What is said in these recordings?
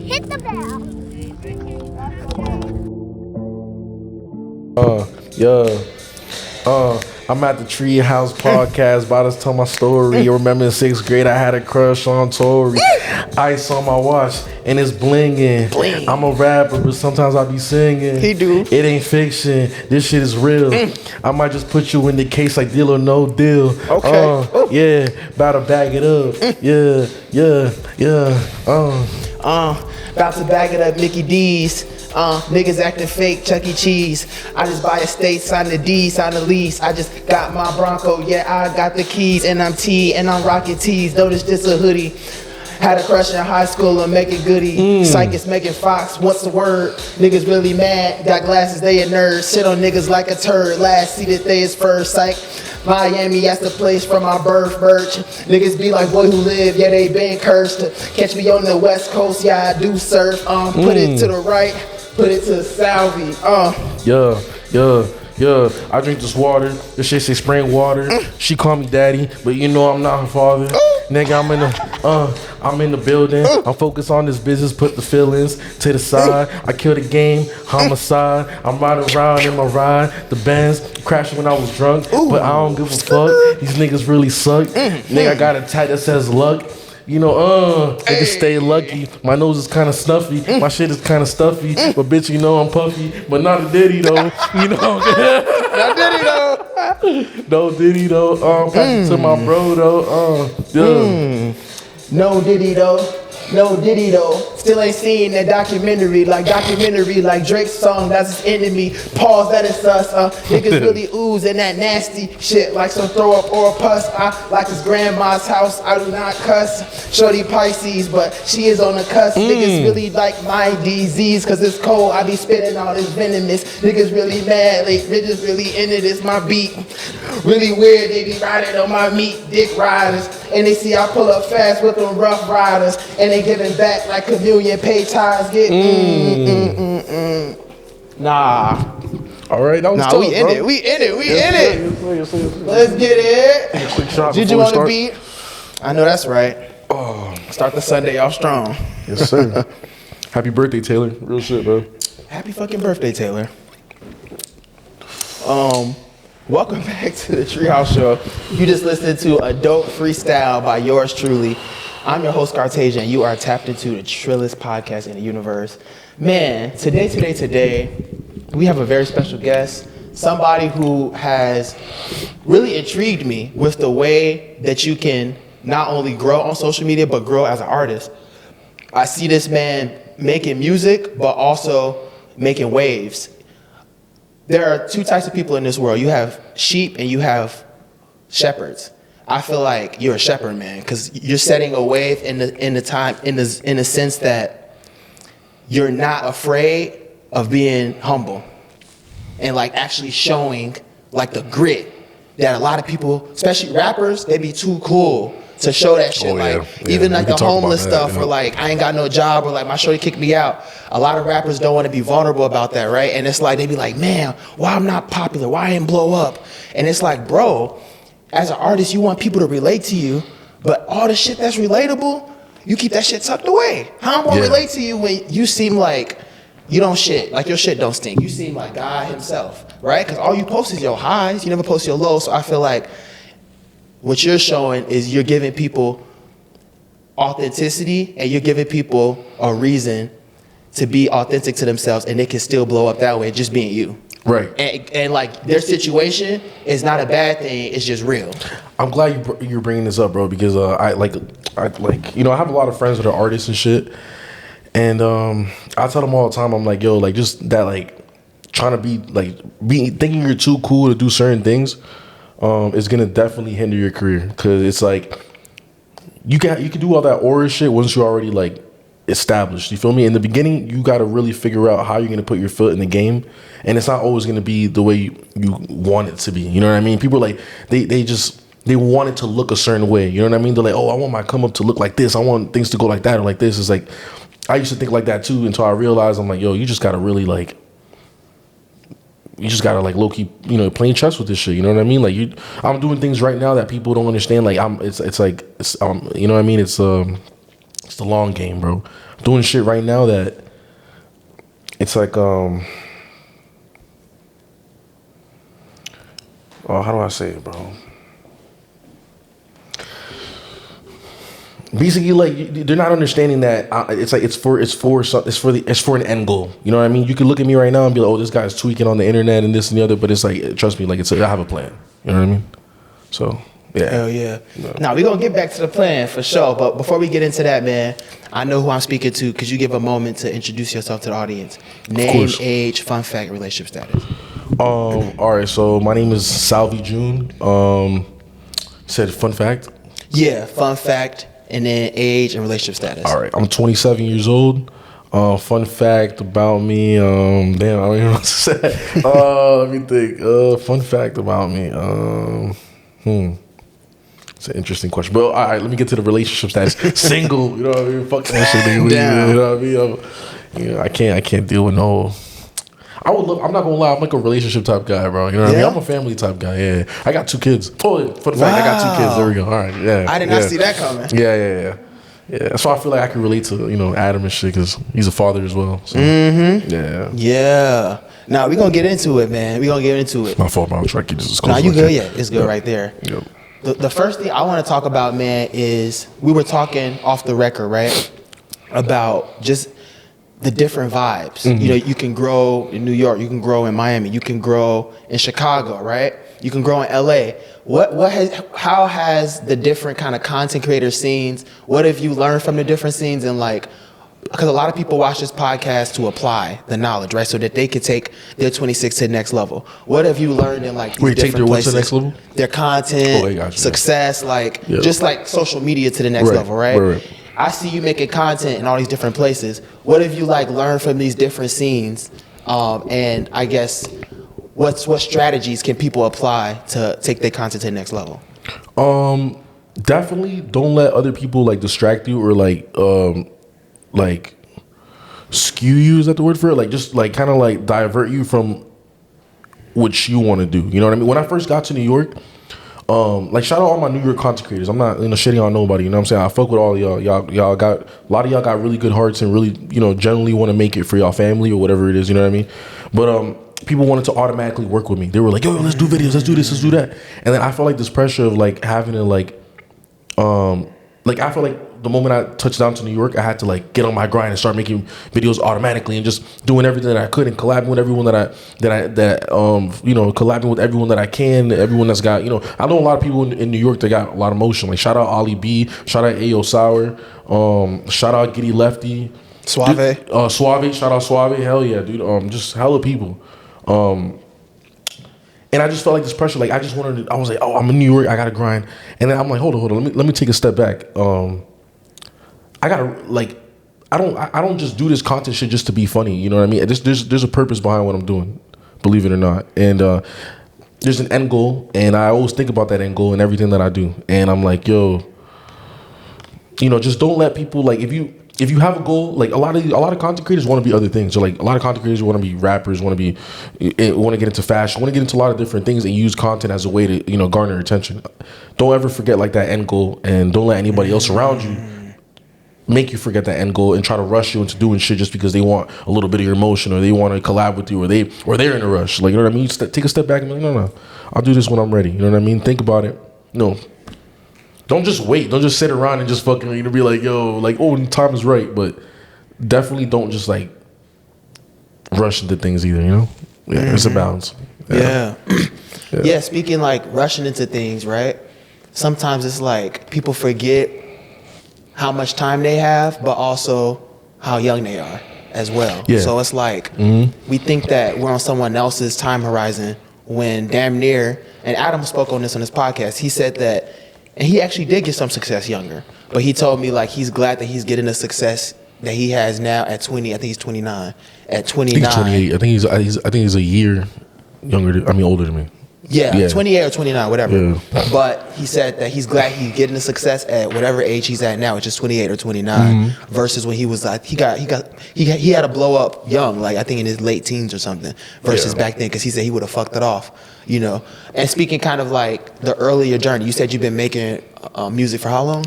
hit the bell. Yeah. I'm at the TreeHouse podcast. About to tell my story. You remember in 6th grade, I had a crush on Tori. Ice on my watch, and it's blinging. Bling. I'm a rapper, but sometimes I be singing. He do. It ain't fiction. This shit is real. I might just put you in the case like deal or no deal. Okay. Yeah, about to bag it up. Yeah. About to bag it up, Mickey D's. Niggas acting fake, Chuck E. Cheese. I just buy a state, sign the D, sign the lease. I just got my Bronco, yeah, I got the keys. And I'm T, and I'm rocking T's. Though this just a hoodie. Had a crush in high school and make it goody. Psych is making Fox, what's the word? Niggas really mad, got glasses, they a nerd. Sit on niggas like a turd, last seated they is first. Psych, Miami, that's the place from my birth, Birch. Niggas be like, boy who live, yeah, they been cursed. Catch me on the west coast, yeah, I do surf. Put it to the right, put it to Salvi. Yeah, I drink this water. This shit say spring water. She call me daddy, but you know I'm not her father. Nigga, I'm in the building. I'm focused on this business. Put the feelings to the side. I kill the game, homicide. I'm riding around in my ride. The Benz crashing when I was drunk, but I don't give a fuck. These niggas really suck. Nigga, I got a tag that says luck. You know, niggas stay lucky. My nose is kind of stuffy. My shit is kind of stuffy. But bitch, you know I'm puffy. But not a Diddy though. You know. Not Diddy though. No Diddy though. Pass it to my bro though. No Diddy though. No Diddy though. Still ain't seen that documentary like Drake's song, that's his enemy. Pause, that is us. Niggas really ooze in that nasty shit like some throw up or a pus. I like his grandma's house, I do not cuss. Shorty Pisces, but she is on the cusp. Niggas really like my disease, cause it's cold, I be spitting all this venomous. Niggas really mad, like bitches really into this, my beat. Really weird, they be riding on my meat, dick riders. And they see I pull up fast with them rough riders. And they giving back like communion, pay tithes, get Nah. All right, that was Nah, tough, we in bro. it. We in it. Yes, sir. Let's get it. Quick shot Did you before we want to beat? I know that's right. Start the Sunday off strong. Yes, sir. Happy birthday, Taylor. Real shit, bro. Happy fucking birthday, Taylor. Welcome back to the TreeHouse Show. You just listened to a dope freestyle by yours truly. I'm your host, Cartasia, and you are tapped into the trillest podcast in the universe. Man, today, we have a very special guest. Somebody who has really intrigued me with the way that you can not only grow on social media, but grow as an artist. I see this man making music, but also making waves. There are two types of people in this world. You have sheep and you have shepherds. I feel like you're a shepherd, man, because you're setting a wave in the sense that you're not afraid of being humble and like actually showing like the grit that a lot of people, especially rappers, they be too cool to show that shit. Even like the homeless stuff, or like I ain't got no job, or like my shorty kicked me out. A lot of rappers don't want to be vulnerable about that, right? And it's like they be like, man, why I'm not popular? Why I ain't blow up? And it's like, bro, as an artist, you want people to relate to you, but all the shit that's relatable, you keep that shit tucked away. How I'm gonna relate to you when you seem like you don't shit, like your shit don't stink? You seem like God himself, right? Because all you post is your highs, you never post your lows. So I feel like what you're showing is you're giving people authenticity, and you're giving people a reason to be authentic to themselves, and they can still blow up that way, just being you. Right. And like their situation is not a bad thing, it's just real. I'm glad you're bringing this up, bro, because I have a lot of friends that are artists and shit, and I tell them all the time, I'm like, yo, like just that, like trying to be thinking you're too cool to do certain things is gonna definitely hinder your career, because it's like you can do all that aura shit once you're already like established. You feel me? In the beginning, you got to really figure out how you're gonna put your foot in the game, and it's not always gonna be the way you want it to be. You know what I mean? People like they want it to look a certain way. You know what I mean? They're like, oh, I want my come up to look like this. I want things to go like that or like this. It's like I used to think like that too, until I realized I'm like, yo, you just gotta really like. You just gotta like low key, playing chess with this shit. You know what I mean? Like I'm doing things right now that people don't understand. Like you know what I mean? It's It's the long game, bro. I'm doing shit right now that it's like how do I say it, bro? Basically, like they're not understanding that it's like it's for an end goal. You know what I mean? You could look at me right now and be like, "Oh, this guy's tweaking on the internet and this and the other," but it's like, trust me, like I have a plan. You know what I mean? So yeah. Hell yeah. No. Now we're gonna get back to the plan for sure. But before we get into that, man, I know who I'm speaking to. Could you give a moment to introduce yourself to the audience? Name, age, fun fact, relationship status. All right. So my name is Salvi June. Said fun fact. Yeah, fun fact. And then age and relationship status. All right, I'm 27 years old. Fun fact about me. Damn, I don't even know what to say. Let me think. Fun fact about me. It's an interesting question. But all right, let me get to the relationship status. Single. You know what I mean? Fuck that shit. You know what I mean? I can't deal with no. I'm not gonna lie, I'm like a relationship type guy, bro. You know what I mean? I'm a family type guy, yeah. I got 2 kids. Oh, for the fact I got 2 kids. There we go. All right, yeah. I did not see that coming. Yeah. That's why I feel like I can relate to, Adam and shit, because he's a father as well. So, Yeah. Now, we're gonna get into it, man. We're gonna get into it. My fault, bro. I'm trying to keep this as close. Nah, you good? Yeah, it's good right there. Yep. The first thing I want to talk about, man, is we were talking off the record, right? About just the different vibes. You can grow in New York, you can grow in Miami, you can grow in Chicago, right? You can grow in LA. How has the different kind of content creator scenes, what have you learned from the different scenes, and like, because a lot of people watch this podcast to apply the knowledge, right? So that they could take their 26 to the next level. What have you learned in like these different places? What's the next level? Their content, success, just like social media to the next level, right? I see you making content in all these different places. What have you learned from these different scenes? And I guess what strategies can people apply to take their content to the next level? Definitely don't let other people distract you or skew you. Is that the word for it? Just kind of divert you from what you want to do. You know what I mean? When I first got to New York, shout out all my New York content creators. I'm not shitting on nobody. You know what I'm saying? I fuck with all of y'all. Y'all got a lot of y'all got really good hearts and really generally want to make it for y'all family or whatever it is. You know what I mean? But people wanted to automatically work with me. They were like, yo, let's do videos, let's do this, let's do that. And then I felt like this pressure of having to I feel like the moment I touched down to New York, I had to get on my grind and start making videos automatically and just doing everything that I could and collabing with everyone collabing with everyone that I can, everyone that's got, I know a lot of people in New York that got a lot of motion. Shout out Ollie B, shout out Ayo Sour, shout out Giddy Lefty, Suave, shout out Suave, hell yeah, dude, just hella people. And I just felt this pressure. I just wanted to, I was like, oh, I'm in New York, I gotta grind. And then I'm like, hold on, let me take a step back. I gotta I don't just do this content shit just to be funny. You know what I mean? There's a purpose behind what I'm doing, believe it or not. And there's an end goal, and I always think about that end goal in everything that I do. And I'm like, yo, just don't let people if you have a goal, a lot of content creators want to be other things. So a lot of content creators want to be rappers, want to get into fashion, want to get into a lot of different things and use content as a way to garner attention. Don't ever forget that end goal, and don't let anybody else around you make you forget that end goal and try to rush you into doing shit just because they want a little bit of your emotion or they want to collab with you or they're in a rush. You know what I mean? Take a step back and be like, no, I'll do this when I'm ready. You know what I mean? Think about it. No. Don't just wait. Don't just sit around and just fucking be like, yo, oh, time is right. But definitely don't just rush into things either, Yeah, it's a balance. Yeah, speaking rushing into things, right? Sometimes it's people forget how much time they have, but also how young they are as well. Yeah. So it's we think that we're on someone else's time horizon when damn near, and Adam spoke on this on his podcast, he said that, and he actually did get some success younger, but he told me he's glad that he's getting the success that he has now at 20. I think he's 29. At 29, I think he's 28. I think he's a year older than me. Yeah, 28 or 29, whatever. Yeah. But he said that he's glad he's getting the success at whatever age he's at now, which is 28 or 29, versus when he was he had to blow up young, I think in his late teens or something, versus back then, because he said he would have fucked it off, And speaking kind of the earlier journey, you said you've been making music for how long?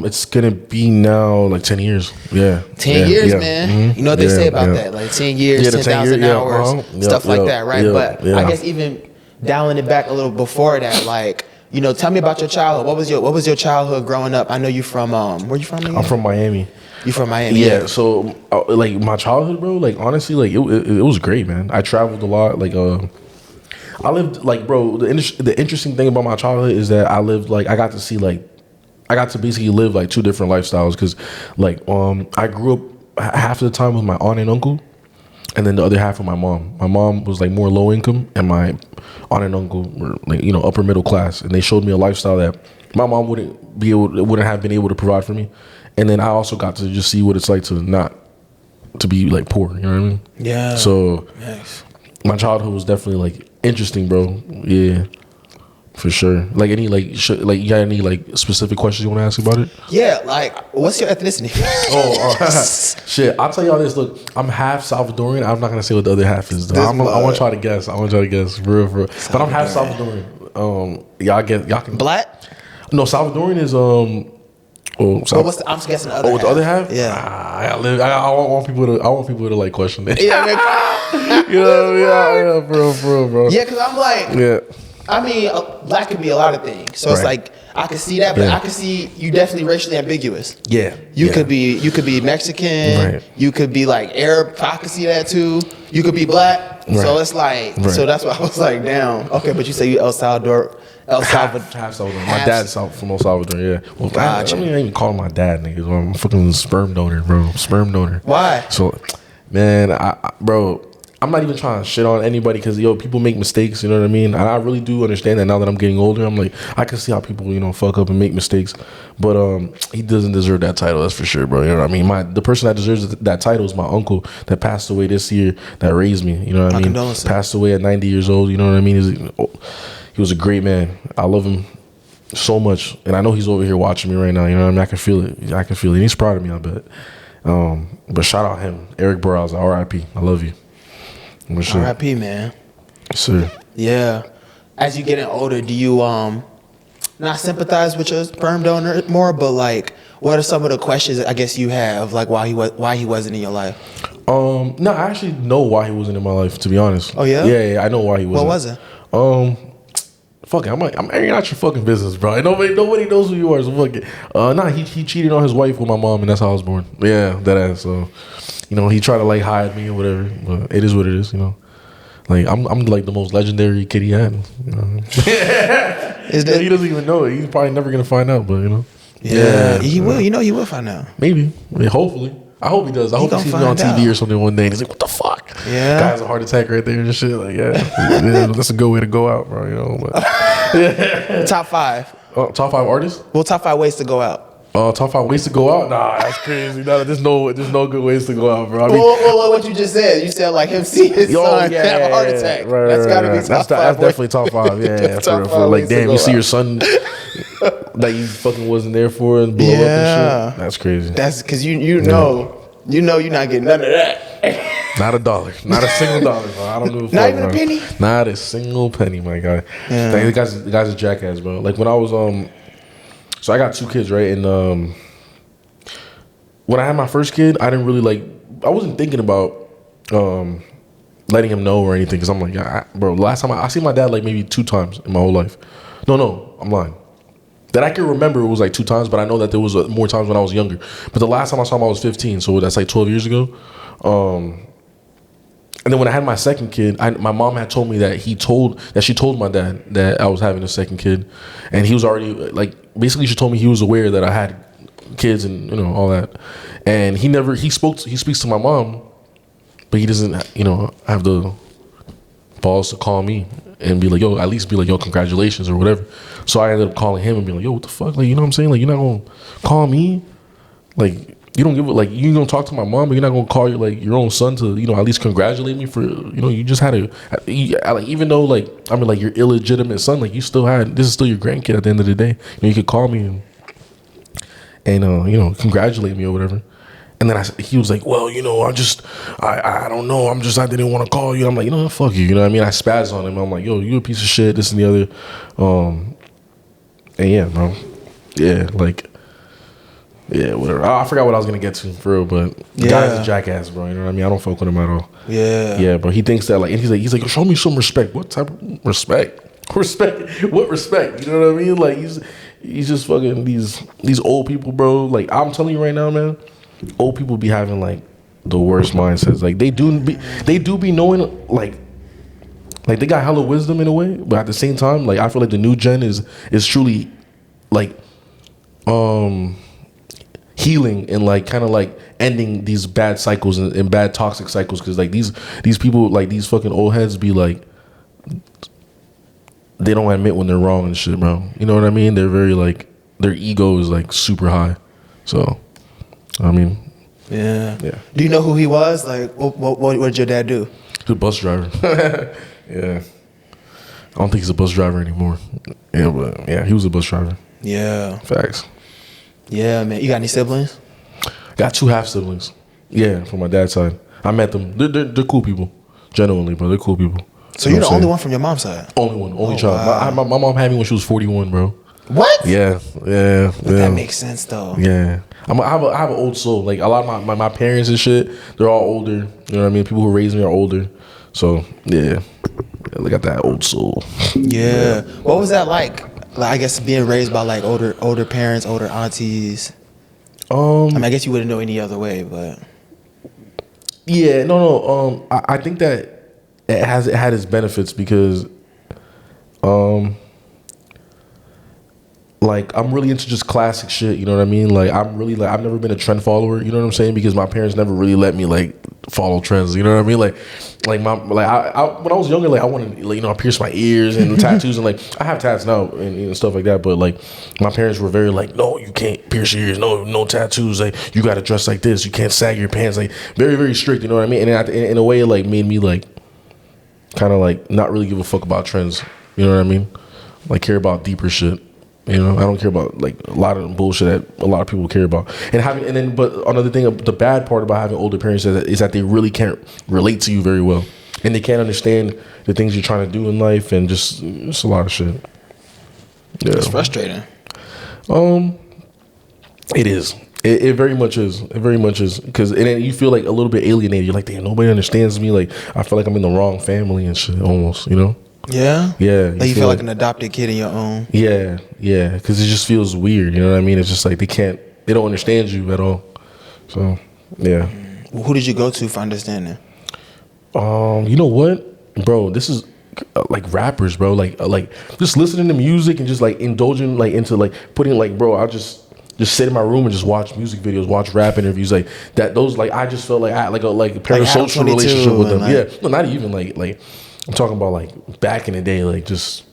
It's gonna be now like 10 years. Yeah. 10 years, yeah. man. Mm-hmm. You know what they say about that? Like 10 years, 10,000 hours, stuff like that, right? But I guess even dialing it back a little before that, like, you know, tell me about your childhood. What was your childhood growing up? I know you from where you from again? I'm from Miami. You from Miami? Yeah. So like my childhood, bro. Like honestly, like it was great, man. I traveled a lot. Like I lived like, bro. The interesting thing about my childhood is that I lived like I got to basically live like two different lifestyles because like I grew up half of the time with my aunt and uncle, and then the other half with my mom. My mom was like more low income, and my aunt and uncle were like, you know, upper middle class, and they showed me a lifestyle that my mom wouldn't have been able to provide for me. And then I also got to just see what it's like to be like poor. You know what I mean? Yeah. So nice. My childhood was definitely like interesting, bro. Yeah. For sure. Like any you got any like specific questions you want to ask about it? Yeah, like what's your ethnicity? Shit. I'll tell y'all this. Look, I'm half Salvadorian. I'm not gonna say what the other half is though. I want y'all to guess. For real. But I'm half Salvadorian. Y'all can Black? No, Salvadorian is I'm guessing the other half. The other half? Yeah. I want people to like question it. Yeah, you know what I mean? For real, bro. Yeah, because I'm like, yeah. I mean, black can be a lot of things. So it's like I can see that, but I can see you definitely racially ambiguous. Yeah. You could be Mexican. Right. You could be like Arab. I could see that too. You could be black. Right. So it's like, so that's why I was like, damn. Okay, but you say you El Salvador. Half Salvador. My dad's from El Salvador. Yeah. Well, gotcha. I mean, I even call him my dad, niggas. I'm a fucking sperm donor, bro. Sperm donor. Why? So, man, bro, I'm not even trying to shit on anybody because people make mistakes. You know what I mean? And I really do understand that now that I'm getting older. I'm like, I can see how people fuck up and make mistakes, but he doesn't deserve that title. That's for sure, bro. You know what I mean? The person that deserves that title is my uncle that passed away this year that raised me. You know what I mean? Passed away at 90 years old. You know what I mean? He was a great man. I love him so much. And I know he's over here watching me right now. You know what I mean? I can feel it. And he's proud of me, I bet. But shout out him. Eric Burroughs, R.I.P. I love you. Sure. R.I.P. man. Yes, sir. Yeah. As you getting older, do you not sympathize with your sperm donor more, but like what are some of the questions I guess you have, like why he wasn't in your life? No, I actually know why he wasn't in my life, to be honest. Oh yeah? Yeah, I know why he wasn't. What was it? Fuck it, I'm airing out your fucking business, bro. Nobody knows who you are, so fuck it. He cheated on his wife with my mom, and that's how I was born. Yeah, that ass. So, he tried to like hide me or whatever, but it is what it is, Like I'm like the most legendary kid he had. Is that he doesn't even know it. He's probably never gonna find out, but Yeah, he will. He will find out. Maybe. I mean, hopefully. I hope he does. I hope he sees me on TV or something one day and he's like, what the fuck? Yeah. Guy has a heart attack right there and shit. Like, yeah, that's a good way to go out, bro. But. Top 5. Top 5 artists? Well, top 5 ways to go out. Top 5 ways to go out? Nah, that's crazy. No, there's no good ways to go out, bro. I mean, well, what you just said. You said like him see his son have a heart attack. Right, that's gotta be top 5. That's definitely top 5. Yeah, for like, damn, you see your son that you fucking wasn't there for and blow up and shit. That's crazy. That's because you know you're not getting none of that. Not a dollar. Not a single dollar, bro. I don't give a fuck. Not even a penny? Not a single penny, my guy. Yeah. The guy's a jackass, bro. Like when I was so I got 2 kids, right? And when I had my first kid, I didn't really I wasn't thinking about letting him know or anything because I'm like, bro, last time I seen my dad like maybe 2 times in my whole life. No, I'm lying. That I can remember it was like 2 times, but I know that there was more times when I was younger. But the last time I saw him, I was 15, so that's like 12 years ago. And then when I had my second kid, my mom had told me that she told my dad that I was having a second kid, and he was already basically she told me he was aware that I had kids and all that, and he speaks to my mom, but he doesn't have the balls to call me and be like, yo, at least be like, yo, congratulations or whatever. So I ended up calling him and being like, yo, what the fuck? Like, you know what I'm saying? Like, you're not gonna call me? Like, you don't give it, like, you gonna talk to my mom, but you're not gonna call your own son to, at least congratulate me for, you just had even though, your illegitimate son, like, this is still your grandkid at the end of the day. You could call me and congratulate me or whatever. And then he was like, well, I don't know. I didn't want to call you. I'm like, fuck you. You know what I mean? I spazzed on him. I'm like, yo, you a piece of shit, this and the other. And yeah, bro. Yeah, Yeah, whatever. I forgot what I was gonna get to for real, but the guy's a jackass, bro. You know what I mean? I don't fuck with him at all. Yeah. Yeah, bro. He thinks that like, and he's like, show me some respect. What type of respect? Respect? What respect? You know what I mean? Like he's just fucking these old people, bro. Like I'm telling you right now, man. Old people be having like the worst mindsets. Like they do be knowing like they got hella wisdom in a way, but at the same time, like I feel like the new gen is truly like healing and like kind of like ending these bad cycles and bad toxic cycles, because like these people, like these fucking old heads be like, they don't admit when they're wrong and shit, bro. You know what I mean? They're very like, their ego is like super high. So I mean, yeah. Do you know who he was? Like what did your dad do? He's a bus driver. Yeah, I don't think he's a bus driver anymore. Yeah, but yeah, he was a bus driver. Yeah, facts. Yeah, man. You got any siblings? Got 2 half siblings. Yeah, from my dad's side. I met them. They're cool people. Genuinely, bro. They're cool people. So you're the only one from your mom's side? Only one. Only child. Wow. My mom had me when she was 41, bro. What? Yeah. That makes sense, though. Yeah. I have an old soul. Like, a lot of my parents and shit, they're all older. You know what I mean? People who raised me are older. So, yeah. I got that old soul. Yeah. What was that like? Like, I guess being raised by like older parents, older aunties. I mean, I guess you wouldn't know any other way, but yeah, no. I think that it had its benefits because, like I'm really into just classic shit. You know what I mean? Like I'm really like, I've never been a trend follower. You know what I'm saying? Because my parents never really let me like follow trends. You know what I mean? Like I when I was younger, like I wanted, like, I pierced my ears and tattoos, and like I have tats now and stuff like that. But like my parents were very like, no, you can't pierce your ears, no tattoos. Like you got to dress like this. You can't sag your pants. Like very, very strict. You know what I mean? And in a way, it like made me like kind of like not really give a fuck about trends. You know what I mean? Like care about deeper shit. You know, I don't care about like a lot of bullshit that a lot of people care about. But another thing, the bad part about having older parents is that they really can't relate to you very well, and they can't understand the things you're trying to do in life, and just a lot of shit. Yeah, it's frustrating. It is. It very much is. It very much is, because then you feel like a little bit alienated. You're like, damn, nobody understands me. Like I feel like I'm in the wrong family and shit, almost. You know. Yeah? Yeah. Like you feel like an adopted kid in your own? Yeah, because it just feels weird, you know what I mean? It's just like they don't understand you at all. So, yeah. Who did you go to for understanding? You know what? Bro, this is like rappers, bro. Like just listening to music and just like indulging like into like putting like, bro, I'll just sit in my room and just watch music videos, watch rap interviews, like that. Those like I just felt like I had like a parasocial relationship with them. Like, yeah, no, not even like I'm talking about like back in the day, like just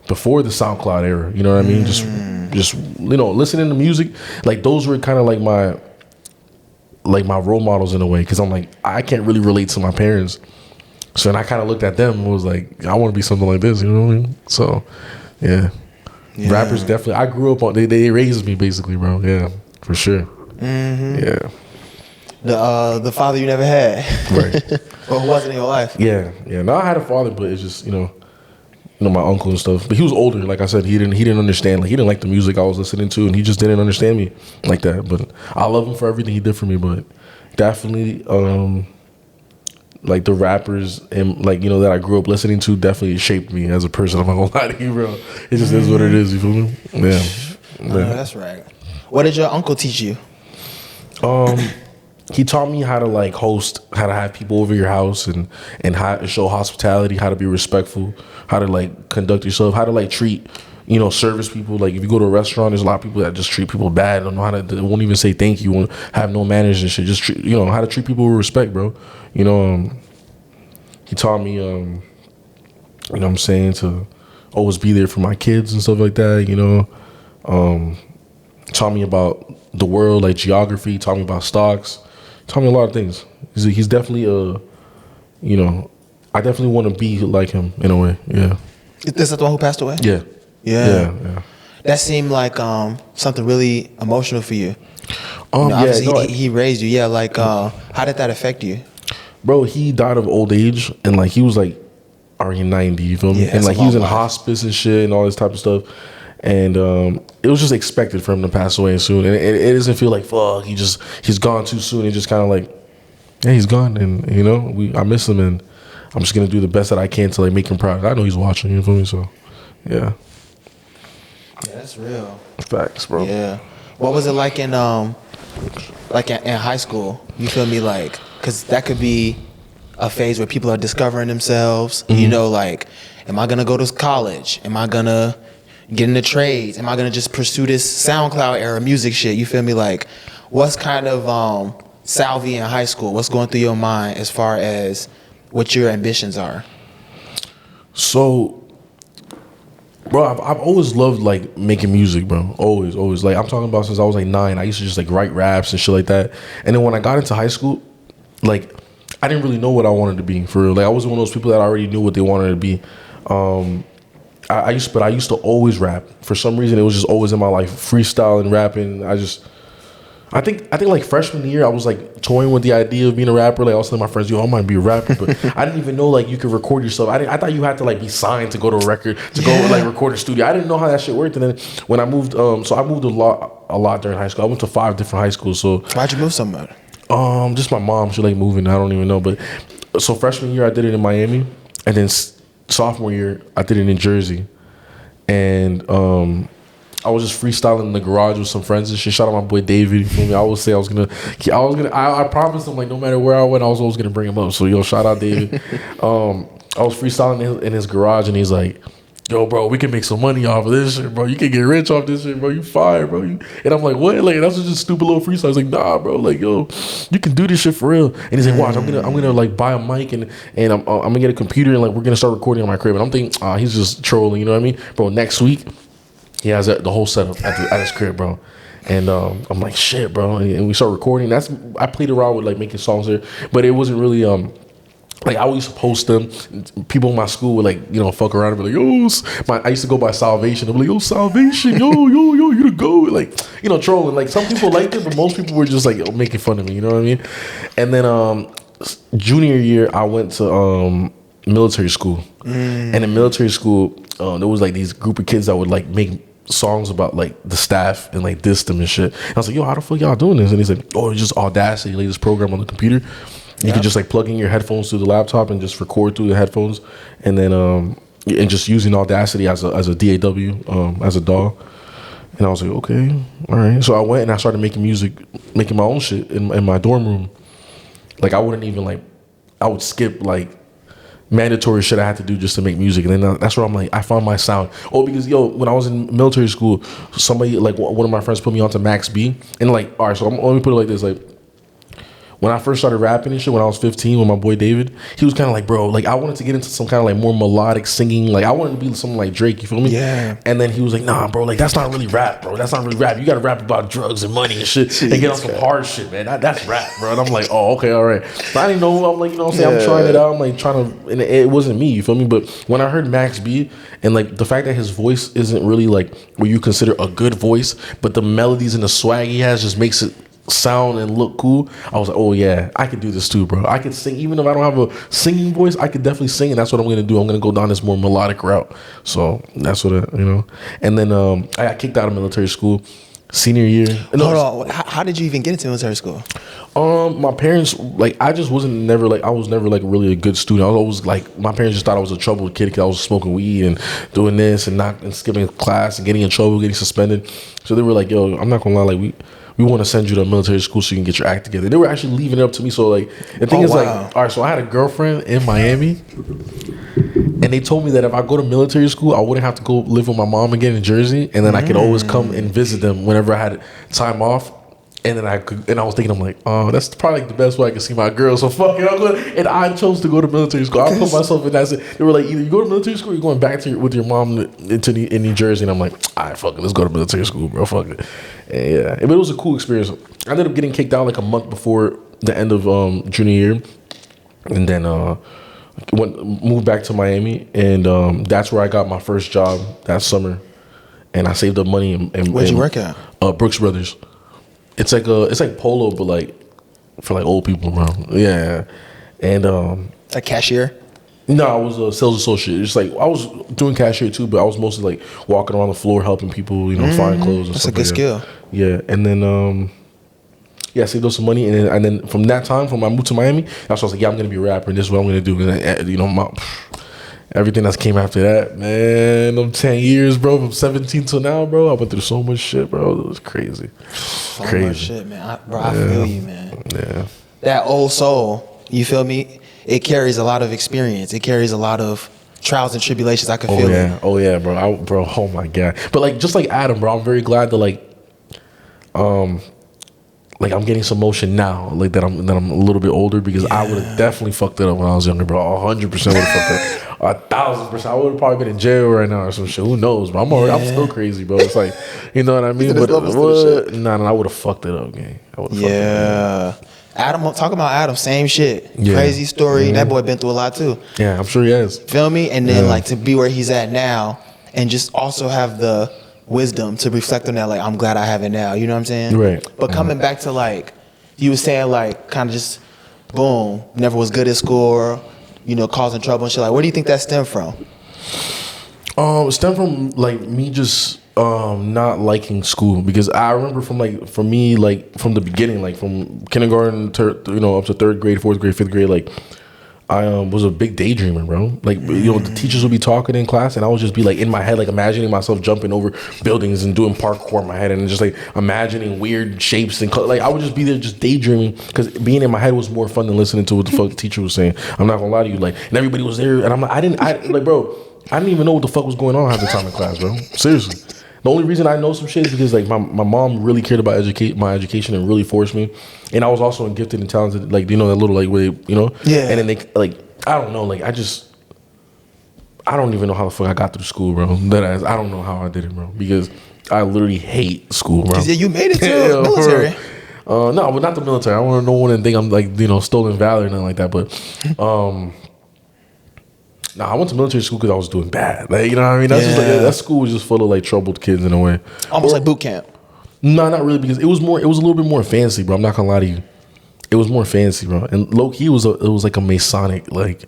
before the SoundCloud era. You know what I mean? Just listening to music. Like those were kind of like my role models in a way, because I'm like, I can't really relate to my parents. So then I kind of looked at them and was like, I want to be something like this. You know what I mean? So yeah. Rappers definitely. I grew up on. They raised me basically, bro. Yeah, for sure. Mm-hmm. Yeah. The father you never had, right? Or who wasn't in your life? Yeah. No, I had a father, but it's just my uncle and stuff. But he was older. Like I said, he didn't understand. Like he didn't like the music I was listening to, and he just didn't understand me like that. But I love him for everything he did for me. But definitely, like the rappers and like that I grew up listening to definitely shaped me as a person. I'm not gonna lie to you, bro. It just is what it is. You feel me? Yeah. That's right. What did your uncle teach you? He taught me how to like host, how to have people over your house, and how to show hospitality, how to be respectful, how to like conduct yourself, how to like treat, service people. Like if you go to a restaurant, there's a lot of people that just treat people bad. Don't know how to, they won't even say thank you, won't have no manners and shit. Just treat, how to treat people with respect, bro. He taught me, what I'm saying, to always be there for my kids and stuff like that. Taught me about the world, like geography. Taught me about stocks. Taught me a lot of things. He's definitely I definitely want to be like him in a way. Yeah. Is that the one who passed away? Yeah. That seemed like something really emotional for you. He raised you. Yeah, like how did that affect you? Bro, he died of old age, and like he was like already 90. You feel me? Yeah, and like he was in hospice and shit and all this type of stuff. And it was just expected for him to pass away soon. And it doesn't feel like, fuck, he's gone too soon. It's just kind of like, yeah, he's gone. And, you know, I miss him. And I'm just going to do the best that I can to, like, make him proud. I know he's watching, you feel me? So, yeah. Yeah, that's real. Facts, bro. Yeah. What was it like in high school? You feel me? Like, because that could be a phase where people are discovering themselves. You know, like, am I gonna go to college? Am I gonna get into trades? Am I gonna just pursue this SoundCloud era music shit? You feel me? Like, what's kind of Salvi in high school? What's going through your mind as far as what your ambitions are? So, bro, I've always loved, like, making music, bro. Always. Like, I'm talking about since I was, like, 9. I used to just, like, write raps and shit like that. And then when I got into high school, like, I didn't really know what I wanted to be, for real. Like, I wasn't one of those people that already knew what they wanted to be. I used to always rap. For some reason, it was just always in my life. Freestyling, rapping. I think like freshman year, I was like toying with the idea of being a rapper. Like I was telling my friends, yo, I might be a rapper, but I didn't even know like you could record yourself. I thought you had to like be signed to go to a record, to go like record a studio. I didn't know how that shit worked. And then when I moved, so I moved a lot during high school. I went to 5 different high schools. So why'd you move so much? Just my mom. She like moving. I don't even know. But so freshman year, I did it in Miami, and then sophomore year, I did it in Jersey, and I was just freestyling in the garage with some friends and shit. Shout out my boy David. You feel me? I always say I promised him like no matter where I went, I was always gonna bring him up. So yo, shout out David. I was freestyling in his garage, and he's like, yo, bro, we can make some money off of this shit, bro. You can get rich off this shit, bro. You fire, bro. And I'm like, what? Like that's just stupid little freestyle. He's like, nah, bro. Like, yo, you can do this shit for real. And he's like, watch, I'm gonna like buy a mic and I'm gonna get a computer and like we're gonna start recording on my crib. And I'm thinking, he's just trolling. You know what I mean, bro? Next week, he has the whole setup at his crib, bro. And I'm like, shit, bro. And we start recording. I played around with like making songs there, but it wasn't really like I used to post them. People in my school would like, you know, fuck around and be like, yo, I used to go by Salvation. I'd be like, yo, Salvation, yo, you the go. Like, you know, trolling. Like some people liked it, but most people were just like making fun of me. You know what I mean? And then junior year, I went to military school. And in military school, there was like these group of kids that would like make songs about like the staff and like diss them and shit. And I was like, yo, how the fuck y'all doing this? And he's like, oh, it's just Audacity, like this program on the computer. You could just like plug in your headphones to the laptop and just record through the headphones, and then and just using Audacity as a DAW, as a DAW. And I was like, okay, all right. So I went and I started making music, making my own shit in my dorm room. Like I wouldn't even like, I would skip like mandatory shit I had to do just to make music. And then that's where I'm like, I found my sound. Oh, because yo, when I was in military school, somebody like one of my friends put me onto Max B, and like, all right, so let me put it like this, like. When I first started rapping and shit, when I was 15 with my boy David, he was kind of like, bro, like I wanted to get into some kind of like more melodic singing. Like I wanted to be something like Drake, you feel me? Yeah. And then he was like, nah, bro, like that's not really rap, bro. That's not really rap. You got to rap about drugs and money and shit. And get on some hard shit, man. That's rap, bro. And I'm like, oh, okay, all right. But I didn't know. I'm like, you know what I'm saying? I'm trying it out. I'm like trying to, and it wasn't me, you feel me? But when I heard Max B and like the fact that his voice isn't really like what you consider a good voice, but the melodies and the swag he has just makes it sound and look cool. I was like, oh yeah, I could do this too, bro. I could sing. Even if I don't have a singing voice, I could definitely sing, and that's what I'm gonna do. I'm gonna go down this more melodic route. So that's what you know. And then I got kicked out of military school senior year. Hold on, how did you even get into military school? My parents, like, I was never like really a good student. I was always like, my parents just thought I was a troubled kid because I was smoking weed and doing this and skipping class and getting in trouble, getting suspended. So they were like, yo, I'm not gonna lie, like we want to send you to military school so you can get your act together. They were actually leaving it up to me. So like the thing is like, all right, so I had a girlfriend in Miami, and they told me that if I go to military school, I wouldn't have to go live with my mom again in Jersey, and then I could always come and visit them whenever I had time off. And then I was thinking, I'm like, oh, that's probably like the best way I can see my girl. So fuck it, I'm going. And I chose to go to military school. I put myself in that. They were like, either you go to military school, or you're going back to with your mom in New Jersey. And I'm like, all right, fuck it, let's go to military school, bro. Fuck it. And yeah, but it was a cool experience. I ended up getting kicked out like a month before the end of junior year, and then moved back to Miami, and that's where I got my first job that summer. And I saved up money. And where'd you work at? Brooks Brothers. It's like Polo, but like for like old people, bro. Yeah, and a cashier. No, I was a sales associate. Just like I was doing cashier too, but I was mostly like walking around the floor helping people, find clothes and That's stuff. a good skill. Yeah, and then I saved up some money, and then from that time, from I moved to Miami, that's when I was like, yeah, I'm gonna be a rapper, and this is what I'm gonna do. And everything that came after that, man, them 10 years, bro, from 17 till now, bro, I went through so much shit, bro. It was crazy. So much shit, man. I feel you, man. Yeah. That old soul, you feel me? It carries a lot of experience. It carries a lot of trials and tribulations. I can feel it. Oh yeah, bro. Oh my god. But like, just like Adam, bro, I'm very glad that like I'm getting some motion now, like that I'm a little bit older, because I would have definitely fucked it up when I was younger, bro. 100% would have fucked it up. 1,000%. I would have probably been in jail right now or some shit. Who knows, bro? I'm still crazy, bro. It's like, you know what I mean? But I would have fucked it up, gang. I would have fucked it up. Adam, talk about Adam, same shit. Yeah. Crazy story. That boy been through a lot too. Yeah, I'm sure he has. Feel me? And then like to be where he's at now, and just also have the wisdom to reflect on that. Like, I'm glad I have it now. You know what I'm saying? Right. But coming back to like, you were saying like, kind of just, boom, never was good at school, or, causing trouble and shit. Like, where do you think that stemmed from? Stem from like me just not liking school, because I remember from me from the beginning, like from kindergarten to up to 3rd grade, 4th grade, 5th grade, like I was a big daydreamer, bro. Like the teachers would be talking in class, and I would just be like in my head, like imagining myself jumping over buildings and doing parkour in my head, and just like imagining weird shapes and like I would just be there just daydreaming, because being in my head was more fun than listening to what the fuck the teacher was saying. I'm not gonna lie to you, like, and everybody was there, and I'm like, I didn't even know what the fuck was going on half the time in class, bro. Seriously. The only reason I know some shit is because like my mom really cared about my education and really forced me, and I was also gifted and talented, like that little like way, Yeah. And then they like, I don't know, like I don't even know how the fuck I got through school, bro. I don't know how I did it, bro, because I literally hate school, bro. Yeah, you made it to military. No, but not the military. I don't want no one to think I'm like stolen valor or nothing like that, but Nah, I went to military school because I was doing bad. Like, you know what I mean? That's just like, that school was just full of like troubled kids in a way. Almost like boot camp. No, not really, because it was a little bit more fancy, bro. I'm not gonna lie to you. It was more fancy, bro. And low key it was like a Masonic like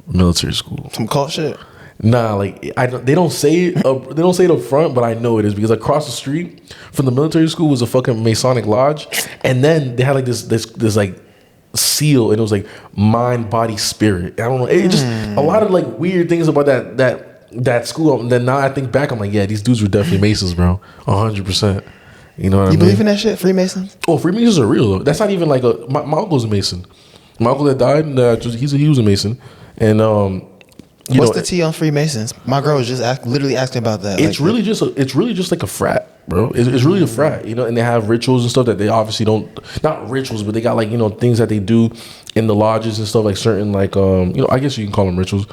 military school. Some cult shit. Nah, like they don't say it up front, but I know it is, because across the street from the military school was a fucking Masonic lodge, and then they had like this like seal, and it was like mind, body, spirit. I don't know. It just a lot of like weird things about that school. And then now I think back, I'm like, yeah, these dudes were definitely Masons, bro. 100%. You know what I mean? You believe in that shit? Freemasons? Oh, Freemasons are real though. That's not even like my uncle's a Mason. My uncle that died, he was a Mason. And what's the tea on Freemasons? My girl was just literally asking about that. It's really just like a frat, bro. It's really a frat, and they have rituals and stuff that they obviously don't, not rituals, but they got like things that they do in the lodges and stuff, like certain like I guess you can call them rituals.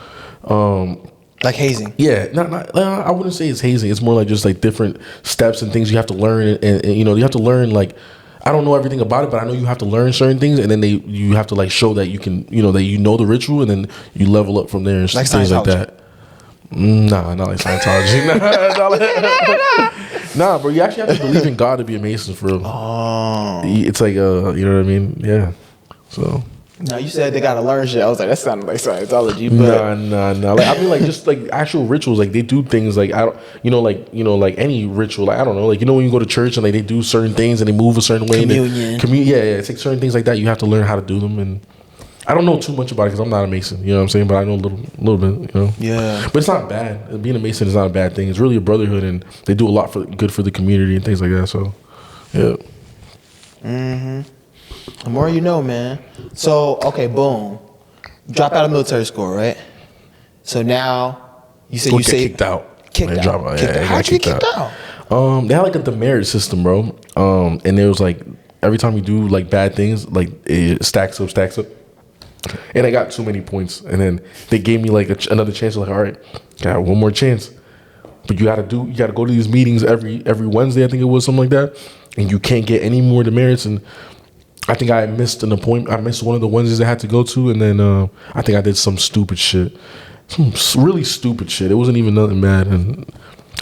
Like hazing. Yeah, not I wouldn't say it's hazing. It's more like just like different steps and things you have to learn, and you have to learn, like, I don't know everything about it, but I know you have to learn certain things, and then you have to like show that you can, that you know the ritual, and then you level up from there and like things like that. Nah, not like Scientology. Nah, bro, you actually have to believe in God to be a Mason, for real. Oh. It's like, you know what I mean? Yeah. So. No, you said they gotta learn shit. I was like, that sounded like Scientology. But nah. Like, I mean, like, just like actual rituals. Like, they do things like, I don't, like any ritual. Like, I don't know. Like, when you go to church and like they do certain things and they move a certain way. Communion. Yeah. It's like certain things like that. You have to learn how to do them. And I don't know too much about it because I'm not a Mason. You know what I'm saying? But I know a little bit. Yeah. But it's not bad. Being a Mason is not a bad thing. It's really a brotherhood, and they do a lot for good for the community and things like that. So, yeah. Mm-hmm. The more you know, man. So, okay, boom. Drop out of military school, right? So now, you say kicked out. Kicked out. How'd you get kicked out? They had like a demerit system, bro. And there was like, every time you do like bad things, like it stacks up. And I got too many points. And then they gave me like another chance. Like, all right, got one more chance. But you gotta go to these meetings every Wednesday, I think it was, something like that. And you can't get any more demerits. And I think I missed an appointment. I missed one of the Wednesdays I had to go to, and then I think I did some stupid shit. Some really stupid shit. It wasn't even nothing bad, and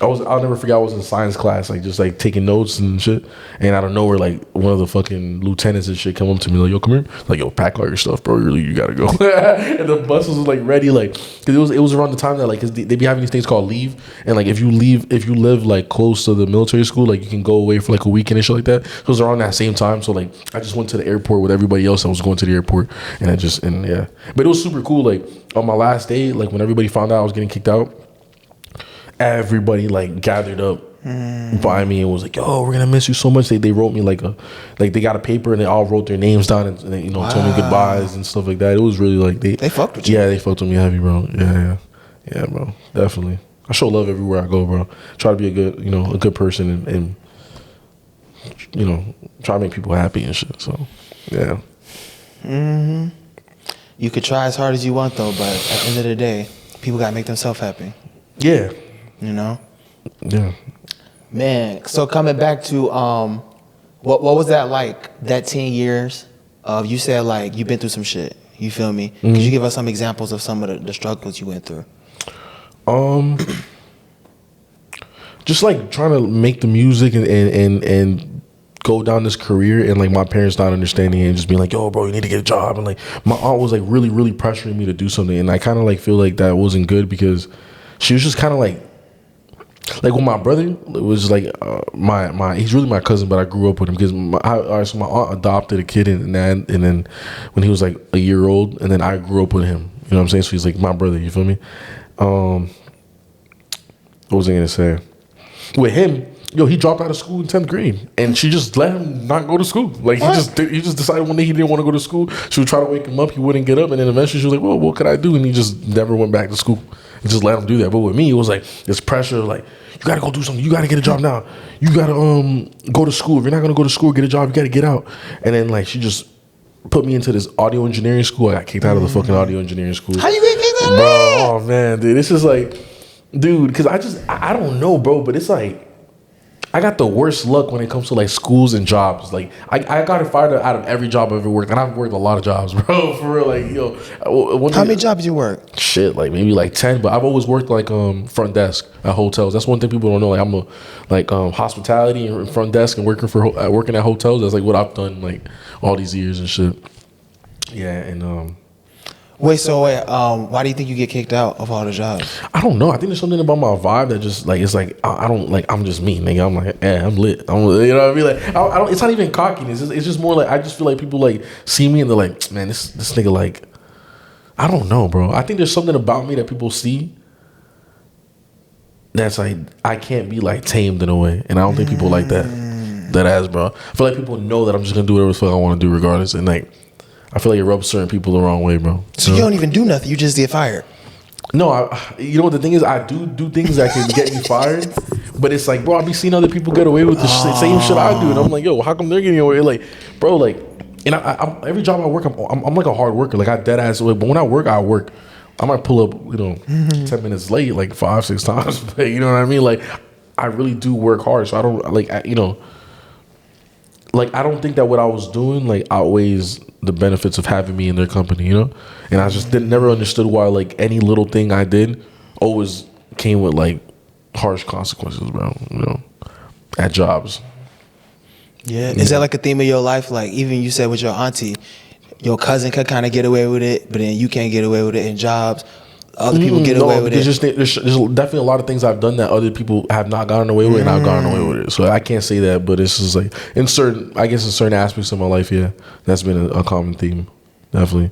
I'll never forget. I was in science class, like just like taking notes and shit. And out of nowhere, like one of the fucking lieutenants and shit come up to me like, "Yo, come here." Like, "Yo, pack all your stuff, bro. Really, you gotta go." And the bus was like ready, like, cause it was around the time that like, cause they be having these things called leave, and like if you live like close to the military school, like you can go away for like a weekend and shit like that. So it was around that same time. So like, I just went to the airport with everybody else that was going to the airport, and yeah. But it was super cool. Like on my last day, like when everybody found out I was getting kicked out, everybody like gathered up by me and was like, "Yo, we're gonna miss you so much." They wrote me like they got a paper and they all wrote their names down and they, told me goodbyes and stuff like that. It was really like they fucked with you. Yeah, they fucked with me heavy, bro. Yeah, bro. Definitely. I show love everywhere I go, bro. Try to be a good person and try to make people happy and shit. So yeah. You could try as hard as you want though, but at the end of the day, people gotta make themselves happy. Yeah. Yeah. Man, so coming back to what was that like, that 10 years of, you said like you've been through some shit, you feel me? Could you give us some examples of some of the struggles you went through? Just like trying to make the music and go down this career, and like my parents not understanding it and just being like, "Yo, bro, you need to get a job." And like my aunt was like really, really pressuring me to do something, and I kind of like feel like that wasn't good because she was just kind of like with my brother. It was like he's really my cousin, but I grew up with him because my aunt adopted a kid and then when he was like a year old, and then I grew up with him. You know what I'm saying? So he's like my brother. You feel me? What was I gonna say? With him, he dropped out of school in 10th grade, and she just let him not go to school. Like he just decided one day he didn't want to go to school. She would try to wake him up, he wouldn't get up, and then eventually she was like, "Well, what could I do?" And he just never went back to school. And just let him do that. But with me, it was like this pressure, like, you gotta go do something. You gotta get a job now. You gotta go to school. If you're not gonna go to school, get a job. You gotta get out. And then like she just put me into this audio engineering school. I got kicked out of the fucking audio engineering school. How you get kicked out of bro? that? Oh man, dude, it's just like, dude, because I don't know, bro, but it's like I got the worst luck when it comes to like schools and jobs. Like I got fired out of every job I've ever worked, and I've worked a lot of jobs, bro. For real, like how many jobs you work? Shit, like maybe like 10. But I've always worked like front desk at hotels. That's one thing people don't know. Like I'm a hospitality and front desk and working at hotels. That's like what I've done like all these years and shit. Yeah, and why do you think you get kicked out of all the jobs? I don't know. I think there's something about my vibe that just like, it's like I don't like, I'm just me, nigga. I'm like, I'm lit. You know what I mean? Like I don't. It's not even cockiness. It's just more like I just feel like people like see me and they're like, "Man, this nigga like." I don't know, bro. I think there's something about me that people see that's like I can't be like tamed in a way, and I don't think people like that. That ass, bro. I feel like people know that I'm just gonna do whatever the fuck I want to do regardless, and like I feel like it rubs certain people the wrong way, bro. So you don't even do nothing. You just get fired. No, you know what the thing is? I do things that can get me fired, but it's like, bro, I be seeing other people get away with the same shit I do, and I'm like, yo, how come they're getting away? Like, bro, like, and I'm every job I work, I'm like a hard worker. Like I dead ass. But when I work, I might pull up, 10 minutes late, like 5-6 times. But you know what I mean? Like, I really do work hard, so I don't like, like I don't think that what I was doing like outweighs the benefits of having me in their company, and I just never understood why like any little thing I did always came with like harsh consequences, bro. At jobs. Yeah. Is that like a theme of your life? Like even you said with your auntie, your cousin could kind of get away with it, but then you can't get away with it in jobs. Other people get away with it. There's definitely a lot of things I've done that other people have not gotten away with, and I've gotten away with it. So I can't say that, but it's just like in certain aspects of my life, yeah, that's been a common theme, definitely.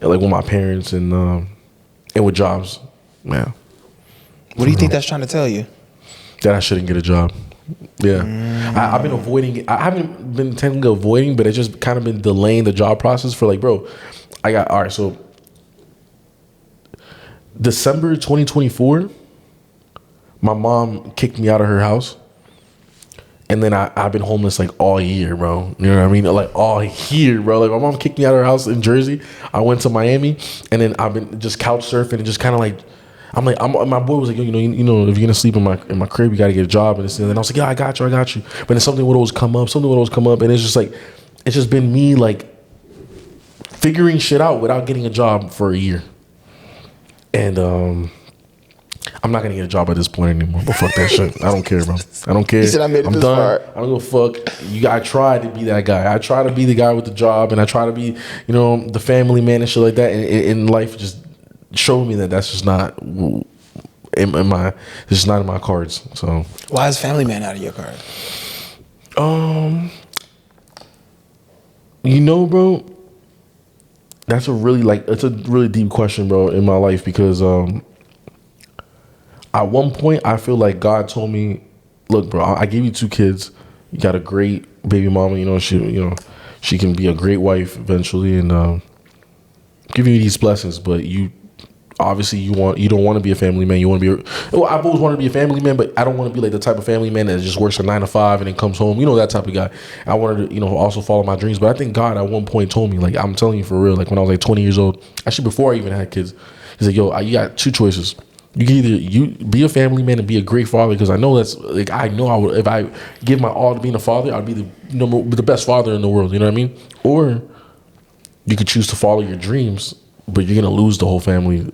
Like with my parents and with jobs, man. What do you think that's trying to tell you? That I shouldn't get a job. Yeah, I've been avoiding it. I haven't been technically avoiding, but it's just kind of been delaying the job process for like, bro. All right, so. December 2024, my mom kicked me out of her house, and then I've been homeless like all year, bro. You know what I mean? Like all year, bro. Like my mom kicked me out of her house in Jersey. I went to Miami, and then I've been just couch surfing and just kind of like, my boy was like, if you're gonna sleep in my crib, you gotta get a job and this and then I was like, yeah, I got you. But then something would always come up, and it's just like, it's just been me like figuring shit out without getting a job for a year. And I'm not gonna get a job at this point anymore. But fuck that shit. I don't care, bro. I don't care. He said I made it I'm this done. far. I don't give a fuck. I try to be that guy. I try to be the guy with the job, and I try to be, the family man and shit like that. And life just showed me that that's just not this is not in my cards. So why is family man out of your card? Bro, that's it's a really deep question, bro, in my life because at one point I feel like God told me, look, bro, I gave you 2 kids. You got a great baby mama. She can be a great wife eventually, and giving you these blessings. But you obviously you don't want to be a family man. You want to be. I've always wanted to be a family man, but I don't want to be like the type of family man that just works a 9 to 5 and then comes home. That type of guy. I wanted to also follow my dreams. But I think God at one point told me, like, I'm telling you for real, like when I was like 20 years old, actually before I even had kids, he's like, yo, you got 2 choices. You can either be a family man and be a great father, because I know that's like I would, if I give my all to being a father, I'd be the best father in the world. You know what I mean? Or you could choose to follow your dreams, but you're gonna lose the whole family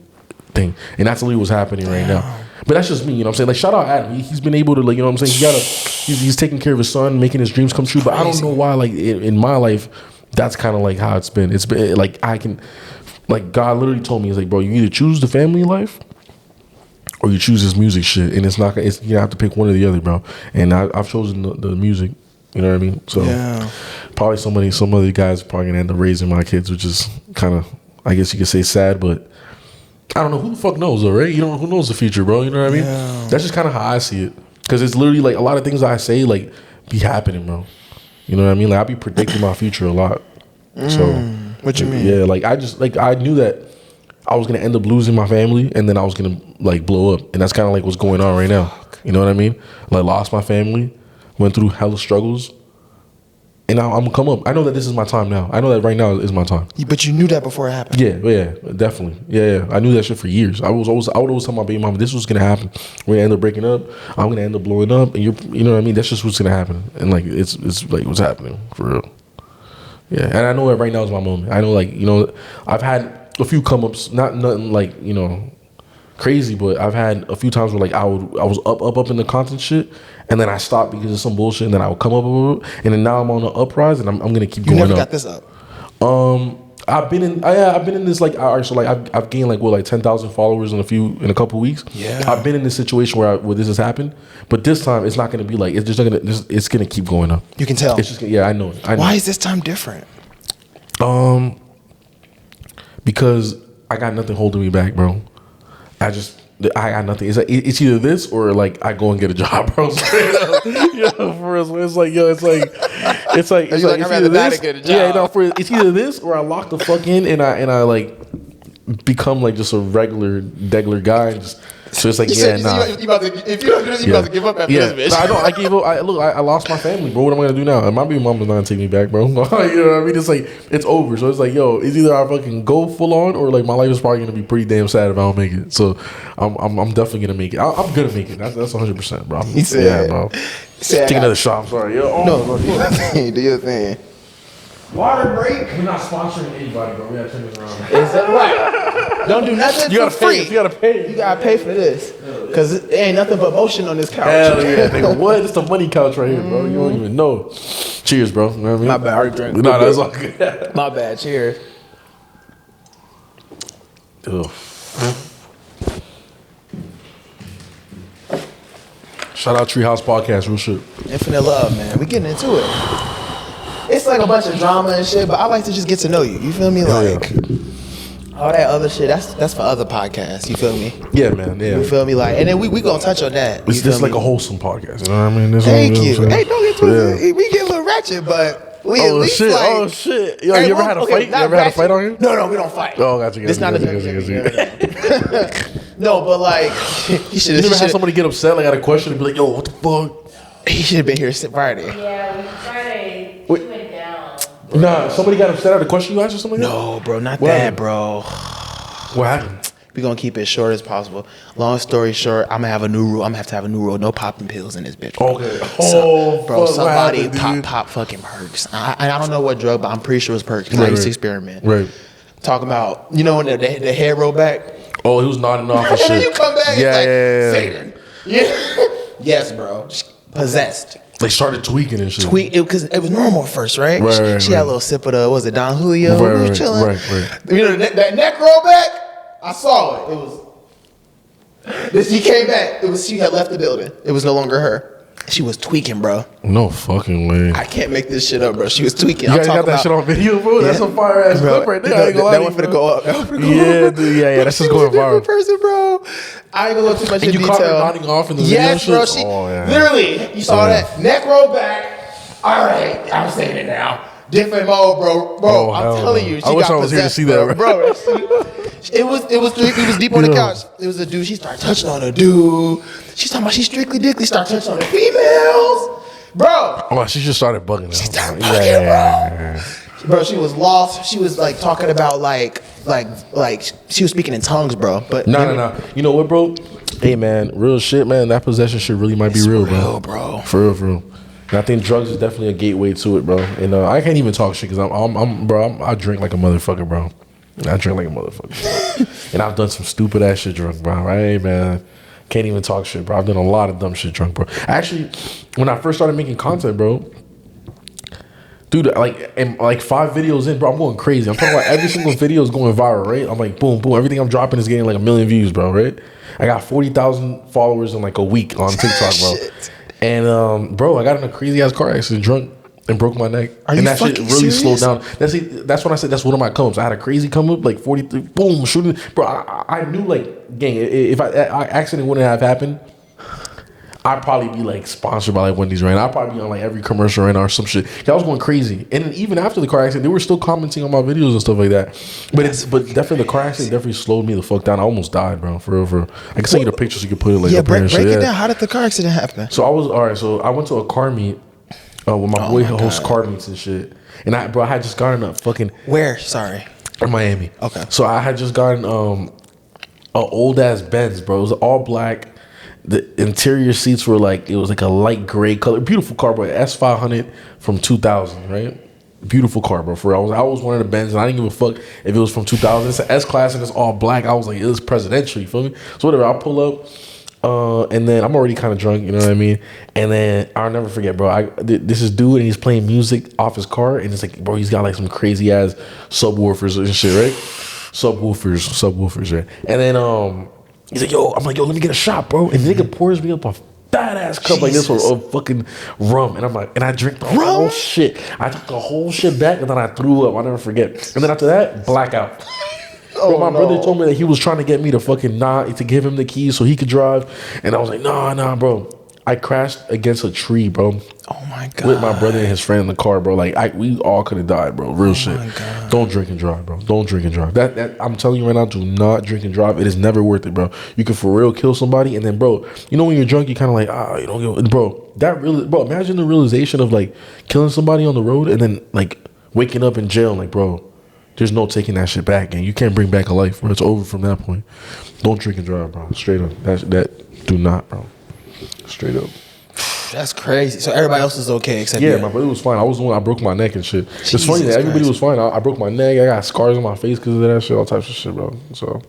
thing, and that's literally what's happening right now. But that's just me. You know what I'm saying? Like, shout out Adam. He's been able to, like, you know what I'm saying? He's taking care of his son, making his dreams come true. But I don't know why, like in my life, that's kind of like how it's been. It's been like God literally told me, he's like, bro, you either choose the family life or you choose this music shit, and you have to pick one or the other, bro. And I've chosen the music. You know what I mean? So probably some other guys are probably gonna end up raising my kids, which is kind of, I guess you could say, sad, but I don't know, who the fuck knows though, right? Who knows the future, bro? You know what I mean? Yeah. That's just kind of how I see it, because it's literally like a lot of things I say like be happening, bro. You know what I mean? Like I be predicting my future a lot. So what you mean? Yeah, like I knew that I was gonna end up losing my family, and then I was gonna like blow up, and that's kind of like what's going on right now. You know what I mean? Like lost my family, went through hella struggles, and now I'm gonna come up. I know that this is my time now. I know that right now is my time. But you knew that before it happened. Yeah, definitely. Yeah. I knew that shit for years. I would always tell my baby mama, this was gonna happen. We're gonna end up breaking up. I'm gonna end up blowing up, and you know what I mean? That's just what's gonna happen. And like it's like what's happening for real. Yeah, and I know that right now is my moment. I know, like, I've had a few come ups, nothing like crazy, but I've had a few times where like I was up in the content shit, and then I stopped because of some bullshit, and then I would come up, and then now I'm on the uprise, and I'm gonna keep going up. You never got this up. I've been in this like I've gained like 10,000 followers in a couple weeks. Yeah, I've been in this situation where this has happened, but this time it's not gonna be like it's gonna keep going up. You can tell. It's just I know it. Why is this time different? Because I got nothing holding me back, bro. I got nothing. It's like it's either this or like I go and get a job, bro. For real. It's like it's either this. It's either this or I lock the fuck in and I like become like just a regular guy. And just, so it's like if you don't do this, you about to give up after this, bitch. No, I gave up. I lost my family, bro. What am I gonna do now? And my baby mama's not gonna take me back, bro. You know what I mean? It's like it's over. So it's like, yo, it's either I fucking go full on or like my life is probably gonna be pretty damn sad if I don't make it. So I'm definitely gonna make it. I'm gonna make it. That's 100%, bro. He said, bro. Take another shot. I'm sorry, yo. No, do your thing. Water break. We're not sponsoring anybody, bro. We gotta turn this around. Is that right? Don't do nothing for free. You gotta pay. You gotta pay for this, cause there ain't nothing but motion on this couch. Hell yeah, nigga. What? It's the money couch right here, bro. You don't even know. Cheers, bro. You know what I mean? My bad. I already drank. No, that's all good. My bad. Cheers. Ugh. Shout out TreeHouse Podcast, real shit. Infinite love, man. We getting into it. It's like a bunch of drama and shit, but I like to just get to know you. You feel me? Like all that other shit. That's for other podcasts. You feel me? Yeah, man. Yeah. You feel me? Like, and then we gonna touch on that. It's just like a wholesome podcast. You know what I mean? Thank you. Hey, don't get twisted. We get a little ratchet, but we at least shit. like. Oh shit! Yo, you ever had a fight? You ever had a fight on here? No, we don't fight. Oh, gotcha. It's not a No, but like he should. You never had somebody get upset, like had a question, and be like, "Yo, what the fuck?" He should have been here Friday. Yeah, Friday went down. Nah, somebody got upset at a question you asked or something like that? No, bro, not that, bro. What happened? We're gonna keep it short as possible. Long story short, I'm gonna have a new rule. I'm gonna have to have a new rule. No popping pills in this bitch. Bro. Okay. Bro, somebody pop fucking perks. I don't know what drug, but I'm pretty sure it was perks because I used to experiment. Right. Talking about, when the hair roll back. Oh, he was nodding off and And then shit. you come back, Yeah, it's like, yeah. Satan. Yeah. Yes, bro. Possessed. They started tweaking and shit. Because it was normal at first, right? Right, she had a little sip of the, what was it, Don Julio? Right, We was right, chilling. right. You know, that neck roll back, I saw it. It was, she came back. She had left the building. It was no longer her. She was tweaking, bro. No fucking way. I can't make this shit up, bro. She was tweaking. You guys got that shit on video, bro? That's a fire ass clip right there. I ain't gonna lie That to one you, finna bro. go up. That one finna go Yeah, up. dude, yeah. That's just going She was a different viral. person, bro. I ain't gonna go too much And in you caught her detail. nodding off in the video Yes, shit? bro. She Oh, yeah. literally, you saw Yeah. that neck roll back. All right, I'm saying it now. Different mode, bro. Oh, I'm hell telling no. you, she I wish got I was here to possessed, see that, bro. It was deep on the Yeah. couch. It was a dude. She started touching on a dude. She's talking about she strictly dickly started touching on the females, bro. Oh, she just started bugging She out. started Yeah, bugging, yeah. Bro, she was lost. She was like talking about like she was speaking in tongues, bro. But No. You know what, bro? Hey, man, real shit, man. That possession shit really might be real, bro. For real. And I think drugs is definitely a gateway to it, bro. And I can't even talk shit because I drink like a motherfucker, bro. I drink like a motherfucker, bro. And I've done some stupid ass shit drunk, bro. Right, man. Can't even talk shit, bro. I've done a lot of dumb shit drunk, bro. Actually, when I first started making content, bro, dude, like 5 videos in, bro, I'm going crazy. I'm talking about every single video is going viral, right? I'm like, boom, boom. Everything I'm dropping is getting like 1 million views, bro, right? I got 40,000 followers in like a week on TikTok, bro. And, bro, I got in a crazy ass car accident, drunk, and broke my neck. Are you and that shit fucking really serious? slowed down. That's when I said that's one of my come ups. I had a crazy come up, like 43, boom, shooting. Bro, I knew, like, gang, if I accident wouldn't have happened, I'd probably be like sponsored by like Wendy's right now. I'd probably be on like every commercial right now or some shit. I was going crazy. And then even after the car accident, they were still commenting on my videos and stuff like that. But definitely the car accident definitely slowed me the fuck down. I almost died, bro. For real. I can send you the pictures. You can put it like yeah, up here break and shit. it down. How did the car accident happen? So I went to a car meet with my boy who hosts car meets and shit. And I had just gotten a fucking Where? Sorry. in Miami. Okay. So I had just gotten a old ass Benz, bro. It was all black. The interior seats were like, it was like a light gray color. Beautiful car, bro. S500 from 2000, right? Beautiful car, bro. For real. I was one of the Benz, and I didn't give a fuck if it was from 2000. It's an S-Class, and it's all black. I was like, it was presidential, you feel me? So whatever, I'll pull up, and then I'm already kind of drunk, you know what I mean? And then I'll never forget, bro. This is dude, and he's playing music off his car, and it's like, bro, he's got like some crazy ass subwoofers and shit, right? Subwoofers, right? And then he's like, I'm like, let me get a shot, bro. And the nigga pours me up a fat ass cup like this of fucking rum. And I'm like, and I drink the whole shit. I took the whole shit back, and then I threw up. I'll never forget. And then after that, blackout. Bro, my brother told me that he was trying to get me to fucking to give him the keys so he could drive. And I was like, nah, bro. I crashed against a tree, bro. Oh my god. With my brother and his friend in the car, bro. Like we all could have died, bro. Real shit. God. Don't drink and drive, bro. Don't drink and drive. That I'm telling you right now, do not drink and drive. It is never worth it, bro. You can for real kill somebody, and then, bro, you know when you're drunk, you kind of like, you don't give, bro. Bro. Imagine the realization of like killing somebody on the road, and then like waking up in jail, like, bro. There's no taking that shit back, and you can't bring back a life, bro. It's over from that point. Don't drink and drive, bro. Straight up. That do not, bro. Straight up. That's crazy. So everybody else is okay except Yeah, you. my brother was fine. I was the one I broke my neck and shit. It's Jesus funny that everybody Christ. was fine. I broke my neck. I got scars on my face because of that shit. All types of shit, bro. So,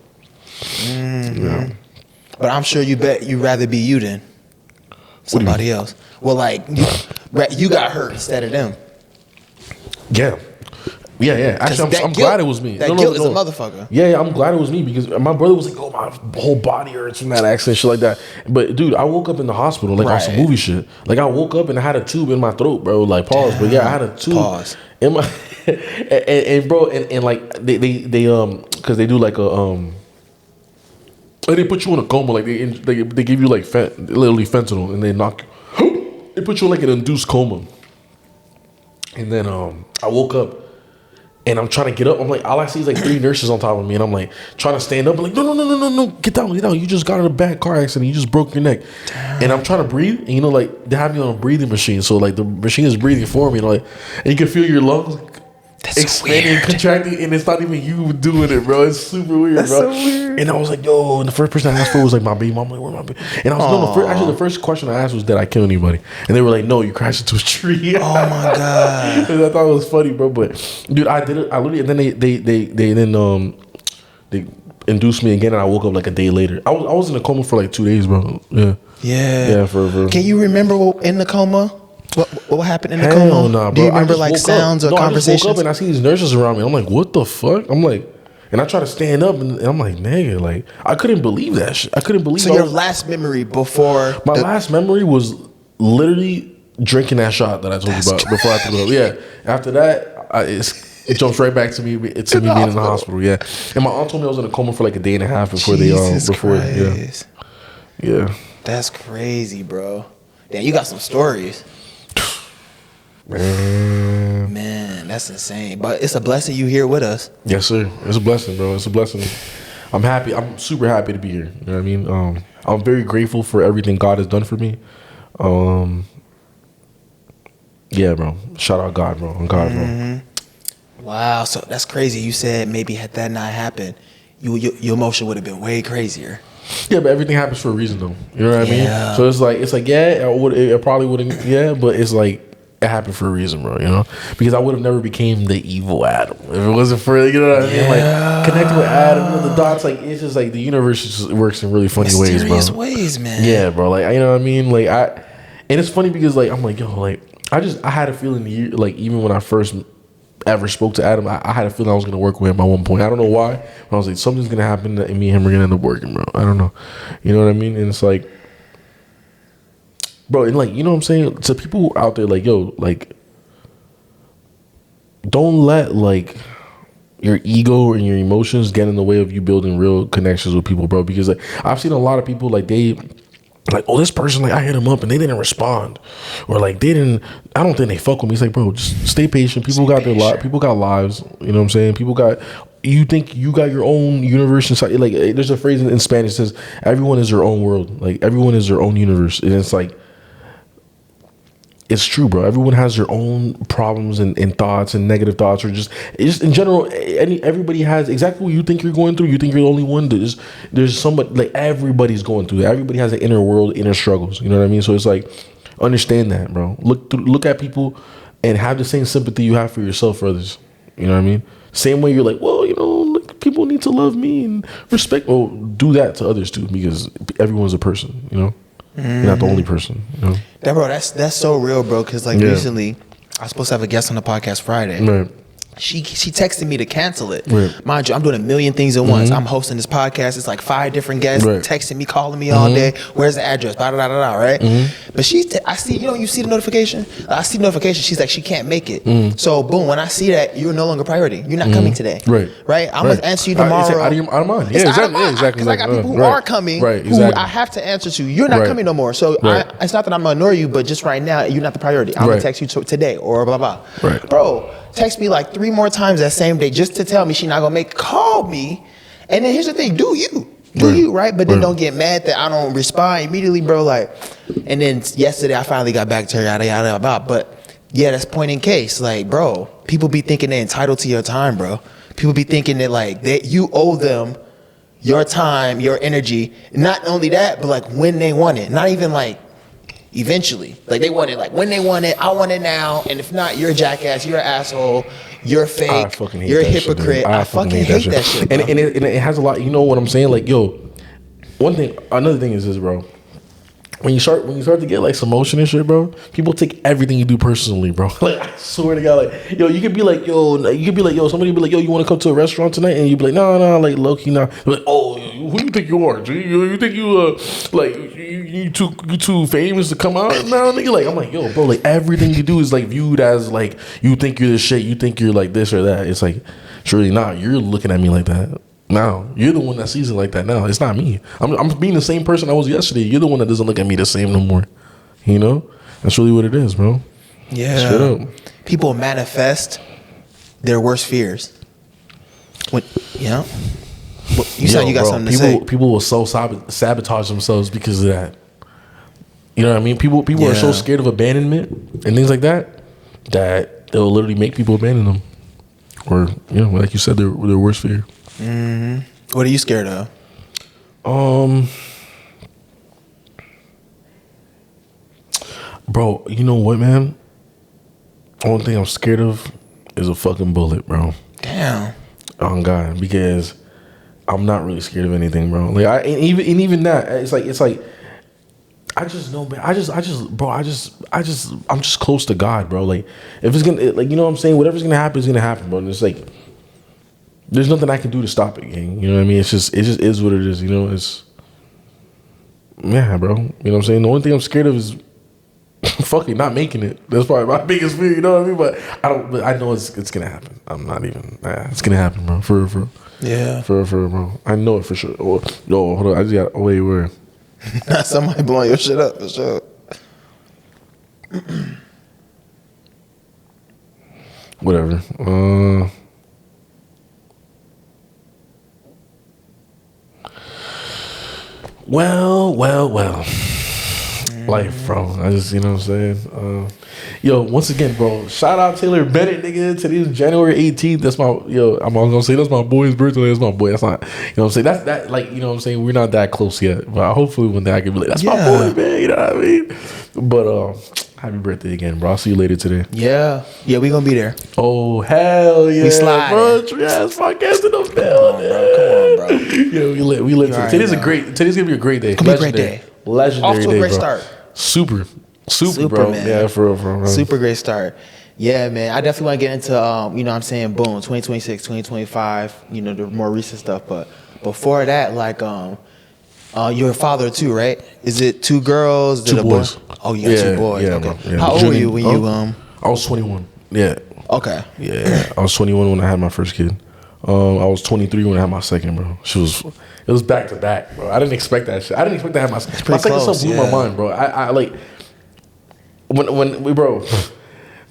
yeah. But I'm sure you'd rather be you than somebody else. Well, like you got hurt instead of them. Yeah. Actually, I'm glad it was me. That guilt is a motherfucker. Yeah, I'm glad it was me because my brother was like, "Oh, my whole body hurts from that accident, shit like that." But dude, I woke up in the hospital like on some movie shit. Like I woke up and I had a tube in my throat, bro. Like pause, but yeah, I had a tube in my and bro, and like they because they do like a they put you in a coma, like they give you like literally fentanyl, and they knock you. They put you in like an induced coma, and then I woke up. And I'm trying to get up. I'm like, all I see is like 3 nurses on top of me. And I'm like, trying to stand up. I'm like, no. Get down. You just got in a bad car accident. You just broke your neck. Damn. And I'm trying to breathe. And you know, like, they have me on a breathing machine. So, like, the machine is breathing for me. And, like, and you can feel your lungs expanding and contracting. And it's not even you doing it, bro. It's super weird, bro. So weird. And I was like, yo. And the first person I asked for was like my baby mom. I'm like, where my baby? And I was the first question I asked was, did I kill anybody? And they were like, no, you crashed into a tree. Oh my god. And I thought it was funny, bro. But dude, I did it. I literally, and then they induced me again, and I woke up like a day later. I was in a coma for like 2 days, bro. Yeah. For Can you remember in the coma? What happened in the hell coma? nah, bro. Do you remember like sounds or I conversations? just woke up and I see these nurses around me. I'm like, what the fuck? I'm like, and I try to stand up and I'm like, nigga, like I couldn't believe that shit. I couldn't believe. So your last memory before last memory was literally drinking that shot that I told you about before I threw up. Yeah. After that, it jumps right back to me being in the hospital. Yeah. And my aunt told me I was in a coma for like a day and a half before Yeah. That's crazy, bro. Damn, you got some stories. Man, that's insane. But it's a blessing you here with us. Yes, sir. It's a blessing, bro. It's a blessing. I'm happy. I'm super happy to be here. You know what I mean? I'm very grateful for everything God has done for me. Yeah, bro. Shout out God, bro. On God, bro. Wow. So that's crazy. You said maybe had that not happened, your emotion would have been way crazier. Yeah, but everything happens for a reason, though. You know what I mean? So it's like, yeah, it probably wouldn't, yeah, but it's like, it happened for a reason, bro, you know? Because I would have never became the evil Adam if it wasn't for, you know what I mean? Like, connecting with Adam, the dots, like, it's just like the universe just works in really funny ways, bro. Mysterious ways, man. Yeah, bro, like, you know what I mean? Like, and it's funny because, like, I'm like, yo, like, I had a feeling, like, even when I first ever spoke to Adam, I had a feeling I was going to work with him at one point. I don't know why. But I was like, something's going to happen and me and him are going to end up working, bro. I don't know. You know what I mean? And it's like, bro, and like, you know what I'm saying? To people out there, like, yo, like, don't let, like, your ego and your emotions get in the way of you building real connections with people, bro. Because, like, I've seen a lot of people, like, like, oh, this person, like, I hit them up and they didn't respond, or like I don't think they fuck with me. It's like, bro, just stay patient. People got lives. You know what I'm saying? You think you got your own universe inside. Like, there's a phrase in Spanish that says, everyone is their own world. Like, everyone is their own universe. And it's like, it's true, bro. Everyone has their own problems and thoughts and negative thoughts, or just in general. Everybody has exactly what you think you're going through. You think you're the only one. There's somebody, like, everybody's going through that. Everybody has an inner world, inner struggles. You know what I mean? So it's like, understand that, bro. Look at people and have the same sympathy you have for yourself for others. You know what I mean? Same way you're like, well, you know, like, people need to love me and respect. Well, do that to others too, because everyone's a person. You know. You're not the only person, you know? That, bro, that's so real, bro. Because, like, recently, I was supposed to have a guest on the podcast Friday. Right. She texted me to cancel it. Right. Mind you, I'm doing a million things at once. I'm hosting this podcast. It's like 5 different guests texting me, calling me all day. Where's the address? Blah, blah, blah, blah, right? But I see, you see the notification? I see the notification. She's like, she can't make it. So, boom, when I see that, you're no longer priority. You're not coming today. Right? I'm going to answer you tomorrow. It's out of mind. Yeah, exactly. Because I got people who are coming who I have to answer to. You're not coming no more. So, it's not that I'm going to ignore you, but just right now, you're not the priority. I'm going to text you today or blah, blah. Bro, text me like 3 more times that same day just to tell me she not gonna call me. And then here's the thing, do you, right? But then don't get mad that I don't respond immediately, bro. Like, and then yesterday I finally got back to her, yada yada about. But yeah, that's point in case. Like, bro, people be thinking they're entitled to your time, bro. People be thinking that, like, that you owe them your time, your energy. Not only that, but like when they want it. Not even like eventually. Like, they want it like when they want it. I want it now. And if not, you're a jackass, you're an asshole, you're fake, you're a hypocrite. I fucking hate that shit, and it has a lot. You know what I'm saying? Like, yo, another thing is this, bro. When you start to get like some motion and shit, bro, people take everything you do personally, bro. Like, I swear to God, like, yo, you could be like, yo, somebody be like, yo, you want to come to a restaurant tonight? And you be like, no, like, low key, nah. Like, oh, who do you think you are? You think you like you too famous to come out now, nigga? Like, I'm like, yo, bro, like, everything you do is like viewed as like, you think you're the shit, you think you're like this or that. It's like, surely not. You're looking at me like that. Now you're the one that sees it like that. Now it's not me. I'm being the same person I was yesterday. You're the one that doesn't look at me the same no more. You know, that's really what it is, bro. Yeah. Straight up. People manifest their worst fears. When, you know, you said you got something to say. People will so sabotage themselves because of that. You know what I mean? People are so scared of abandonment and things like that they'll literally make people abandon them, or, you know, like you said, their worst fear. What are you scared of? Bro, you know what, man? Only thing I'm scared of is a fucking bullet, bro. Damn. Oh God, because I'm not really scared of anything, bro. Like and even that, it's like I just know, man. I'm just close to God, bro. Like if it's gonna, like, you know what I'm saying, whatever's gonna happen is gonna happen, bro. And it's like there's nothing I can do to stop it, gang. You know what I mean? It just is what it is. You know, it's yeah, bro. You know what I'm saying? The only thing I'm scared of is fucking not making it. That's probably my biggest fear. You know what I mean? But I know it's gonna happen. I'm not even. It's gonna happen, bro. For Yeah. For bro. I know it for sure. Oh, no, hold on. I just got wait. Where? Somebody blowing your shit up for sure. Whatever. Well. Life, bro. I just, you know what I'm saying? Yo, once again, bro, shout out Taylor Bennett, nigga. Today's January 18th. That's my, I'm all gonna say that's my boy's birthday. That's my boy. That's not, you know what I'm saying? That's that, like, you know what I'm saying? We're not that close yet. But hopefully one day I can be like, that's my boy, man. You know what I mean? But, happy birthday again, bro. I'll see you later today. Yeah, we gonna be there. Oh, hell yeah. We slide, bro. TreeHouse podcast in the building. Come on, bro. Yeah, we lit. Today's gonna be a great day. It's gonna be a great day. Legendary Off to a day, great bro. start. Super, bro. Man. Yeah, for real. Super great start. Yeah, man. I definitely want to get into, you know what I'm saying, boom, 2026, 2025, you know, the more recent stuff. But before that, like, you're a father too, right? Is it two girls? Two boys. Oh, you got two boys. Yeah, okay. bro. Yeah. How old were you when you I was 21. Yeah. Okay. Yeah. I was 21 when I had my first kid. I was 23 when I had my second, bro. It was back to back, bro. I didn't expect that shit. I didn't expect to have my second son blew my mind, bro. I like when we, bro,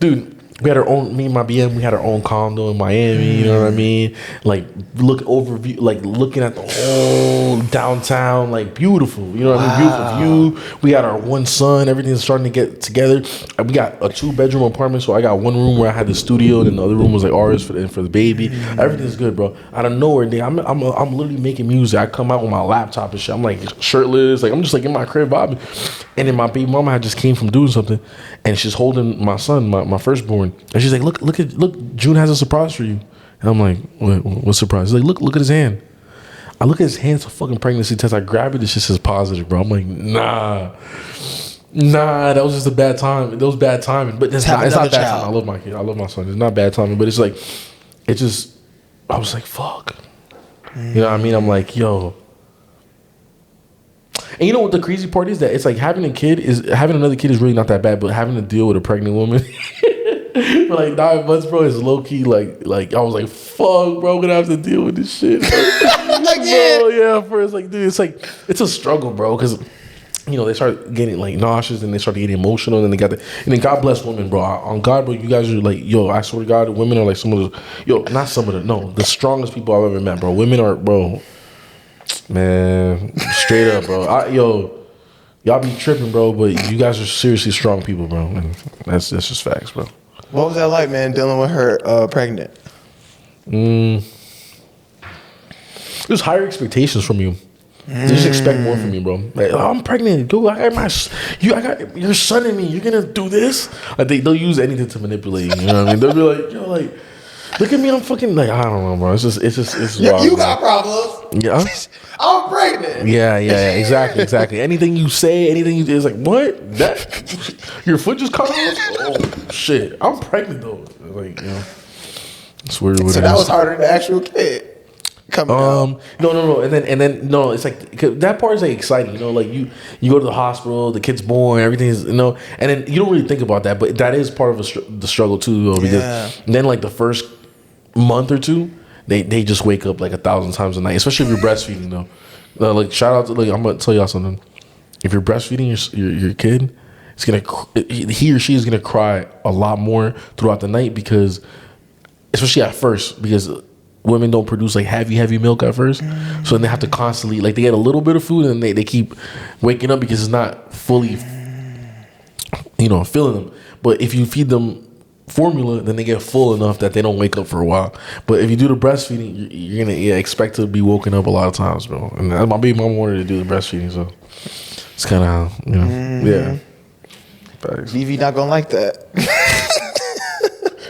dude. We had our own, me and my BM, we had our own condo in Miami, you know what I mean? Like, looking at the whole downtown, like, beautiful, you know what I mean? Beautiful view. We got our one son, everything's starting to get together. We got a 2-bedroom apartment, so I got one room where I had the studio, and then the other room was like ours for the baby. Everything's good, bro. Out of nowhere, I'm literally making music. I come out with my laptop and shit. I'm like shirtless, like I'm just like in my crib vibing. And then my baby mama had just came from doing something, and she's holding my son, my firstborn. And she's like, look, June has a surprise for you. And I'm like, what surprise? She's like, look at his hand. I look at his hand, it's a fucking pregnancy test. I grab it, it just says positive, bro. I'm like, nah, that was just a bad time. That was bad timing. But it's not bad timing. I love my kid. I love my son. It's not bad timing, but it's like, I was like, fuck. You know what I mean? I'm like, yo. And you know what the crazy part is? That it's like having another kid is really not that bad, but having to deal with a pregnant woman for like 9 months, bro, is low key like I was like, fuck, bro, I'm gonna have to deal with this shit. Bro, yeah, first, like, dude, it's a struggle, bro, because you know they start getting like nauseous and they start getting emotional, and then God bless women, bro. On God, bro, you guys are like, yo, I swear to God, women are like the strongest people I've ever met, bro. Women are, bro. Man, straight up, bro. Y'all be tripping, bro, but you guys are seriously strong people, bro. And that's just facts, bro. What was that like, man, dealing with her pregnant? There's higher expectations from you. They just expect more from you, bro. Like, oh, I'm pregnant. Go, I got your son in me. You're gonna do this? Like, they'll use anything to manipulate you. You know what I mean? They'll be like, yo, like, look at me. I'm fucking like, I don't know, bro. It's wild. You got problems. Yeah. I'm pregnant. Yeah, exactly. Anything you say, anything you do, it's like, what? That your foot just cut off? Oh shit, I'm pregnant though. Like, you know, it's weird. So that was harder than the actual kid coming out. No, and then no, it's like that part is like exciting, you know, like you go to the hospital, the kid's born, everything is, you know, and then you don't really think about that, but that is part of the struggle too, though, because then like the first month or two. They just wake up like 1,000 times a night, especially if you're breastfeeding though. Like shout out to, like, I'm gonna tell y'all something. If you're breastfeeding your kid, he or she is gonna cry a lot more throughout the night, because especially at first, because women don't produce like heavy milk at first, so then they have to constantly, like, they get a little bit of food and they keep waking up because it's not fully, you know, filling them. But if you feed them formula, then they get full enough that they don't wake up for a while. But if you do the breastfeeding, you're gonna expect to be woken up a lot of times, bro. And my baby mom wanted to do the breastfeeding, so it's kind of, you know, yeah. Vivi not gonna like that.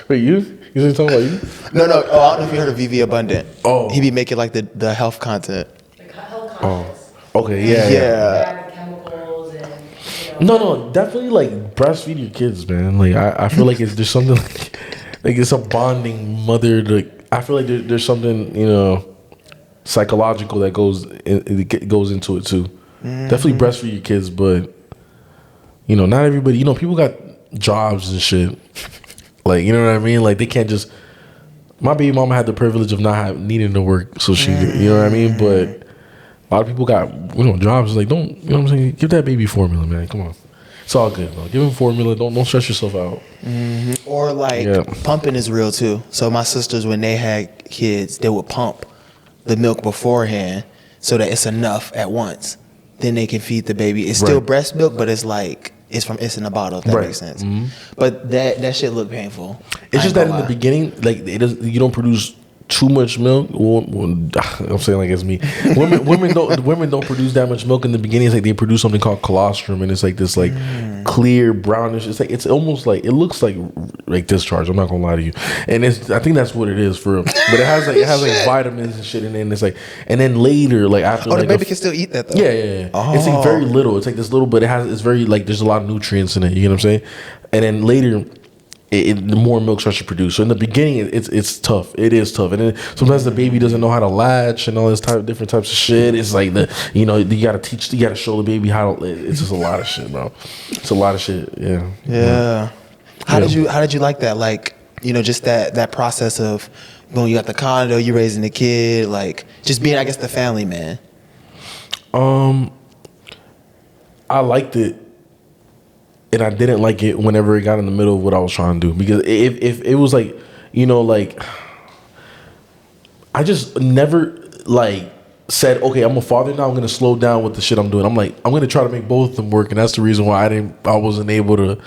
Wait, you? You know what I'm talking about? No. Oh, I don't know if you heard of VV Abundant. Oh. He be making like the health content. Like health conscious. Okay, yeah. Bad chemicals and, you know. No, definitely like breastfeed your kids, man. Like I feel like there's something like it's a bonding mother. I feel like there's something, you know, psychological that goes into it too. Definitely breastfeed your kids, but you know, not everybody. You know, people got jobs and shit. Like, you know what I mean? Like, they can't just. My baby mama had the privilege of not needing to work, so she, you know what I mean. But a lot of people got, you know, jobs. Like, don't, you know what I'm saying? Give that baby formula, man. Come on, it's all good, bro. Give him formula. Don't stress yourself out. Or like pumping is real too. So my sisters, when they had kids, they would pump the milk beforehand so that it's enough at once. Then they can feed the baby. It's still breast milk, but it's like it's in a bottle. If that makes sense. But that shit look painful. It's just that in the beginning, like you don't produce too much milk. Well, I'm saying like it's me. Women don't produce that much milk in the beginning. It's like they produce something called colostrum, and it's like this like clear brownish. It's like it's almost like it looks like discharge. I'm not gonna lie to you, and I think that's what it is for. But it has like vitamins and shit in it. And it's like, and then later like after the baby can still eat that though. Yeah. Oh. It's like very little. It's like this little, but it's very like there's a lot of nutrients in it. You know what I'm saying? And then later. The more milk starts to produce. So in the beginning, it's tough. It is tough, and then sometimes the baby doesn't know how to latch and all this different types of shit. It's like you gotta show the baby how to. It's just a lot of shit, bro. It's a lot of shit. Yeah. Yeah. How did you like that? Like, you know, just that process of when you got the condo, you raising the kid, like just being, I guess, the family man. I liked it. And I didn't like it whenever it got in the middle of what I was trying to do. Because if it was like, you know, like, I just never, like, said, okay, I'm a father now, I'm going to slow down with the shit I'm doing. I'm like, I'm going to try to make both of them work. And that's the reason why I wasn't able to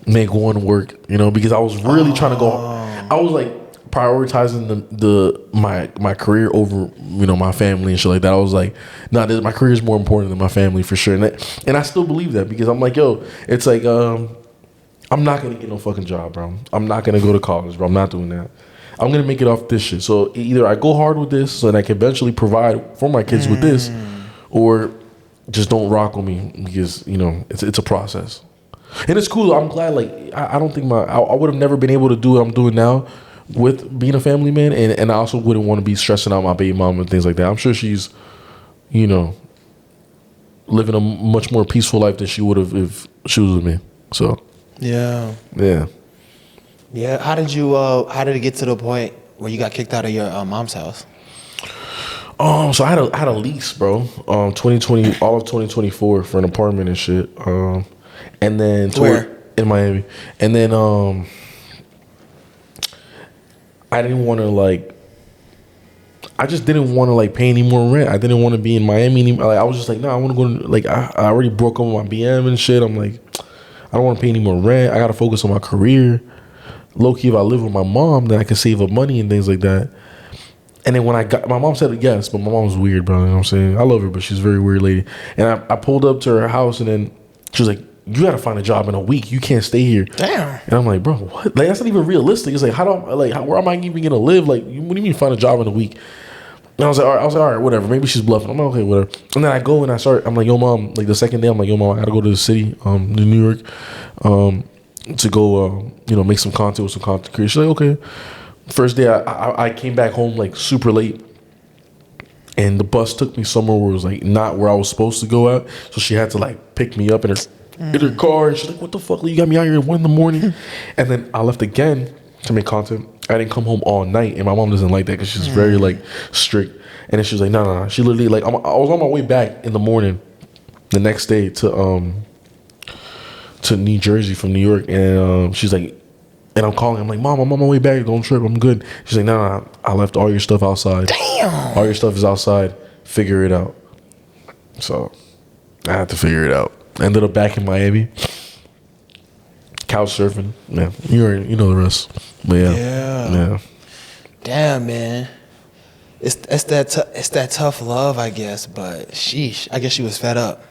make one work, you know, because I was really trying to go, I was like, prioritizing my career over, you know, my family and shit like that. I was like, nah, my career is more important than my family for sure. And I still believe that because I'm like, yo, it's like, I'm not gonna get no fucking job, bro. I'm not gonna go to college, bro. I'm not doing that. I'm gonna make it off this shit. So either I go hard with this so that I can eventually provide for my kids with this, or just don't rock with me because, you know, it's a process. And it's cool. I'm glad. Like I don't think I would have never been able to do what I'm doing now with being a family man, and I also wouldn't want to be stressing out my baby mom and things like that. I'm sure she's, you know, living a much more peaceful life than she would have if she was with me. So yeah. How did it get to the point where you got kicked out of your mom's house? So I had a lease, bro. 2020, all of 2024 for an apartment and shit. And then where? In Miami, and then I didn't want to I just didn't want to pay any more rent. I didn't want to be in Miami anymore. Like I was just like, no, I want to go to, I already broke up with my BM and shit. I'm like, I don't want to pay any more rent. I got to focus on my career. Low key, if I live with my mom, then I can save up money and things like that. And then when my mom said yes, but my mom's weird, bro. You know what I'm saying? I love her, but she's a very weird lady. And I pulled up to her house, and then she was like, you got to find a job in a week. You can't stay here. Damn. And I'm like, bro, what? Like, that's not even realistic. It's like, where am I even going to live? Like, what do you mean find a job in a week? And I was like, all right, whatever. Maybe she's bluffing. I'm like, okay, whatever. And then I go and I'm like, yo, mom, like the second day, I'm like, yo, mom, I got to go to the city, to New York, to go, make some content with some content creators. She's like, okay. First day, I came back home like super late. And the bus took me somewhere where it was like not where I was supposed to go at. So she had to like pick me up in her car, and she's like, what the fuck, you got me out here at 1 a.m. And then I left again to make content. I didn't come home all night, and my mom doesn't like that because she's very like strict. And then she was like, no. She literally like, I was on my way back in the morning the next day to New Jersey from New York, and she's like, and I'm calling, I'm like, mom, I'm on my way back, don't trip, I'm good. She's like, no, I left all your stuff outside. Damn. All your stuff is outside, figure it out. So I had to figure it out. Ended up back in Miami, couch surfing. Yeah, you know the rest. But yeah. Damn, man. It's that tough love, I guess. But sheesh, I guess she was fed up.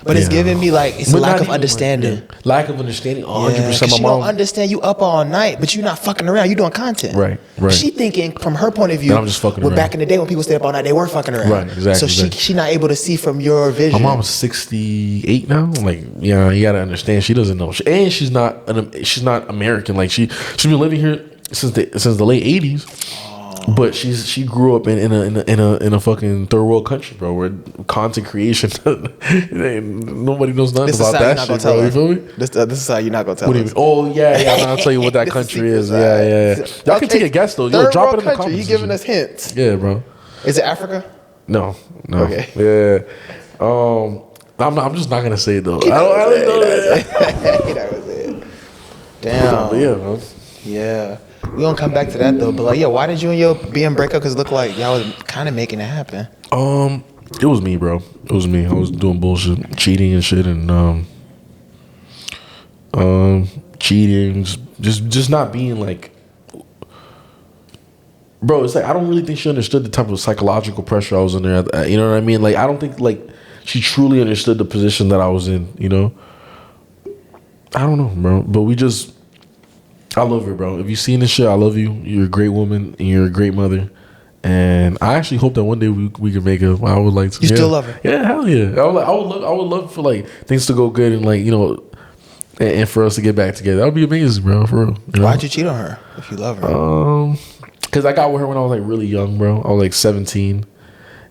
But it's giving me like it's a But lack not of even, understanding. like, lack of understanding. 100%. Cause My she mom. don't understand you up all night, but you not fucking around. You doing content. Right. She thinking from her point of view. That I'm just fucking well, around. back in the day when people stayed up all night, they were fucking around. Right, exactly, So she not able to see from your vision. My mom's 68 now. Like, yeah, you gotta understand. She doesn't know, and she's not American. Like she's been living here since the late 80s. But she grew up in a fucking third world country, bro, where content creation nobody knows nothing about that shit, bro. You feel me? This is how you're not gonna tell What do you us. mean? Oh yeah, I'll tell you what that country is. Yeah. Y'all can take a guess though. Yo, Third drop it world in the country. comments. You giving us hints? Yeah, bro. Is it Africa? No. Okay. Yeah. I'm just not gonna say it though. I don't know that. That was it. Damn. But yeah, bro. Yeah. We gonna come back to that though. But like, yeah, why did you and your BM break up? Cause it looked like y'all was kind of making it happen. It was me, bro. It was me. I was doing bullshit, cheating and shit, and cheating, just not being like, bro. It's like I don't really think she understood the type of psychological pressure I was under. You know what I mean? Like I don't think like she truly understood the position that I was in. You know, I don't know, bro. But I love her, bro. If you seen this shit, I love you. You're a great woman and you're a great mother. And I actually hope that one day we can make up. I would like to. You still love her? Yeah, hell yeah. I would love for like things to go good and like, you know, and for us to get back together. That would be amazing, bro. For real. You know? Why'd you cheat on her if you love her? Because I got with her when I was like really young, bro. I was like 17,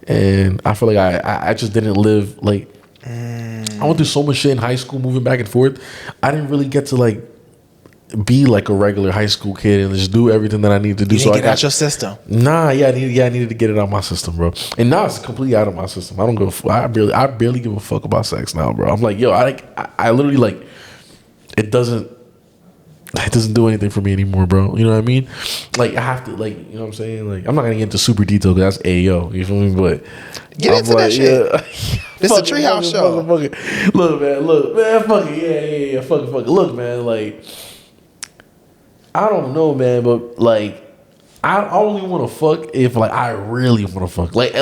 and I feel like I just didn't live like. I went through so much shit in high school, moving back and forth. I didn't really get to like be like a regular high school kid and just do everything that I needed to do. You didn't get out your system. Nah, I needed to get it out of my system, bro. And now it's completely out of my system. I don't go. I barely give a fuck about sex now, bro. I'm like, yo, I literally like, it doesn't do anything for me anymore, bro. You know what I mean? Like I have to, like, you know what I'm saying? Like I'm not gonna get into super detail because that's AO. You feel me? But Get into that shit. Yeah. This is a TreeHouse show. Fuck it. Look, man, fuck it. Yeah, fuck it. Look, man, like. I don't know, man, but like, I only want to fuck if like I really want to fuck. Like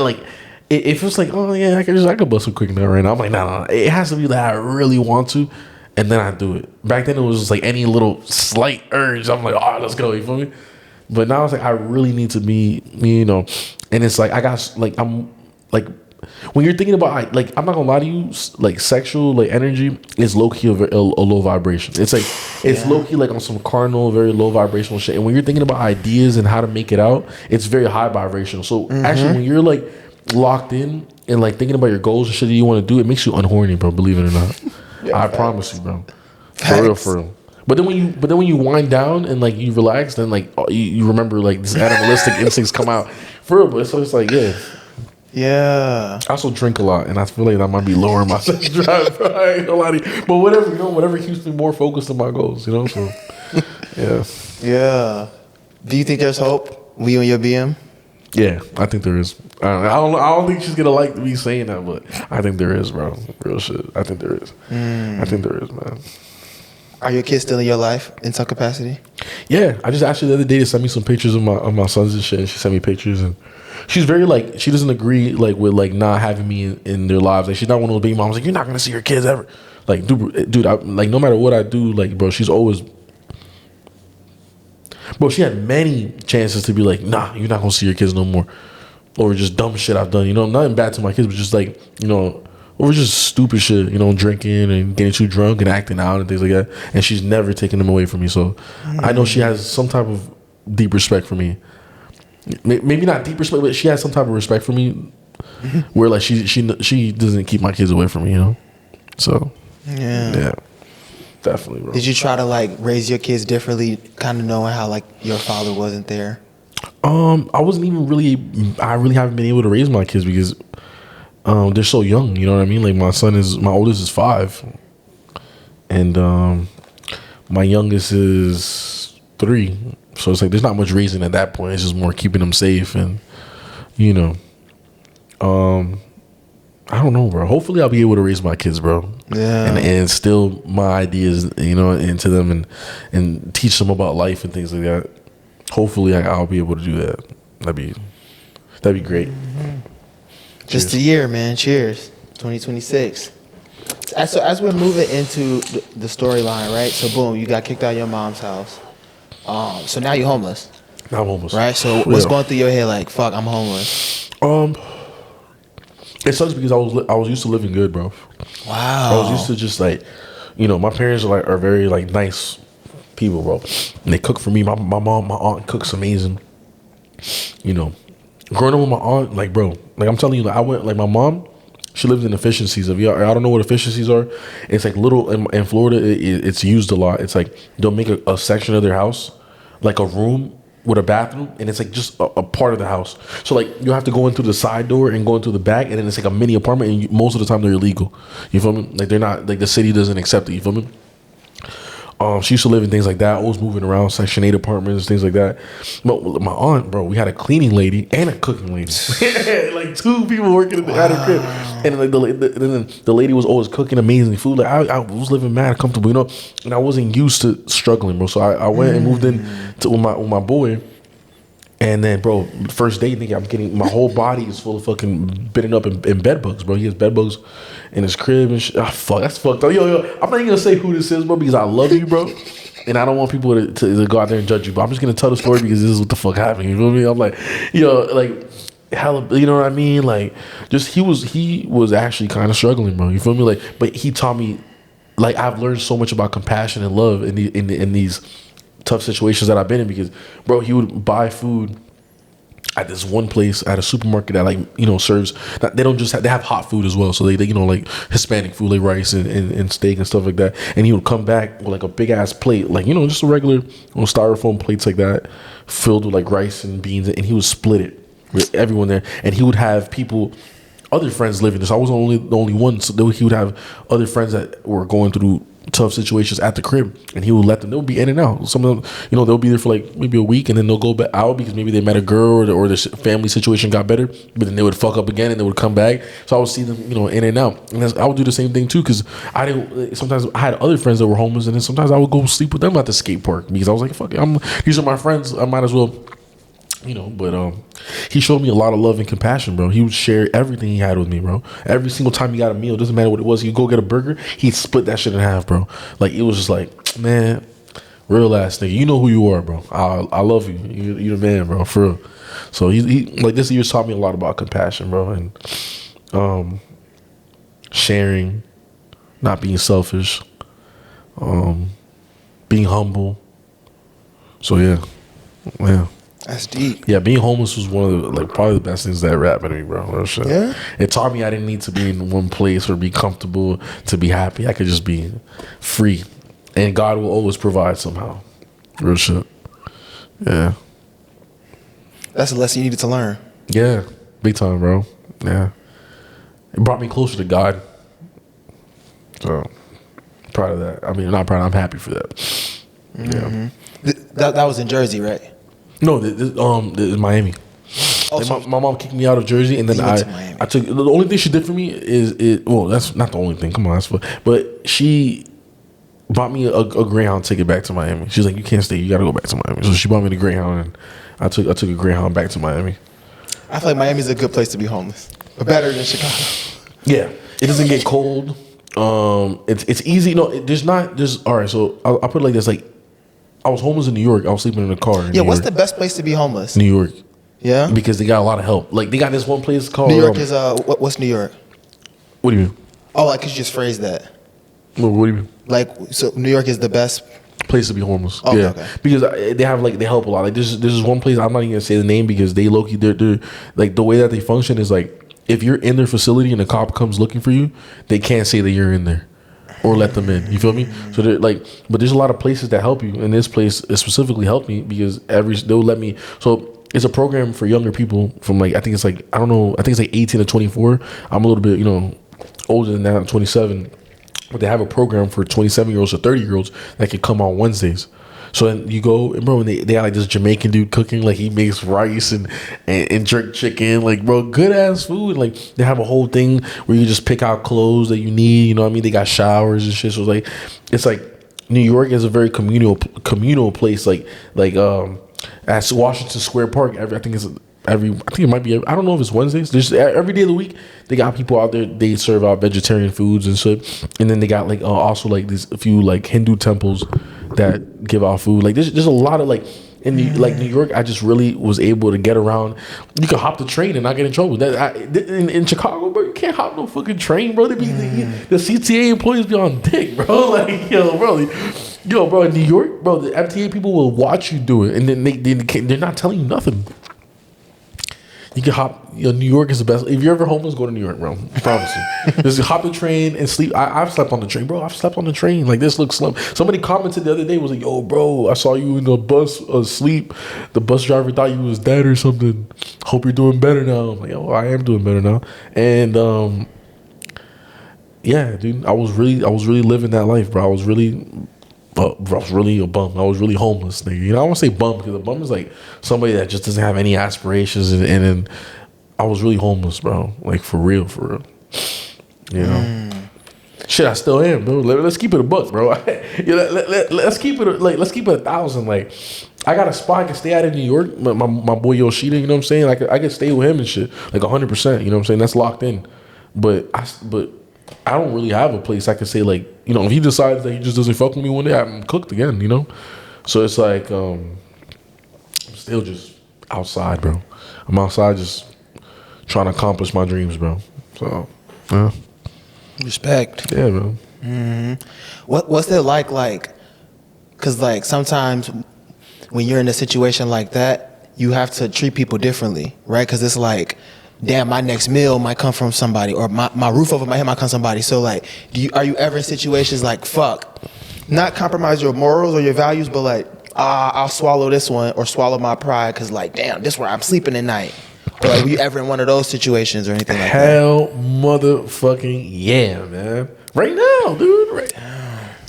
if it's like, oh yeah, I could bust a quick nut right now. I'm like, nah. It has to be that I really want to, and then I do it. Back then it was just like any little slight urge. I'm like, oh, let's go. You feel me? But now it's like I really need to be, you know, and it's like I got like I'm like. When you're thinking about like, I'm not gonna lie to you, like sexual like energy is low key a low vibration. It's like it's low key like on some carnal, very low vibrational shit. And when you're thinking about ideas and how to make it out, it's very high vibrational. So actually, when you're like locked in and like thinking about your goals and shit that you want to do, it makes you unhorny, bro. Believe it or not, I promise you, bro. For real. But then when you wind down and like you relax, then like you remember like these animalistic instincts come out for real. But so it's like Yeah. I also drink a lot, and I feel like that might be lowering my sex drive. Bro. I ain't gonna lie to you. But whatever keeps me more focused on my goals, you know. So, yeah. Yeah. Do you think there's hope with you and your BM? Yeah, I think there is. I don't think she's gonna like me saying that, but I think there is, bro. Real shit. I think there is. I think there is, man. Are your kids still in your life in some capacity? Yeah, I just asked her the other day to send me some pictures of my sons and shit, and she sent me pictures and. She's very like she doesn't agree like with like not having me in their lives. Like she's not one of those baby moms like you're not gonna see your kids ever. Like dude, I, like no matter what I do, like bro, she's always. Bro, she had many chances to be like, nah, you're not gonna see your kids no more, or just dumb shit I've done. You know, nothing bad to my kids, but just like you know, or just stupid shit. You know, drinking and getting too drunk and acting out and things like that. And she's never taken them away from me. So I know she has some type of deep respect for me. Maybe not deep respect, but she has some type of respect for me, where like she doesn't keep my kids away from me, you know. So yeah, definitely, bro. Did you try to like raise your kids differently, kind of knowing how like your father wasn't there? I wasn't even really. I really haven't been able to raise my kids because they're so young. You know what I mean? Like my oldest is 5, and my youngest is 3. So it's like there's not much raising at that point. It's just more keeping them safe and, you know, I don't know, bro. Hopefully I'll be able to raise my kids, bro. Yeah. And instill my ideas, you know, into them and teach them about life and things like that. Hopefully I'll be able to do that. That'd be great. Just a year, man. Cheers. 2026. As we're moving into the storyline, right? So boom, you got kicked out of your mom's house. So now you're homeless. I'm homeless. Right? So what's going through your head like, fuck, I'm homeless? It sucks because I was used to living good, bro. Wow. I was used to just like, my parents are very like nice people, bro. And they cook for me. My mom, my aunt cooks amazing. Growing up with my aunt, like, bro, like I'm telling you, like, I went, like, my mom, she lives in efficiencies. I don't know what efficiencies are. It's like little in Florida. It's used a lot. It's like they'll make a section of their house, like a room with a bathroom, and it's like just a part of the house. So like you have to go in through the side door and go into the back, and then it's like a mini apartment. And most of the time they're illegal. You feel me? Like they're not, like the city doesn't accept it. You feel me? She used to live in things like that, always moving around, Section 8 apartments, things like that. But my aunt, bro, we had a cleaning lady and a cooking lady. Like 2 people working at her crib. And like the lady was always cooking amazing food. Like I was living mad comfortable, and I wasn't used to struggling, bro. So I went and moved in with my boy. And then, bro, first day, nigga, I'm getting, my whole body is full of fucking bitten up in bed bugs, bro. He has bed bugs in his crib and shit. Ah, fuck, that's fucked up. Yo, I'm not even gonna say who this is, bro, because I love you, bro. And I don't want people to go out there and judge you, but I'm just gonna tell the story because this is what the fuck happened. You feel me? I'm like, like, hella, you know what I mean? Like, just, he was actually kind of struggling, bro. You feel me? Like, but he taught me, like, I've learned so much about compassion and love in these tough situations that I've been in, because, bro, he would buy food at this one place at a supermarket that, like, serves, they don't just have, they have hot food as well. So they like Hispanic food, like rice and steak and stuff like that. And he would come back with like a big ass plate, like, just a regular styrofoam plates like that, filled with like rice and beans, and he would split it with everyone there. And he would have people, other friends living there. So I wasn't the only one. So he would have other friends that were going through tough situations at the crib, and he would let them, they'll be in and out. Some of them, they'll be there for like maybe a week, and then they'll go back out because maybe they met a girl, or their family situation got better, but then they would fuck up again and they would come back. So I would see them, in and out. And I would do the same thing too, because sometimes I had other friends that were homeless, and then sometimes I would go sleep with them at the skate park because I was like, fuck it, these are my friends, I might as well, but he showed me a lot of love and compassion, bro. He would share everything he had with me, bro. Every single time he got a meal, doesn't matter what it was, he'd go get a burger, he'd split that shit in half, bro. Like, it was just like, man, real ass nigga, you know who you are, bro. I love you. You're the man, bro, for real. So he like, this year taught me a lot about compassion, bro, and sharing, not being selfish, being humble. So yeah. That's deep. Yeah, being homeless was one of the, like, probably the best things that ever happened to me, bro. Real shit. Yeah. It taught me I didn't need to be in one place or be comfortable to be happy. I could just be free, and God will always provide somehow. Real shit. Yeah. That's a lesson you needed to learn. Yeah, big time, bro. Yeah, it brought me closer to God. So proud of that. I mean, not proud. I'm happy for that. Mm-hmm. Yeah. That was in Jersey, right? No, this is Miami. Oh, Like, so my mom kicked me out of Jersey, and then I took, the only thing she did for me well, that's not the only thing. Come on, but she bought me a Greyhound ticket back to Miami. She's like, you can't stay. You got to go back to Miami. So she bought me the Greyhound, and I took a Greyhound back to Miami. I feel like Miami's a good place to be homeless, but better than Chicago. Yeah, it doesn't get cold. It's easy. No, there's all right. So I'll put it like this: like, I was homeless in New York. I was sleeping in a car. Yeah, what's the best place to be homeless? New York. Yeah, because they got a lot of help. Like, they got this one place called New York is what's New York? What do you mean? Oh, I could just phrase that. What do you mean? Like, so New York is the best place to be homeless. Oh, yeah, okay. Because they have, like, they help a lot. Like, there's this one place, I'm not even gonna say the name because they low-key, they're like, the way that they function is like, if you're in their facility and a cop comes looking for you, they can't say that you're in there or let them in. You feel me? So they're like, but there's a lot of places that help you, and this place specifically helped me because they'll let me. So it's a program for younger people from, like, I think it's like 18 to 24. I'm a little bit, older than that. I'm 27. But they have a program for 27-year-olds to 30-year-olds that can come on Wednesdays. So then you go, and bro, and they got like this Jamaican dude cooking, like, he makes rice and jerk chicken, like, bro, good ass food. Like, they have a whole thing where you just pick out clothes that you need, you know what I mean? They got showers and shit. So it's like New York is a very communal place, like at Washington Square Park. I think I think it might be. I don't know if it's Wednesdays. There's every day of the week they got people out there. They serve out vegetarian foods and shit. And then they got like also like these a few like Hindu temples that give out food. Like there's a lot of like in New York. I just really was able to get around. You can hop the train and not get in trouble. In Chicago, bro, you can't hop no fucking train, bro. The CTA employees be on dick, bro. Like bro. Bro, in New York, bro, the MTA people will watch you do it, and then they're not telling you nothing. You can hop. New York is the best. If you're ever homeless, go to New York, bro. I promise you. Just hop the train and sleep. I've slept on the train, bro. I've slept on the train. Like this looks slum. Somebody commented the other day, was like, "Yo, bro, I saw you in the bus asleep. The bus driver thought you was dead or something. Hope you're doing better now." I'm like, "Oh, I am doing better now." And yeah, dude, I was really living that life, bro. I was really a bum. I was really homeless, nigga. You know, I won't say bum because a bum is like somebody that just doesn't have any aspirations, and I was really homeless, bro. Like for real. You know, shit, I still am, bro. Let's keep it a buck, bro. Let's keep it let's keep it 1,000. Like, I got a spot I can stay at in New York. My boy Yoshida, you know what I'm saying? I could stay with him and shit, like 100%. You know what I'm saying? That's locked in. But I don't really have a place I can say, like, you know, if he decides that he just doesn't fuck with me one day, I'm cooked again, you know? So it's like, I'm still just outside, bro. I'm outside just trying to accomplish my dreams, bro. So, yeah. Respect. Yeah, bro. Mm-hmm. What's it like, because, like, sometimes when you're in a situation like that, you have to treat people differently, right? Because it's like, damn, my next meal might come from somebody, or my roof over my head might come from somebody. So, like, are you ever in situations like, fuck, not compromise your morals or your values, but like, I'll swallow this one or swallow my pride because, like, damn, this is where I'm sleeping at night. Or like, were you ever in one of those situations or anything like that? Hell motherfucking yeah, man. Right now, dude.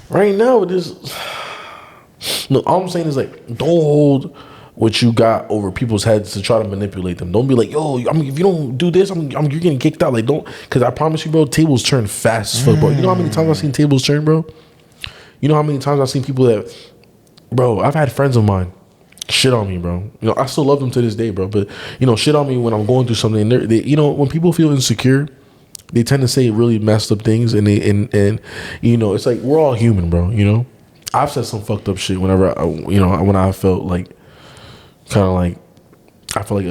Right now, this. Look, all I'm saying is, like, don't hold what you got over people's heads to try to manipulate them. Don't be like, yo, I mean, if you don't do this, you're getting kicked out. Like, don't, because I promise you, bro, tables turn fast as fuck, bro. You know how many times I've seen tables turn, bro? You know how many times I've seen people that, bro, I've had friends of mine shit on me, bro. You know, I still love them to this day, bro. But, you know, shit on me when I'm going through something. They, you know, when people feel insecure, they tend to say really messed up things. And you know, it's like, we're all human, bro, you know? I've said some fucked up shit whenever, when I felt like, kind of like, I feel like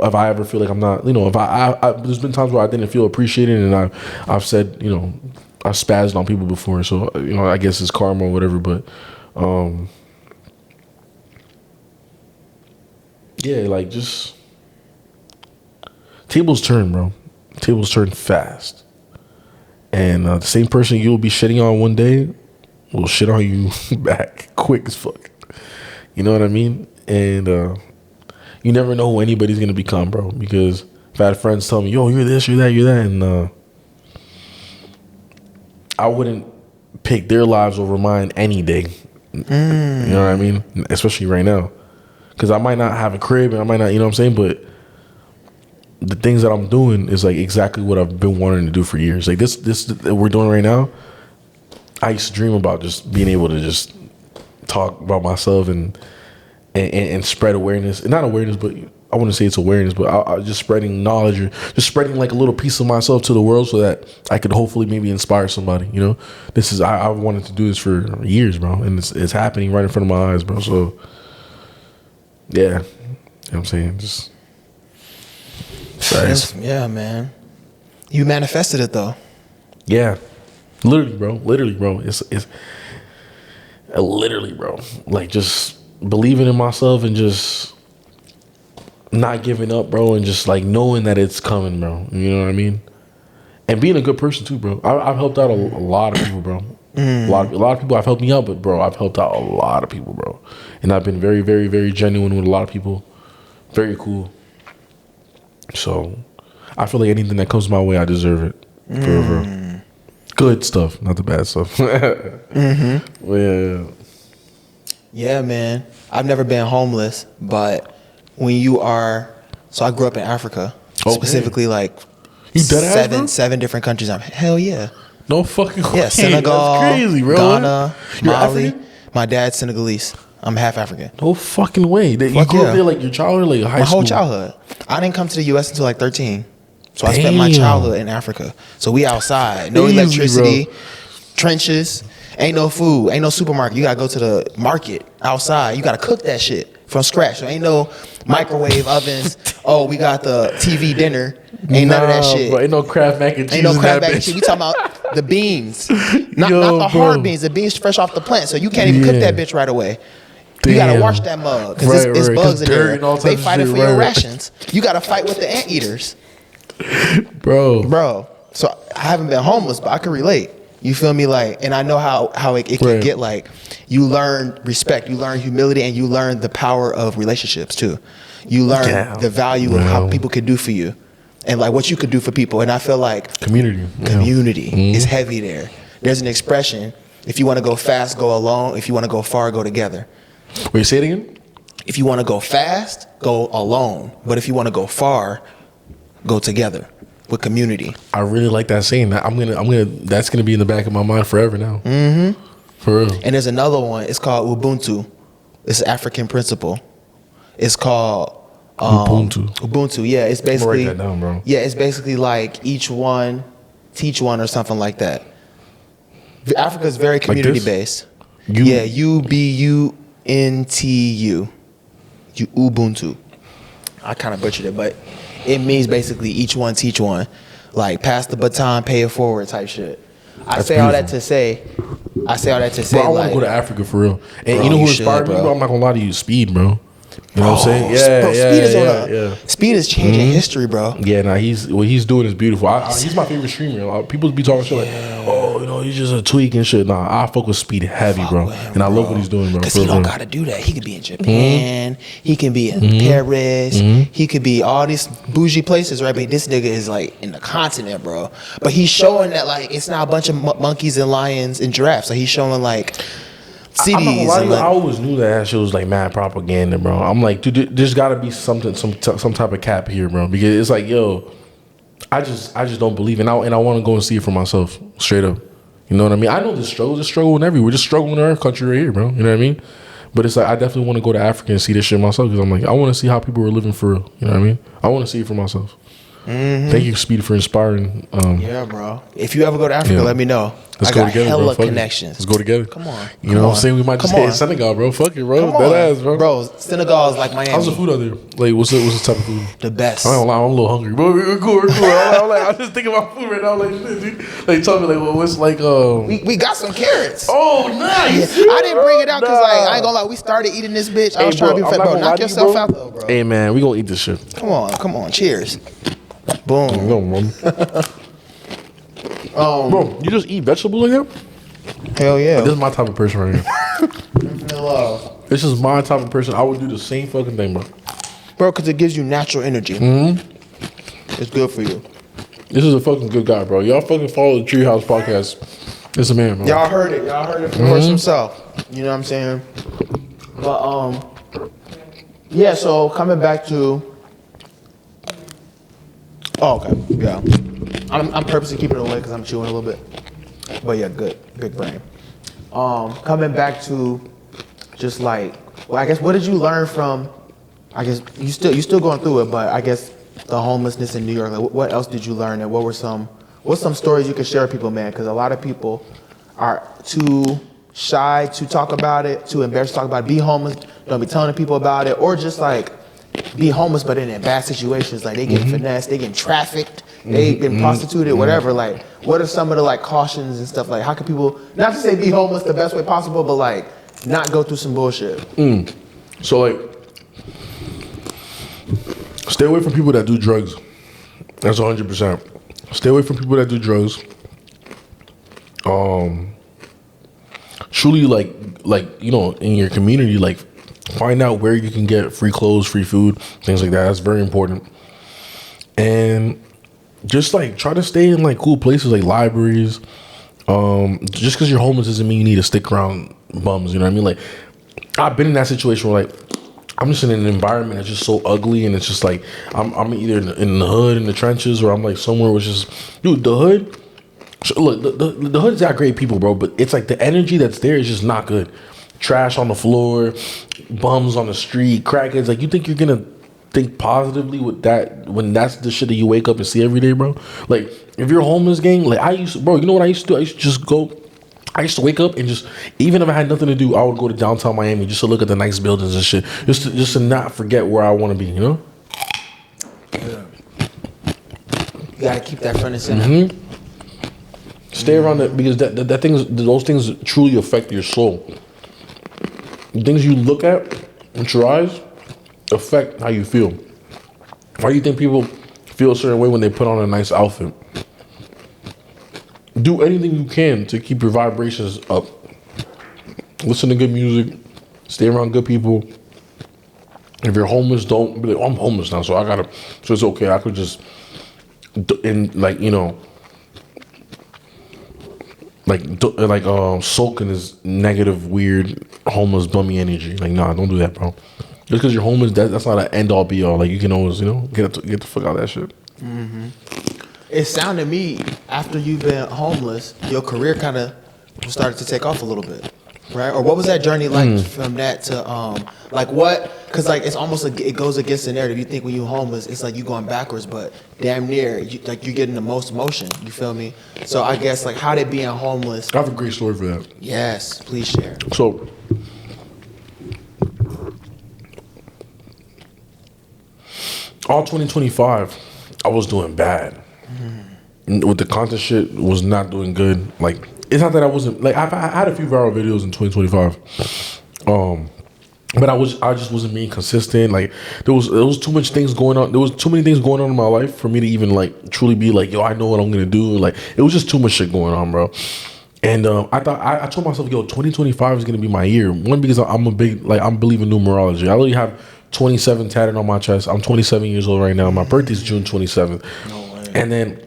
if I ever feel like I'm not, you know, if I there's been times where I didn't feel appreciated, and I've said, you know, I spazzed on people before, so, you know, I guess it's karma or whatever, but yeah, like, just tables turn, bro. Tables turn fast, and the same person you'll be shitting on one day will shit on you back quick as fuck. You know what I mean? And you never know who anybody's gonna become, bro. Because I've had friends tell me, "Yo, you're this, you're that, you're that," and I wouldn't pick their lives over mine any day. You know what I mean? Especially right now, because I might not have a crib, and I might not, you know what I'm saying. But the things that I'm doing is like exactly what I've been wanting to do for years. Like this that we're doing right now. I used to dream about just being able to just talk about myself and spread awareness. Not awareness, but I wouldn't say it's awareness, but I just spreading knowledge, or just spreading like a little piece of myself to the world, so that I could hopefully maybe inspire somebody. You know, this is I wanted to do this for years, bro, and it's happening right in front of my eyes, bro. So yeah, you know what I'm saying, just yeah, man. You manifested it though. Yeah, literally, bro. It's literally, bro. Like, just believing in myself and just not giving up, bro, and just like knowing that it's coming, bro. You know what I mean? And being a good person too, bro. I've helped out a lot of people, bro. A lot of people have helped me out, but bro, I've helped out a lot of people, bro. And I've been very, very, very genuine with a lot of people. Very cool. So I feel like anything that comes my way, I deserve it. For good stuff, not the bad stuff. Yeah. Yeah, man. I've never been homeless, but when you are, so I grew up in Africa, specifically like you dead ass, seven different countries. Hell yeah. No fucking way. Yeah, Senegal, that's crazy, bro. Ghana, You're Mali. African? My dad's Senegalese. I'm half African. No fucking way. You Fuck grew yeah. up there like your childhood, like high My school. whole childhood. I didn't come to the U.S. until like 13. So I spent my Damn. childhood in Africa. So we outside. No Easy, electricity, bro. trenches, ain't no food, ain't no supermarket. You got to go to the market outside. You got to cook that shit from scratch. There ain't no microwave ovens. Oh, we got the TV dinner. Ain't none of that shit. Bro, ain't no Kraft mac and cheese. Ain't no in crab that bag and bitch. shit. We talking about the beans. Not Yo, the hard bro. beans. The beans fresh off the plant. So you can't even cook Yeah. that bitch right away. You gotta Damn. wash that mug because Right, it's right. bugs in 'Cause dirt there. and all They types of fighting shit, for your right. rations. You gotta fight with the anteaters, Bro. bro. So I haven't been homeless, but I can relate. You feel me? Like, and I know how it can Right. get. Like, you learn respect, you learn humility, and you learn the power of relationships too. You learn Yeah. the value of how Yeah. people could do for you, and like what you could do for people. And I feel like Community. Yeah. community is heavy there. There's an expression: if you want to go fast, go alone. If you want to go far, go together. Wait, say it again? If you want to go fast, go alone. But if you want to go far, go together with community. I really like that saying. That's gonna be in the back of my mind forever now. Mm-hmm. For real. And there's another one. It's called Ubuntu. It's an African principle. It's called Ubuntu. Ubuntu. Yeah, it's I'm gonna basically write that down, bro. Yeah, it's basically like each one teach one or something like that. Africa is very community this? based. You- Yeah, Ubuntu. Ubuntu. I kind of butchered it, but it means basically each one teach one, like pass the baton, pay it forward type shit. I That's say all that beautiful. to say, Bro, I want like, to go to Africa for real. And Bro, you know who you inspired should, me, bro. bro? I'm not gonna lie to you. Speed, bro. You know what I'm saying? Yeah, bro, yeah, speed is yeah, yeah. Speed is changing history, bro. Yeah, nah, what he's doing is beautiful. He's my favorite streamer. People be talking shit like, oh, you know, he's just a tweak and shit. Nah, I fuck with Speed heavy, bro. with him, And I love bro. what he's doing, bro. Because For he don't real. got to do that. He could be in Japan. He can be in Paris. He could be all these bougie places, right? But this nigga is like in the continent, bro. But he's showing that like it's not a bunch of monkeys and lions and giraffes. So he's showing like I'm not gonna cities. lie to And you, I like, always knew that shit was like mad propaganda, bro. I'm like, dude, there's got to be some type of cap here, bro. Because it's like, yo, I just don't believe, and I want to go and see it for myself, straight up. You know what I mean? I know the struggle in everywhere. We're just struggling in our country right here, bro. You know what I mean? But it's like I definitely want to go to Africa and see this shit myself because I'm like, I want to see how people are living for real. You know what I mean? I want to see it for myself. Thank you, Speed, for inspiring. yeah, bro. If you ever go to Africa, Yeah. let me know. Let's I go got together, hella bro. Fuck it. connections. Let's go together. Come on. You know what I'm saying? We might just Come hit on. Senegal, bro. Fuck it, bro. Come Dead on. ass, bro. Bro, Senegal is like Miami. How's the food out there? Like, what's the type of food? The best. I don't lie, I'm a little hungry, but we're cool. I'm just thinking about food right now. Like, shit, dude. Like, tell me, like, what's like, We got some carrots. Oh, nice. I didn't bring it out because like I ain't gonna lie, we started eating this bitch. I was trying to be fat, bro. Knock yourself out though, bro. Hey, man, we gonna eat this shit. Come on. Cheers. Boom. No, man. Bro, you just eat vegetables like that? Hell yeah. This is my type of person right here. love. This is my type of person. I would do the same fucking thing, bro. Bro, because it gives you natural energy. It's good for you. This is a fucking good guy, bro. Y'all fucking follow the TreeHouse podcast. It's a man, bro. Y'all heard it. From the horse himself. You know what I'm saying? But yeah. So coming back to. Oh, okay. Yeah. I'm purposely keeping it away because I'm chewing a little bit. But yeah, good. Big brain. Coming back to just like, well, I guess what did you learn from? I guess you still going through it, but I guess the homelessness in New York. Like, what else did you learn, and what's some stories you could share with people, man? Because a lot of people are too shy to talk about it, too embarrassed to talk about it. Be homeless, don't be telling people about it, or just like be homeless but in bad situations. Like they get finessed, they get trafficked, they get prostituted, whatever. Like, what are some of the like cautions and stuff? Like, how can people not to say be homeless the best way possible, but like not go through some bullshit? So, like, stay away from people that do drugs. That's 100%. Stay away from people that do drugs. Truly, like you know, in your community, like, find out where you can get free clothes, free food, things like that. That's very important. And just like try to stay in like cool places like libraries. Just because you're homeless doesn't mean you need to stick around bums. You know what I mean? Like, I've been in that situation where like I'm just in an environment that's just so ugly, and it's just like I'm either in the hood, in the trenches, or I'm like somewhere which is, dude, the hood. Look, the hood's got great people, bro, but it's like the energy that's there is just not good. trash on the floor, bums on the street, crackheads. Like, you think you're gonna think positively with that when that's the shit that you wake up and see every day, bro? Like, if you're a homeless, gang, like I used to, bro, you know what I used to do? I used to just go. I used to wake up and just, even if I had nothing to do, I would go to downtown Miami just to look at the nice buildings and shit, just to not forget where I want to be, you know? Yeah. You gotta keep that front and center. Stay around that, because that things, those things truly affect your soul. The things you look at with your eyes affect how you feel. Why do you think people feel a certain way when they put on a nice outfit? Do anything you can to keep your vibrations up. Listen to good music. Stay around good people. If you're homeless, don't be like, oh, I'm homeless now, so it's okay. I could just, like, you know, sulk in this negative, weird, homeless, bummy energy. Like, nah, don't do that, bro. Just because you're homeless, that's not an end all be all. Like, you can always, you know, get the fuck out of that shit. It sounded to me, after you've been homeless, your career kind of started to take off a little bit, right? Or what was that journey like from that to, like what? Because like it's almost like it goes against the narrative. You think when you're homeless, it's like you going backwards, but damn near, you're getting the most motion. You feel me? So I guess like how did being homeless? I have a great story for that. Yes, please share. So, all 2025, I was doing bad. With the content shit, was not doing good. Like, it's not that I wasn't, like, I had a few viral videos in 2025. But I just wasn't being consistent. Like, there was too much things going on. There was too many things going on in my life for me to even like truly be like, yo, I know what I'm gonna do. Like, it was just too much shit going on, bro. And I told myself, yo, 2025 is gonna be my year. One, because I'm believing numerology. I literally have 27 tatted on my chest. I'm 27 years old right now. My birthday's June 27th. No way. And then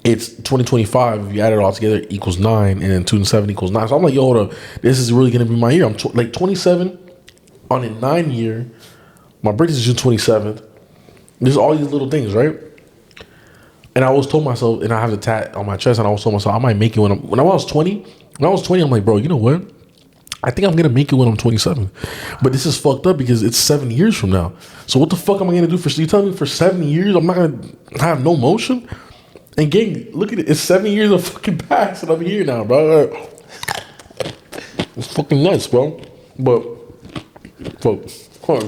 it's 2025. If you add it all together, it equals 9, and then 2 and 7 equals 9. So I'm like, yo, hold up, this is really gonna be my year. I'm like 27 on a 9 year. My birthday is June 27th. There's all these little things, right? And I always told myself, and I have the tat on my chest, and I always told myself I might make it when I was 20. When I was 20, I'm like, bro, you know what? I think I'm gonna make it when I'm 27. But this is fucked up because it's 7 years from now. So what the fuck am I gonna do for? You telling me for 7 years I'm not gonna have no motion? And gang, look at it. It's 7 years of fucking past, and I'm here now, bro. It's fucking nuts, bro. But fuck, bro.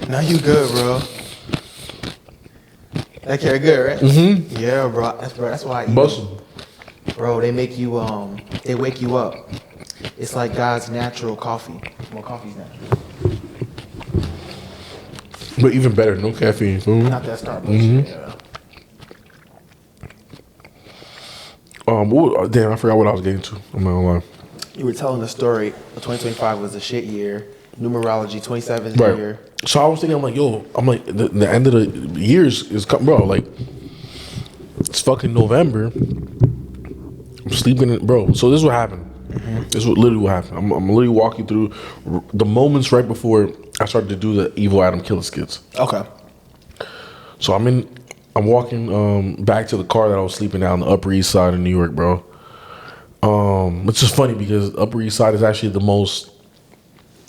Now you good, bro. That carry good, right? Mm-hmm. Yeah, bro. That's why I eat. Bustin'. Bro, they make you they wake you up. It's like God's natural coffee. Well, coffee's natural. But even better, no caffeine. Food. Not that Starbucks. Yeah. Damn, I forgot what I was getting to. I'm not gonna lie. You were telling the story. 2025 was a shit year. Numerology, 27th Right. year. So I was thinking, I'm like, yo, the end of the years is coming, bro. Like, it's fucking November. I'm sleeping in, bro. So this is what happened. This is literally what happened. I'm literally walking through the moments right before I started to do the evil Adamn Killa skits. Okay. So I'm walking back to the car that I was sleeping at on the Upper East Side of New York, bro. It's just funny because Upper East Side is actually the most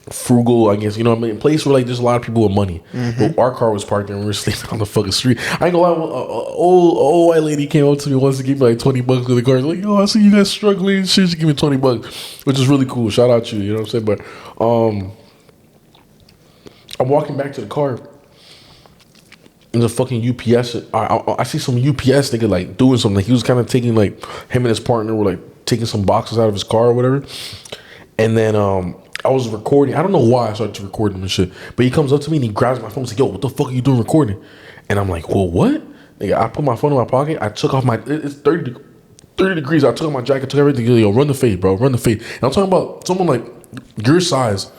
frugal, I guess, you know what I mean, place where like there's a lot of people with money. But our car was parked there and we were sleeping on the fucking street. I ain't gonna lie, old white lady came up to me once to give me like $20 for the car. She's like, yo, I see you guys struggling and shit. She gave me $20, which is really cool. Shout out to you, you know what I'm saying? But I'm walking back to the car. And the fucking UPS, I see some UPS nigga like doing something. Like he was kind of taking like, him and his partner were like taking some boxes out of his car or whatever. And then I was recording. I don't know why I started to record him and shit. But he comes up to me and he grabs my phone and he's like, yo, what the fuck are you doing recording? And I'm like, well, what? Nigga, I put my phone in my pocket. I took off it's 30 degrees. I took off my jacket, took everything. Yo, run the fade, bro. Run the fade. And I'm talking about someone like your size,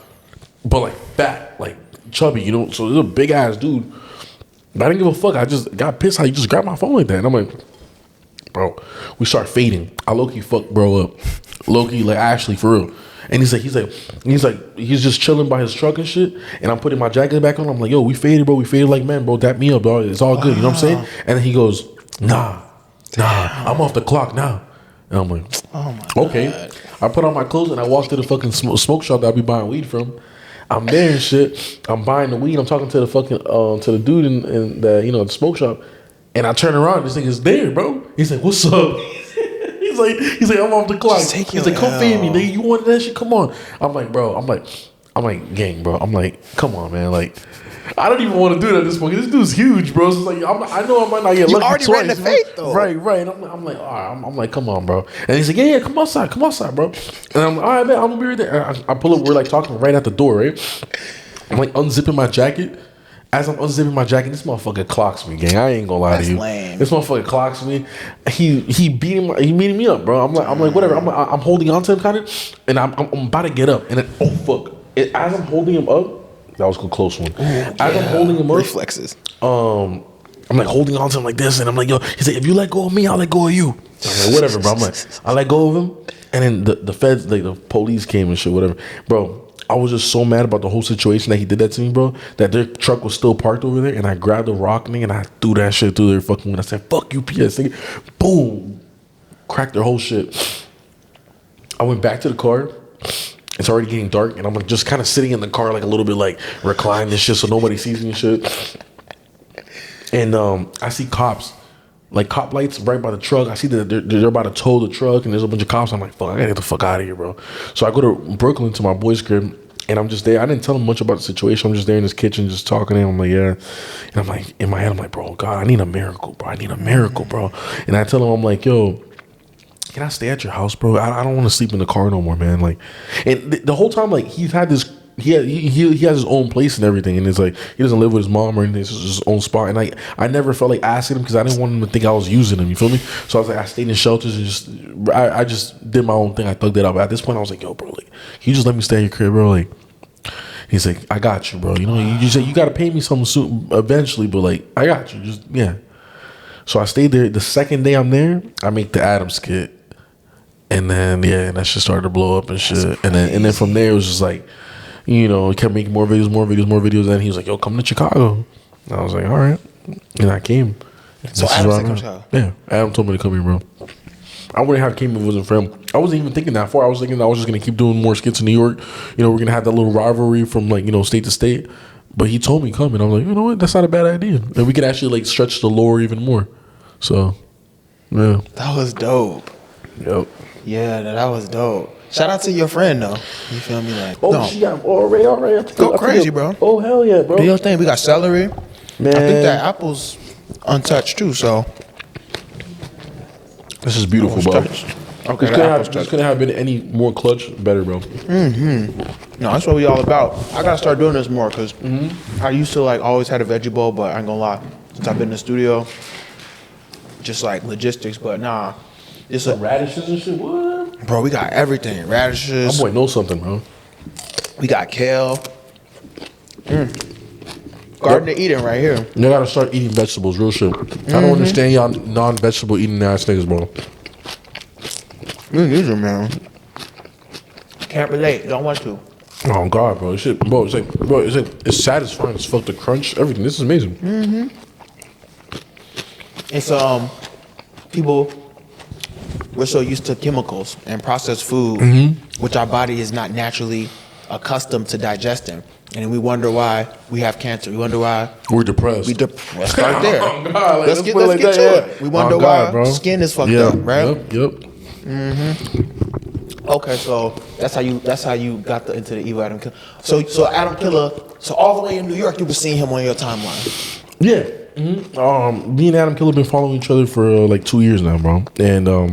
but like fat, like chubby, you know? So this is a big ass dude. But I didn't give a fuck. I just got pissed how you just grabbed my phone like that. And I'm like, bro, we start fading. I low-key fucked bro up. Low-key, like Ashley, for real. And he's just chilling by his truck and shit. And I'm putting my jacket back on. I'm like, yo, we faded, bro. We faded like men, bro. Dap me up, dog. It's all good. You know what I'm saying? And then he goes, nah, I'm off the clock now. And I'm like, oh my okay. God. I put on my clothes and I walked to the fucking smoke shop that I be buying weed from. I'm there and shit. I'm buying the weed. I'm talking to the fucking to the dude in the the smoke shop, and I turn around. This nigga's there, bro. He's like, "What's up?" he's like, "I'm off the clock." He's like, "Come feed me, nigga. You wanted that shit? Come on." I'm like, "Bro." I'm like, "Gang, bro." I'm like, "Come on, man." Like, I don't even want to do that at this point. This dude's huge, bro. So it's like, I know I might not get lucky already twice. ran the fake, though. Right. And I'm like, all right. I'm like, come on, bro. And he's like, yeah, come outside, bro. And I'm like, all right, man, I'm gonna be right there. I pull up. We're like talking right at the door, right? I'm like unzipping my jacket. As I'm unzipping my jacket, this motherfucker clocks me, gang. I ain't gonna lie to you. Lame. This motherfucker clocks me. He beating me up, bro. I'm like, whatever. I'm holding on to him, kind of, and I'm about to get up, and then oh fuck! As I'm holding him up. That was a close one. As I'm holding him up, reflexes. I'm like holding on to him like this, and I'm like, yo. He's like, if you let go of me, I'll let go of you. I'm like, whatever, bro. I'm like, I let go of him, and then the feds, like the police came and shit, whatever, bro. I was just so mad about the whole situation that he did that to me, bro. That their truck was still parked over there, and I grabbed the rock, nigga, and I threw that shit through their fucking window. I said, "Fuck you, PS." Nigga. Boom, cracked their whole shit. I went back to the car. It's already getting dark, and I'm like just kind of sitting in the car, like a little bit, like reclined and shit, so nobody sees me and shit. And I see cops, like cop lights right by the truck. I see that they're about to tow the truck, and there's a bunch of cops. I'm like, fuck, I gotta get the fuck out of here, bro. So I go to Brooklyn to my boy's crib, and I'm just there. I didn't tell him much about the situation. I'm just there in his kitchen, just talking to him. I'm like, yeah. And I'm like, in my head, I'm like, bro, God, I need a miracle, bro. I need a miracle, bro. And I tell him, I'm like, yo, can I stay at your house, bro? I don't want to sleep in the car no more, man. Like, and the whole time, like, he's had this, he has his own place and everything, and it's like he doesn't live with his mom or anything. It's just his own spot, and I never felt like asking him because I didn't want him to think I was using him. You feel me? So I was like, I stayed in shelters and I just did my own thing. I thugged it out. But at this point, I was like, yo, bro, like, can you just let me stay at your crib, bro? Like, he's like, I got you, bro. You know, you say you got to pay me something soon, eventually, but like, I got you. Just yeah. So I stayed there. The second day I'm there, I make the Adamn skit. And then and that shit started to blow up and shit. And then from there it was just like, he kept making more videos. And he was like, yo, come to Chicago. And I was like, all right. And I came. So Adam's like, come to Chicago. Yeah, Adamn told me to come here, bro. I wouldn't have came if it wasn't for him. I wasn't even thinking that far. I was thinking I was just gonna keep doing more skits in New York. We're gonna have that little rivalry from like, state to state. But he told me come, and I was like, you know what? That's not a bad idea. And we could actually like stretch the lore even more. So, yeah. That was dope. Yep. Yeah, that was dope. Shout out to your friend though. You feel me? Like, she got all right. Go crazy, bro. Oh hell yeah, bro. Do your thing. We got celery. Man. I think that apple's untouched too. So this is beautiful, bro. Okay, this couldn't have been any more clutch, better, bro. No, that's what we all about. I gotta start doing this more because I used to like always had a veggie bowl, but I ain't gonna lie. Since I've been in the studio, just like logistics, but nah. It's radishes and shit. What? Bro, we got everything. Radishes. My boy knows something, bro. We got kale. Garden of Eden right here. You gotta start eating vegetables, real shit. I don't understand y'all non-vegetable eating ass niggas, bro. These are, man. Can't relate. Don't want to. Oh God, bro. Shit, bro. It's satisfying as fuck. The crunch, everything. This is amazing. It's people. We're so used to chemicals and processed food, which our body is not naturally accustomed to digesting. And we wonder why we have cancer. We wonder why we're depressed. Let's start there. Oh, God, like, let's get to it. We wonder why skin is fucked up, right? Yep. Okay, so that's how you got into the evil Adamn Killa. So Adamn Killa. So all the way in New York, you were seeing him on your timeline. Yeah. Me and Adamn Killa been following each other for like 2 years now, bro. And I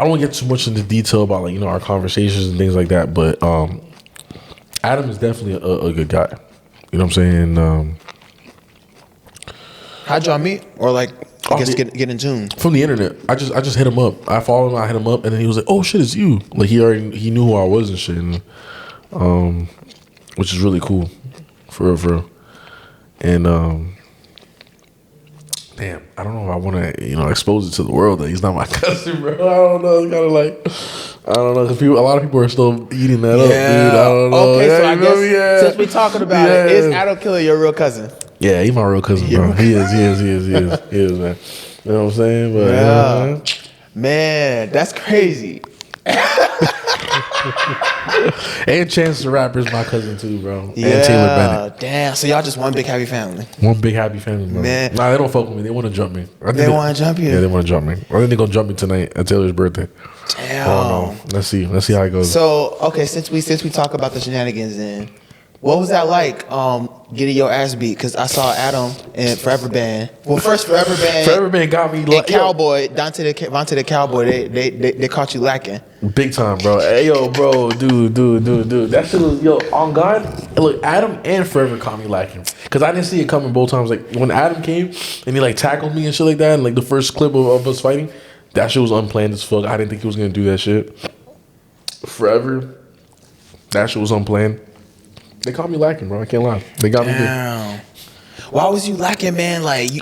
don't want to get too much into detail about like our conversations and things like that, but Adamn is definitely a good guy. You know what I'm saying? How'd y'all meet, or like I guess get in tune from the internet? I just hit him up. I followed him. I hit him up, and then he was like, "Oh shit, it's you!" Like he knew who I was and shit, and, which is really cool, for real. And damn, I don't know if I want to, expose it to the world that he's not my cousin, bro. I don't know. It's kind of like, I don't know, because a lot of people are still eating that up, dude. I don't know. Okay, so I guess since we're talking about it, is Adamn Killa your real cousin? Yeah, he's my real cousin, bro. He is, man. You know what I'm saying? But, Man, that's crazy. And Chance the Rapper is my cousin too, bro. Yeah, And Taylor Bennett. damn. So y'all just one big happy family. One big happy family, bro. Man. Nah, they don't fuck with me. They want to jump me. They want to jump you? Yeah, they want to jump me. I think they're gonna jump me tonight at Taylor's birthday. Damn. Oh no. Let's see how it goes. So okay, since we talk about the shenanigans, then what was that like? Getting your ass beat? Because I saw Adamn and Forever Band. Well, first Forever Band. Forever Band got me. And Cowboy, Vontae the Cowboy. They caught you lacking. Big time, bro. Hey, yo, bro, dude. That shit was, yo, on God. Look, Adamn and Forever caught me lacking. Because I didn't see it coming both times. Like, when Adamn came and he, like, tackled me and shit like that, and, like, the first clip of us fighting, that shit was unplanned as fuck. I didn't think he was going to do that shit. Forever, that shit was unplanned. They caught me lacking, bro. I can't lie. They got me good. Why was you lacking, man? Like, you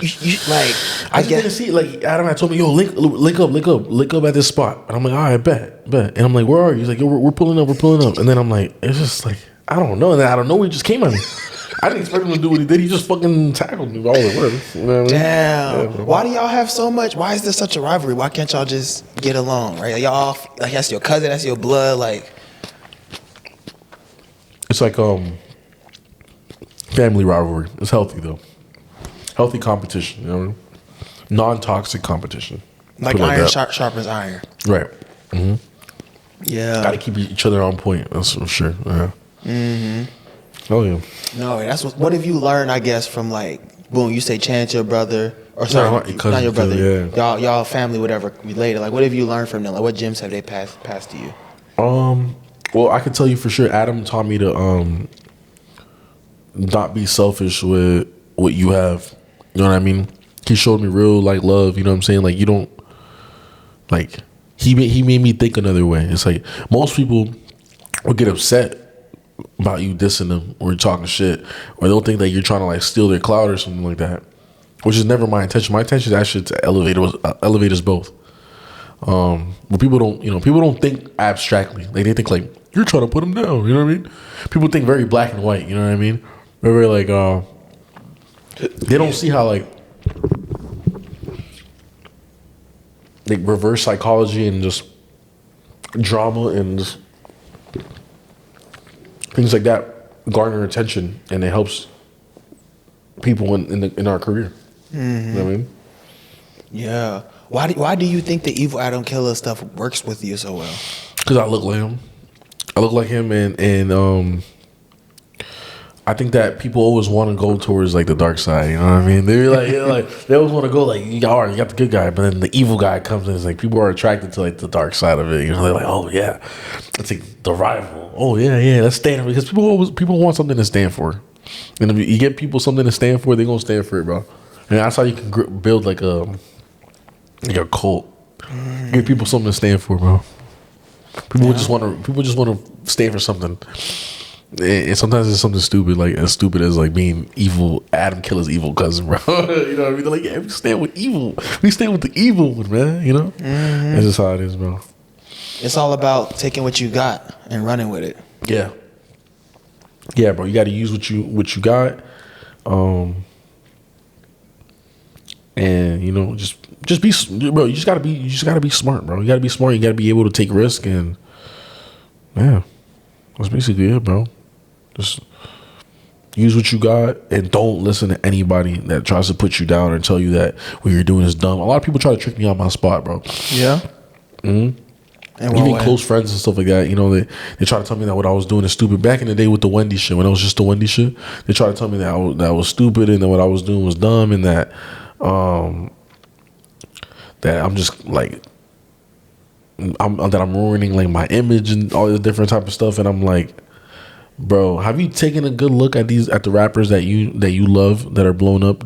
like, I just didn't see it. Like, Adamn had told me, yo, link up at this spot. And I'm like, all right, bet. And I'm like, where are you? He's like, yo, we're pulling up. And then I'm like, it's just like, I don't know. And then I don't know. He just came at me. I didn't expect him to do what he did. He just fucking tackled me. All the words. You know what I mean? Damn. Yeah, why do y'all have so much? Why is there such a rivalry? Why can't y'all just get along, right? Y'all, like, that's your cousin, that's your blood, like. It's like, family rivalry. It's healthy, though. Healthy competition, you know? Non-toxic competition. Like iron sharpens iron. Right. Mm-hmm. Yeah. Got to keep each other on point. That's for sure. Yeah. Mm-hmm. Oh, yeah. No, that's what have you learned, I guess, from like, boom, you say Chance, your brother, or sorry, not your brother, yeah. y'all family, whatever, related. Like, what have you learned from them? Like, what gems have they passed to you? Well, I can tell you for sure, Adamn taught me to not be selfish with what you have. You know what I mean? He showed me real, like, love. You know what I'm saying? Like, you don't, like, he made me think another way. It's like most people will get upset about you dissing them or talking shit, or they'll think that you're trying to, like, steal their clout or something like that, which is never my intention. My intention is actually to elevate us both. But people don't think abstractly. Like, they think like you're trying to put them down. You know what I mean? People think very black and white. You know what I mean? They're very like they don't see how like reverse psychology and just drama and just things like that garner attention, and it helps people in our career. Mm-hmm. You know what I mean? Yeah. Why do you think the evil Adamn Killa stuff works with you so well? Because I look like him. And I think that people always want to go towards like the dark side. You know what I mean? They're like, they always want to go like, you got the good guy, but then the evil guy comes in. It's like people are attracted to like the dark side of it. You know, they're like, oh yeah, it's like the rival. Oh yeah, let's stand, because people want something to stand for. And if you get people something to stand for, they're gonna stand for it, bro. And that's how you can build like a cult. Give people something to stand for, bro. People just want to stand for something. And sometimes it's something stupid, like as stupid as like being evil. Adamn Killa's evil cousin, bro. You know what I mean? They're like, yeah, we stand with evil. We stand with the evil one, man. You know, that's just how it is, bro. It's all about taking what you got and running with it. Yeah, bro. You got to use what you got, and you know, just be, bro. You just gotta be smart, bro. You gotta be smart. You gotta be able to take risk, and yeah, that's basically it, bro. Just use what you got, and don't listen to anybody that tries to put you down or tell you that what you're doing is dumb. A lot of people try to trick me on my spot, bro. Yeah. Mm-hmm. Even close friends and stuff like that, you know, they try to tell me that what I was doing is stupid. Back in the day with the Wendy shit, when it was just the Wendy shit, they try to tell me that I was stupid and that what I was doing was dumb, and that I'm just like I'm ruining like my image and all this different type of stuff. And I'm like, bro, have you taken a good look at the rappers that you love that are blown up?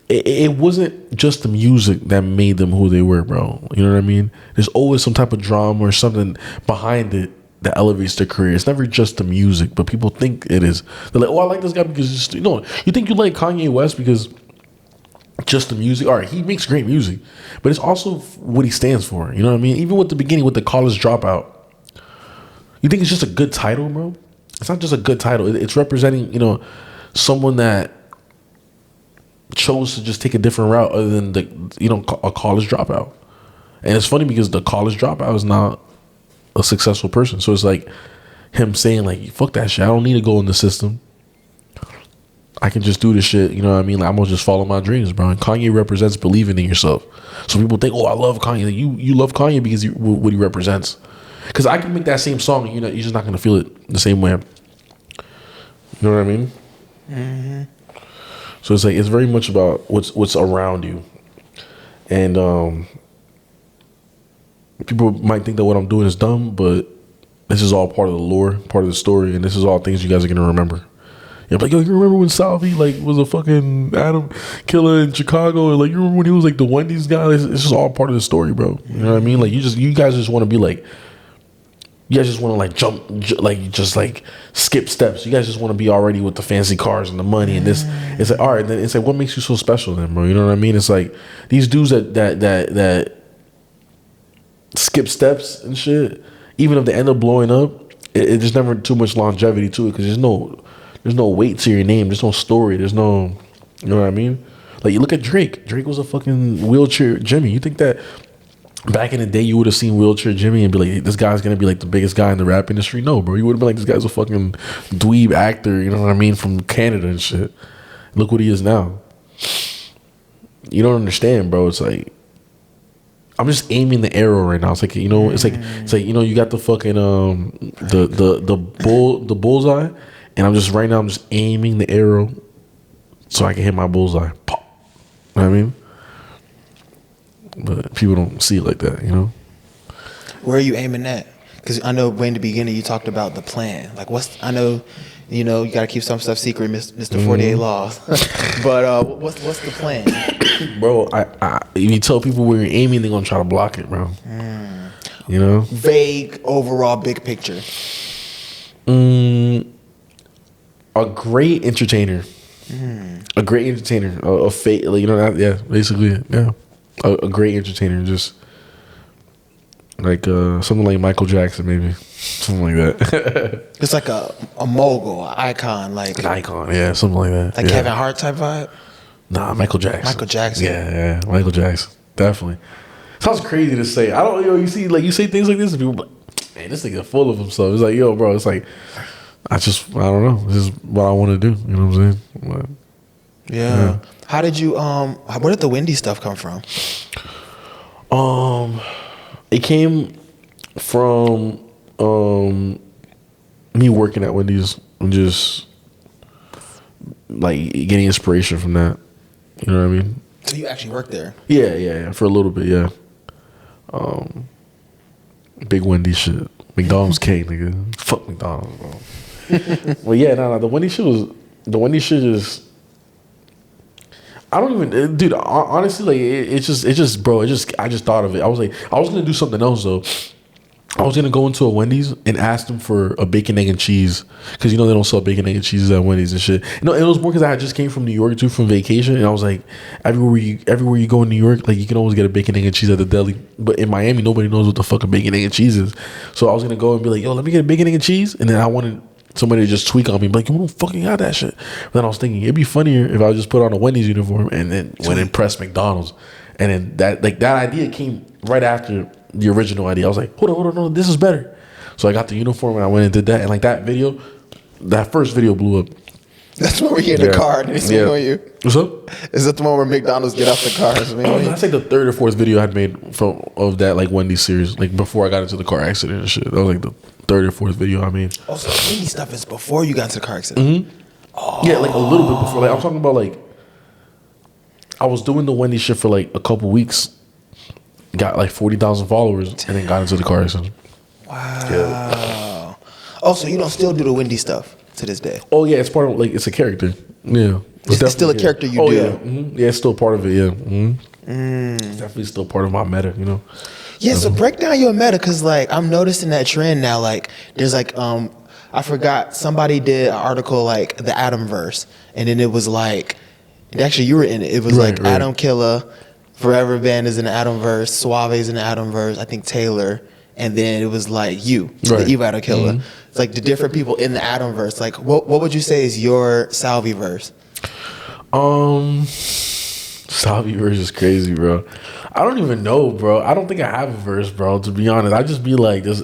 It wasn't just the music that made them who they were, bro. You know what I mean? There's always some type of drama or something behind it that elevates their career. It's never just the music, but people think it is. They're like, oh, I like this guy because you think you like Kanye West because just the music. All right, he makes great music, but it's also what he stands for. You know what I mean? Even with the beginning, with the college dropout, you think it's just a good title, bro? It's not just a good title. It's representing, someone that chose to just take a different route other than a college dropout. And it's funny because the college dropout is not a successful person. So it's like him saying like, fuck that shit. I don't need to go in the system. I can just do this shit. You know what I mean? Like, I'm gonna just follow my dreams, bro. And Kanye represents believing in yourself. So people think, oh, I love Kanye. Like, you love Kanye because what he represents. Because I can make that same song, and you're just not gonna feel it the same way. You know what I mean? Mm-hmm. So it's like it's very much about what's around you, and people might think that what I'm doing is dumb, but this is all part of the lore, part of the story, and this is all things you guys are gonna remember. You're like, yo, you remember when Salvi like was a fucking Adamm Killa in Chicago? Or like, you remember when he was like the Wendy's guy? It's just all part of the story, bro. You know what I mean? Like, you guys just want to be like, you guys just want to like jump, just like skip steps. You guys just want to be already with the fancy cars and the money and this. It's like, all right, then it's like, what makes you so special then, bro? You know what I mean? It's like these dudes that skip steps and shit, even if they end up blowing up, it there's never too much longevity to it because there's no weight to your name. There's no story. There's no, you know what I mean? Like, you look at Drake. Drake was a fucking wheelchair Jimmy. You think that back in the day you would have seen wheelchair Jimmy and be like, hey, this guy's going to be like the biggest guy in the rap industry? No, bro. You would have been like, this guy's a fucking dweeb actor, you know what I mean, from Canada and shit. Look what he is now. You don't understand, bro. It's like, I'm just aiming the arrow right now. It's like, you know, it's like you know, you got the fucking the bullseye. And I'm just aiming the arrow so I can hit my bullseye. Pop. You know what I mean? But people don't see it like that, you know? Where are you aiming at? Because I know way in the beginning you talked about the plan. Like, I know, you know, you got to keep some stuff secret, Mr. 48 Laws. But what's the plan? Bro, if you tell people where you're aiming, they're going to try to block it, bro. You know? Vague, overall, big picture. A great entertainer. A great entertainer. A fake, like, you know, that, yeah, basically, yeah. A great entertainer. Just like something like Michael Jackson, maybe. Something like that. It's like a mogul, an icon. Like an icon, yeah, something like that. Like yeah. Kevin Hart type vibe? Nah, Michael Jackson. Michael Jackson. Yeah, Michael Jackson. Definitely. Sounds crazy to say. I don't, you see, like, you say things like this and people like, man, this nigga full of himself. It's like, yo, bro, it's like, I don't know. This is what I want to do. You know what I'm saying? But, yeah. How did you, where did the Wendy stuff come from? It came from me working at Wendy's and just like getting inspiration from that. You know what I mean? So you actually worked there? Yeah. For a little bit, yeah. Big Wendy shit. McDonald's king, nigga. Fuck McDonald's, bro. Well, yeah, the Wendy shit is. I don't even, dude. Honestly, like I just thought of it. I was like, I was gonna do something else though. I was gonna go into a Wendy's and ask them for a bacon, egg, and cheese because you know they don't sell bacon, egg, and cheese at Wendy's and shit. You know, it was more because I just came from New York too, from vacation, and I was like, everywhere you go in New York, like you can always get a bacon, egg, and cheese at the deli. But in Miami, nobody knows what the fuck a bacon, egg, and cheese is. So I was gonna go and be like, yo, let me get a bacon, egg, and cheese, and then I wanted somebody to just tweak on me, be like, you don't fucking got that shit. But then I was thinking it'd be funnier if I just put on a Wendy's uniform and then went and pressed McDonald's, and then that idea came right after the original idea. I was like, hold on, no, this is better. So I got the uniform and I went and did that, and like that first video blew up. That's when we get in the car and they swing on you. What's up? Is that the moment where McDonald's get off the car? That's like the third or fourth video I had made of that like Wendy's series, like before I got into the car accident and shit. That was like the third or fourth video I made. Oh, so Wendy stuff is before you got into the car accident? Mm-hmm. Oh. Yeah, like a little bit before. Like I'm talking about, like I was doing the Wendy shit for like a couple weeks, got like 40,000 followers, and then got into the car accident. Wow. Yeah. Oh, so you don't still do the Wendy stuff to this day? Oh yeah, it's part of, like, it's a character. Yeah, it's still a character you do. Yeah, mm-hmm. Yeah, it's still part of it. Yeah, mm-hmm. It's definitely still part of my meta. You know. Yeah, so break down your meta, because like I'm noticing that trend now. Like there's like I forgot, somebody did an article like the Adamn verse, and then it was like, actually you were in it. It was right. Adamn Killa, Forever Band is in the Adamn verse, Suave is in the Adamn verse, I think Taylor, and then it was like you, right. The Eva Adamn Killa. Mm-hmm. It's like the different people in the Adamn verse. Like what would you say is your Salvi verse? Salvi verse is crazy, bro. I don't even know, bro. I don't think I have a verse, bro. To be honest, I just be like this.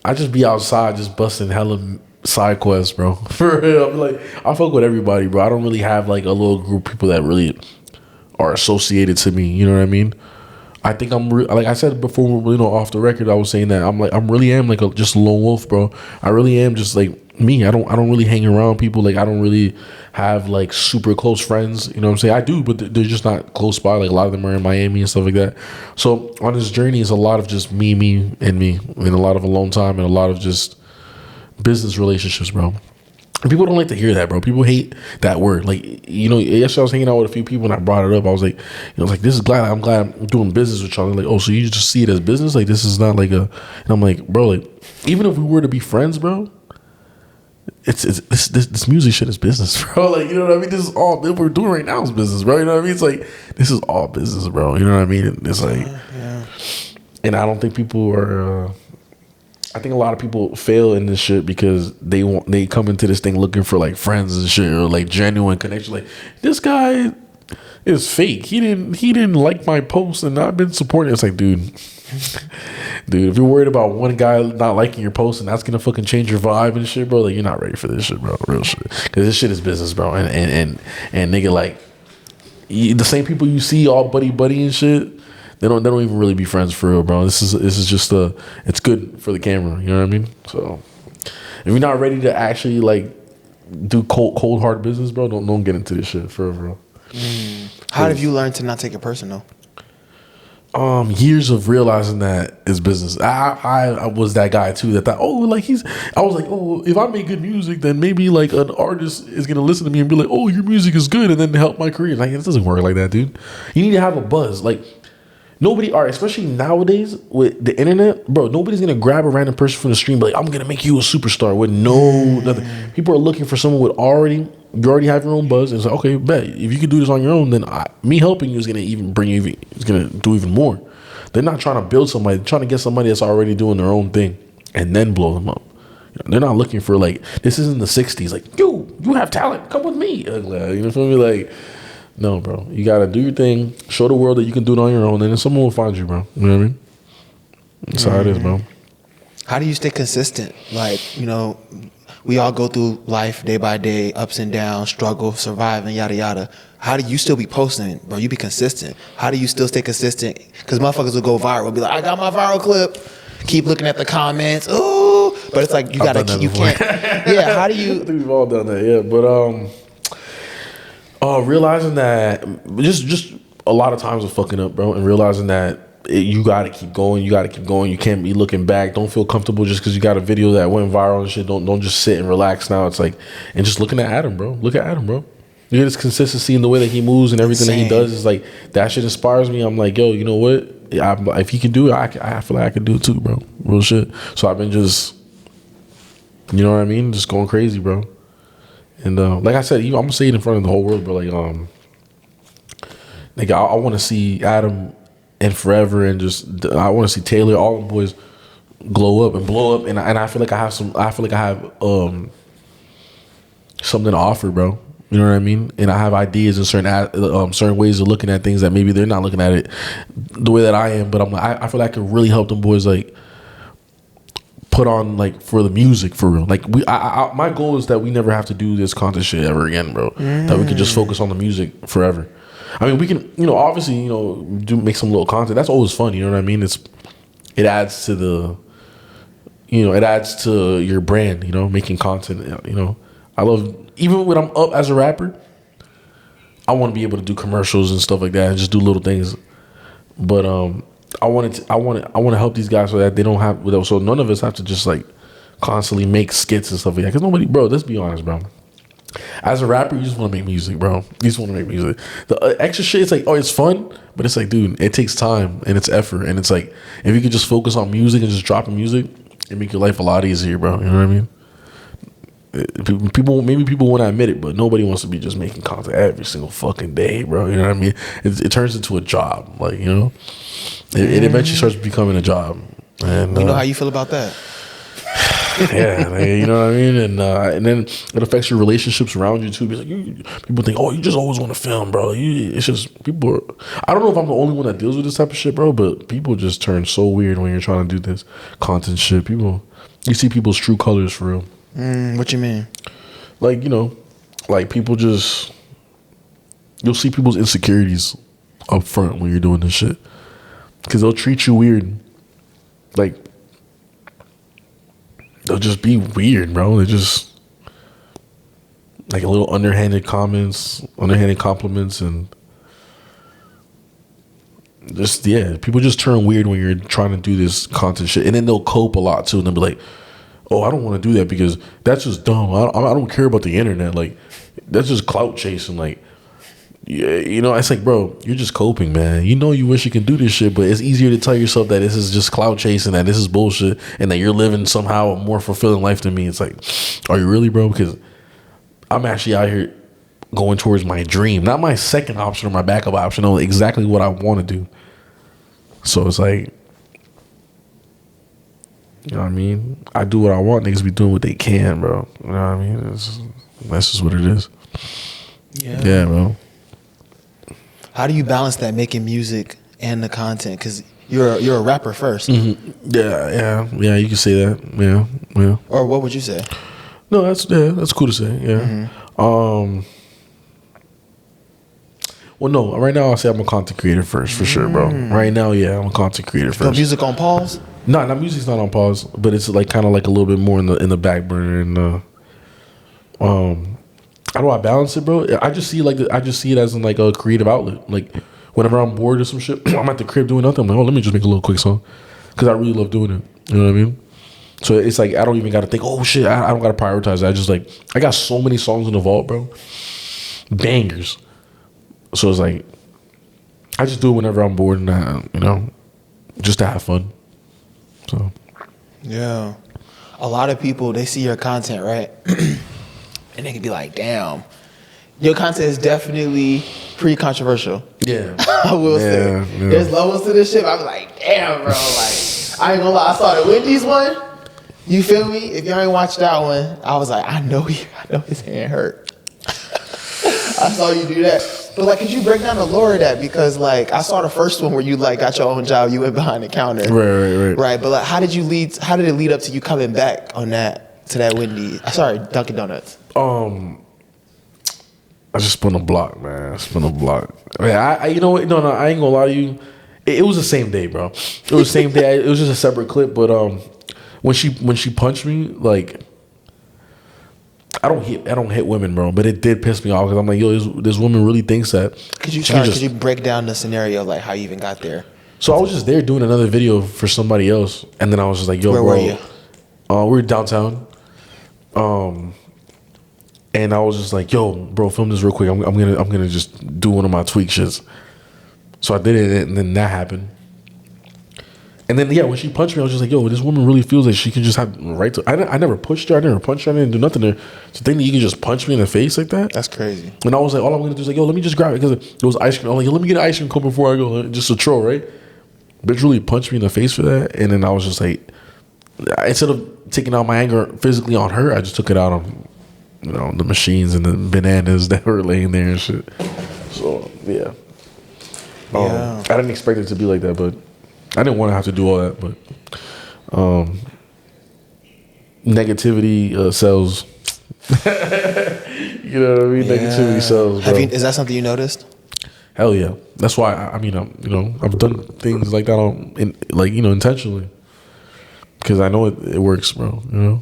I just be outside, just busting hella side quests, bro. For real, I'm like, I fuck with everybody, bro. I don't really have like a little group of people that really are associated to me. You know what I mean? I think like I said before, off the record, I was saying that I'm really am like just a lone wolf, bro. I really am just like me. I don't really hang around people. Like I don't really have like super close friends. You know what I'm saying? I do, but they're just not close by. Like a lot of them are in Miami and stuff like that. So on this journey is a lot of just me, and a lot of alone time and a lot of just business relationships, bro. And people don't like to hear that, bro. People hate that word. Like, yesterday I was hanging out with a few people and I brought it up. I was like, I'm glad I'm doing business with y'all. They're like, oh, so you just see it as business? Like, this is not like and I'm like, bro, like, even if we were to be friends, bro, this music shit is business, bro. Like, you know what I mean? This is all that we're doing right now is business, bro. You know what I mean? It's like, this is all business, bro. You know what I mean? It's like, yeah. And I don't think people are, I think a lot of people fail in this shit because they come into this thing looking for like friends and shit or like genuine connection. Like, this guy is fake. He didn't like my post and I've been supporting. It's like, dude, if you're worried about one guy not liking your post and that's gonna fucking change your vibe and shit, bro, like you're not ready for this shit, bro. Real shit. Because this shit is business, bro. And nigga, like the same people you see all buddy and shit. They don't even really be friends for real, bro. This is just it's good for the camera, you know what I mean? So if you're not ready to actually like do cold hard business, bro, don't get into this shit for real. How have you learned to not take it personal? Years of realizing that it's business. I was that guy too that thought, I was like, oh, if I make good music, then maybe like an artist is gonna listen to me and be like, oh, your music is good, and then help my career. Like, it doesn't work like that, dude. You need to have a buzz. Like, nobody, especially nowadays with the internet, bro, nobody's gonna grab a random person from the street and be like, I'm gonna make you a superstar with nothing. People are looking for someone with you already have your own buzz. And it's like, okay, bet if you can do this on your own, then me helping you is gonna it's gonna do even more. They're not trying to build somebody, they're trying to get somebody that's already doing their own thing and then blow them up. They're not looking for like, this isn't the 60s, like, you have talent, come with me. You know what I mean? Like, no, bro. You gotta do your thing. Show the world that you can do it on your own, and then someone will find you, bro. You know what I mean? That's how it is, bro. How do you stay consistent? Like, we all go through life day by day, ups and downs, struggle, survive, and yada yada. How do you still be posting, bro? You be consistent. How do you still stay consistent? Because motherfuckers will go viral. Be like, I got my viral clip. Keep looking at the comments. Ooh, but it's like you gotta keep. You can't. Yeah. How do you? I think we've all done that. Yeah, but realizing that just a lot of times of fucking up, bro, and realizing that you got to keep going. You can't be looking back. Don't feel comfortable just because you got a video that went viral and shit. Don't just sit and relax now. It's like, and just looking at Adamn, bro. Look at Adamn, bro. You get his consistency in the way that he moves and everything that he does is like, that shit inspires me. I'm like, yo, you know what? If he can do it, I feel like I can do it too, bro. Real shit. So I've been just, you know what I mean? Just going crazy, bro. And like I said, I'm gonna say it in front of the whole world, bro. Like, I want to see Adamn and Forever, and just I want to see Taylor, all the boys glow up and blow up. And I feel like I have something to offer, bro. You know what I mean? And I have ideas and certain ways of looking at things that maybe they're not looking at it the way that I am. But I'm like, I feel like I could really help them boys like put on like for the music for real. Like my goal is that we never have to do this content shit ever again, bro. That we can just focus on the music forever. I mean, we can, obviously, do make some little content. That's always fun. You know what I mean? It adds to it adds to your brand. Making content. I love, even when I'm up as a rapper, I want to be able to do commercials and stuff like that and just do little things. But I want to help these guys so that they don't have, so none of us have to just like constantly make skits and stuff like that. Because nobody, bro, let's be honest, bro. As a rapper, you just want to make music, bro. You just want to make music. The extra shit, it's like, oh, it's fun, but it's like, dude, it takes time and it's effort. And it's like, if you could just focus on music and just dropping music, it make your life a lot easier, bro. You know what I mean? Maybe people want to admit it, but nobody wants to be just making content every single fucking day, bro. You know what I mean? It turns into a job, like, it eventually starts becoming a job. And you know how you feel about that? Yeah, like, you know what I mean, and then it affects your relationships around you too. Because people think, oh, you just always want to film, bro. It's just people. I don't know if I'm the only one that deals with this type of shit, bro. But people just turn so weird when you're trying to do this content shit. You see people's true colors for real. What you mean? Like, like people just, you'll see people's insecurities up front when you're doing this shit, because they'll treat you weird. Like, they'll just be weird, bro. They just like a little underhanded comments, underhanded compliments, and just people just turn weird when you're trying to do this content shit. And then they'll cope a lot too, and they'll be like, oh, I don't want to do that because that's just dumb. I don't care about the internet. Like, that's just clout chasing. Like, yeah, it's like, bro, you're just coping, man. You wish you could do this shit, but it's easier to tell yourself that this is just clout chasing, that this is bullshit, and that you're living somehow a more fulfilling life than me. It's like, are you really, bro? Because I'm actually out here going towards my dream, not my second option or my backup option. No, exactly what I want to do. So it's like, you know what I mean? I do what I want. Niggas be doing what they can, bro. You know what I mean? That's just what it is. Yeah, bro. How do you balance that, making music and the content? Because you're a rapper first. Mm-hmm. Yeah. You can say that. Yeah. Or what would you say? No, that's cool to say. Yeah. Mm-hmm. Well, no. Right now, I'll say I'm a content creator first, for sure, bro. Right now, yeah, I'm a content creator first. Put music on pause? No, music's not on pause, but it's like kind of like a little bit more in the back burner. And how do I balance it, bro? I just see it as in like a creative outlet. Like, whenever I'm bored or some shit, I'm at the crib doing nothing. I'm like, oh, let me just make a little quick song, because I really love doing it. You know what I mean? So it's like, I don't even got to think, oh shit, I don't got to prioritize that. I just like, I got so many songs in the vault, bro, bangers. So it's like, I just do it whenever I'm bored, and just to have fun. So yeah, a lot of people, they see your content, right? And they can be like, damn, your content is definitely pretty controversial. Yeah. I will say. Yeah. There's levels to this shit. I'm like, damn, bro. Like, I ain't gonna lie. I saw the Wendy's one. You feel me? If y'all ain't watched that one, I was like, I know his hand hurt. I saw you do that. But like, could you break down the lore of that? Because like, I saw the first one where you like got your own job. You went behind the counter. Right. Right. But like, how did it lead up to you coming back on that, to that Wendy's? Sorry, Dunkin' Donuts. I just spun a block, man. I you know what? No, I ain't gonna lie to you. It was the same day, bro. It was the same day. It was just a separate clip. But when she punched me, like, I don't hit women, bro. But it did piss me off, because I'm like, yo, this woman really thinks that. Could you break down the scenario, like how you even got there? So I was just there doing another video for somebody else, and then I was just like, yo, where bro, were you? We were downtown. And I was just like, yo, bro, film this real quick. I'm gonna just do one of my tweak shits. So I did it, and then that happened. And then, yeah, when she punched me, I was just like, yo, this woman really feels like she can just have right to. I never pushed her. I never punched her. I didn't do nothing to her. To think that you can just punch me in the face like that? That's crazy. And I was like, all I'm going to do is like, yo, let me just grab it, because it was ice cream. I was like, yo, let me get an ice cream cone before I go. Just a troll, right? Bitch really punched me in the face for that. And then I was just like, instead of taking out my anger physically on her, I just took it out on, the machines and the bananas that were laying there and shit. So, yeah. I didn't expect it to be like that, but I didn't want to have to do all that, but negativity sells. You know what I mean? Yeah. Negativity sells, bro. Is that something you noticed? Hell yeah. That's why I've done things like that intentionally, because I know it works, bro. Yeah.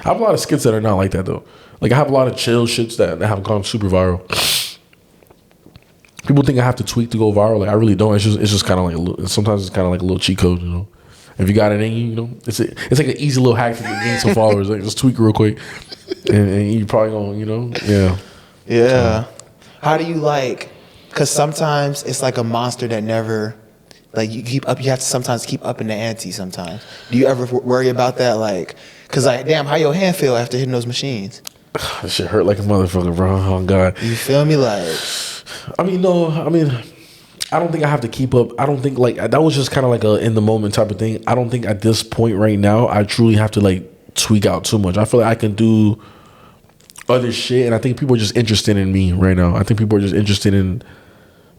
I have a lot of skits that are not like that though. Like, I have a lot of chill shits that have gone super viral. People think I have to tweak to go viral. Like, I really don't. It's just kind of like sometimes it's kind of like a little cheat code, If you got it in you, it's like an easy little hack to gain some followers. Like, just tweak real quick, and you probably gonna, yeah. Yeah. How do you because sometimes it's like a monster that never, like, you have to sometimes keep up in the ante sometimes. Do you ever worry about that? Like, because damn, how your hand feel after hitting those machines? That shit hurt like a motherfucker, bro. Oh God. You feel me? Like, I don't think I have to keep up. I don't think like that was just kind of like a in the moment type of thing. I don't think at this point right now I truly have to like tweak out too much. I feel like I can do other shit, and I think people are just interested in me right now. I think people are just interested in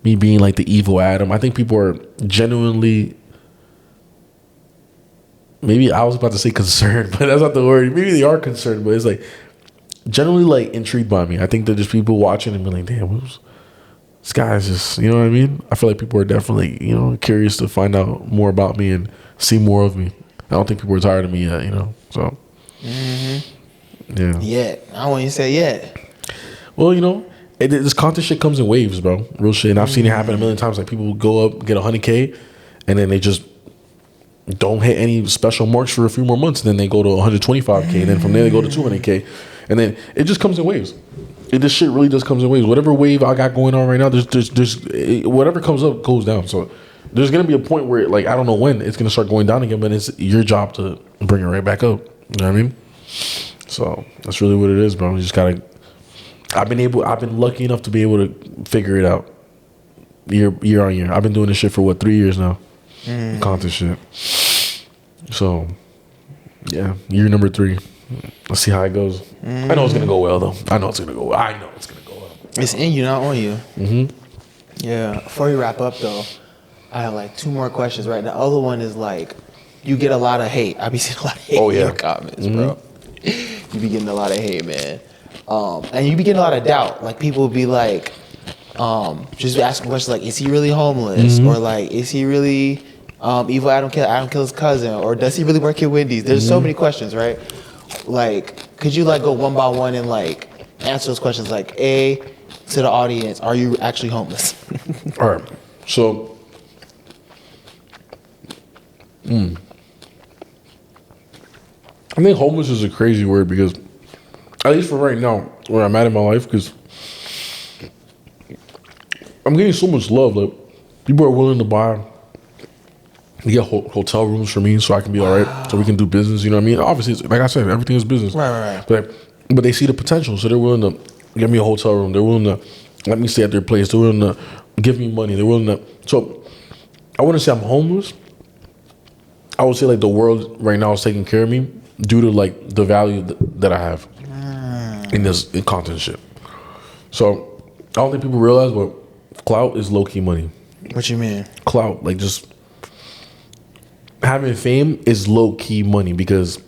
me being like the evil Adam. I think people are genuinely. Maybe I was about to say concerned, but that's not the word. Maybe they are concerned, but it's like generally like intrigued by me. I think that there's people watching and be like, damn, this guy's just, you know what I mean? I feel like people are definitely, you know, curious to find out more about me and see more of me. I don't think people are tired of me yet, you know? So, yeah. Yet. I want you to say yet. Well, you know, this content shit comes in waves, bro. Real shit. And I've seen it happen a million times. Like people go up, get 100K, and then they just don't hit any special marks for a few more months. And then they go to 125K. And then from there they go to 200K. And then it just comes in waves. This shit really just comes in waves. Whatever wave I got going on right now, there's whatever comes up goes down. So there's gonna be a point where like I don't know when it's gonna start going down again, but it's your job to bring it right back up. You know what I mean? So that's really what it is, bro. You just gotta. I've been lucky enough to be able to figure it out year on year. I've been doing this shit for 3 years now. Content shit. So yeah, year number 3. Let's see how it goes. I know it's gonna go well though. I know it's gonna go well. It's in you, not on you. Yeah. Before we wrap up though, I have like 2 more questions right now. The other one is like, you get a lot of hate. I be seeing a lot of hate in your comments, bro. You be getting a lot of hate, man. And you be getting a lot of doubt. Like people be like, just asking questions like, is he really homeless? Or like, is he really evil? I don't kill his cousin. Or does he really work at Wendy's? There's so many questions, right? Like, could you like go one by one and like answer those questions? Like, A, to the audience, are you actually homeless? All right. So, I think homeless is a crazy word because, at least for right now, where I'm at in my life, because I'm getting so much love. Like, people are willing to buy, get hotel rooms for me so I can be all right, so we can do business. You know what I mean? Obviously, it's, like I said, everything is business. Right. But they see the potential, so they're willing to give me a hotel room. They're willing to let me stay at their place. They're willing to give me money. They're willing to. So I wouldn't say I'm homeless. I would say like the world right now is taking care of me due to like the value that I have in this content shit. So I don't think people realize, but clout is low key money. What you mean? Clout, like just having fame is low key money because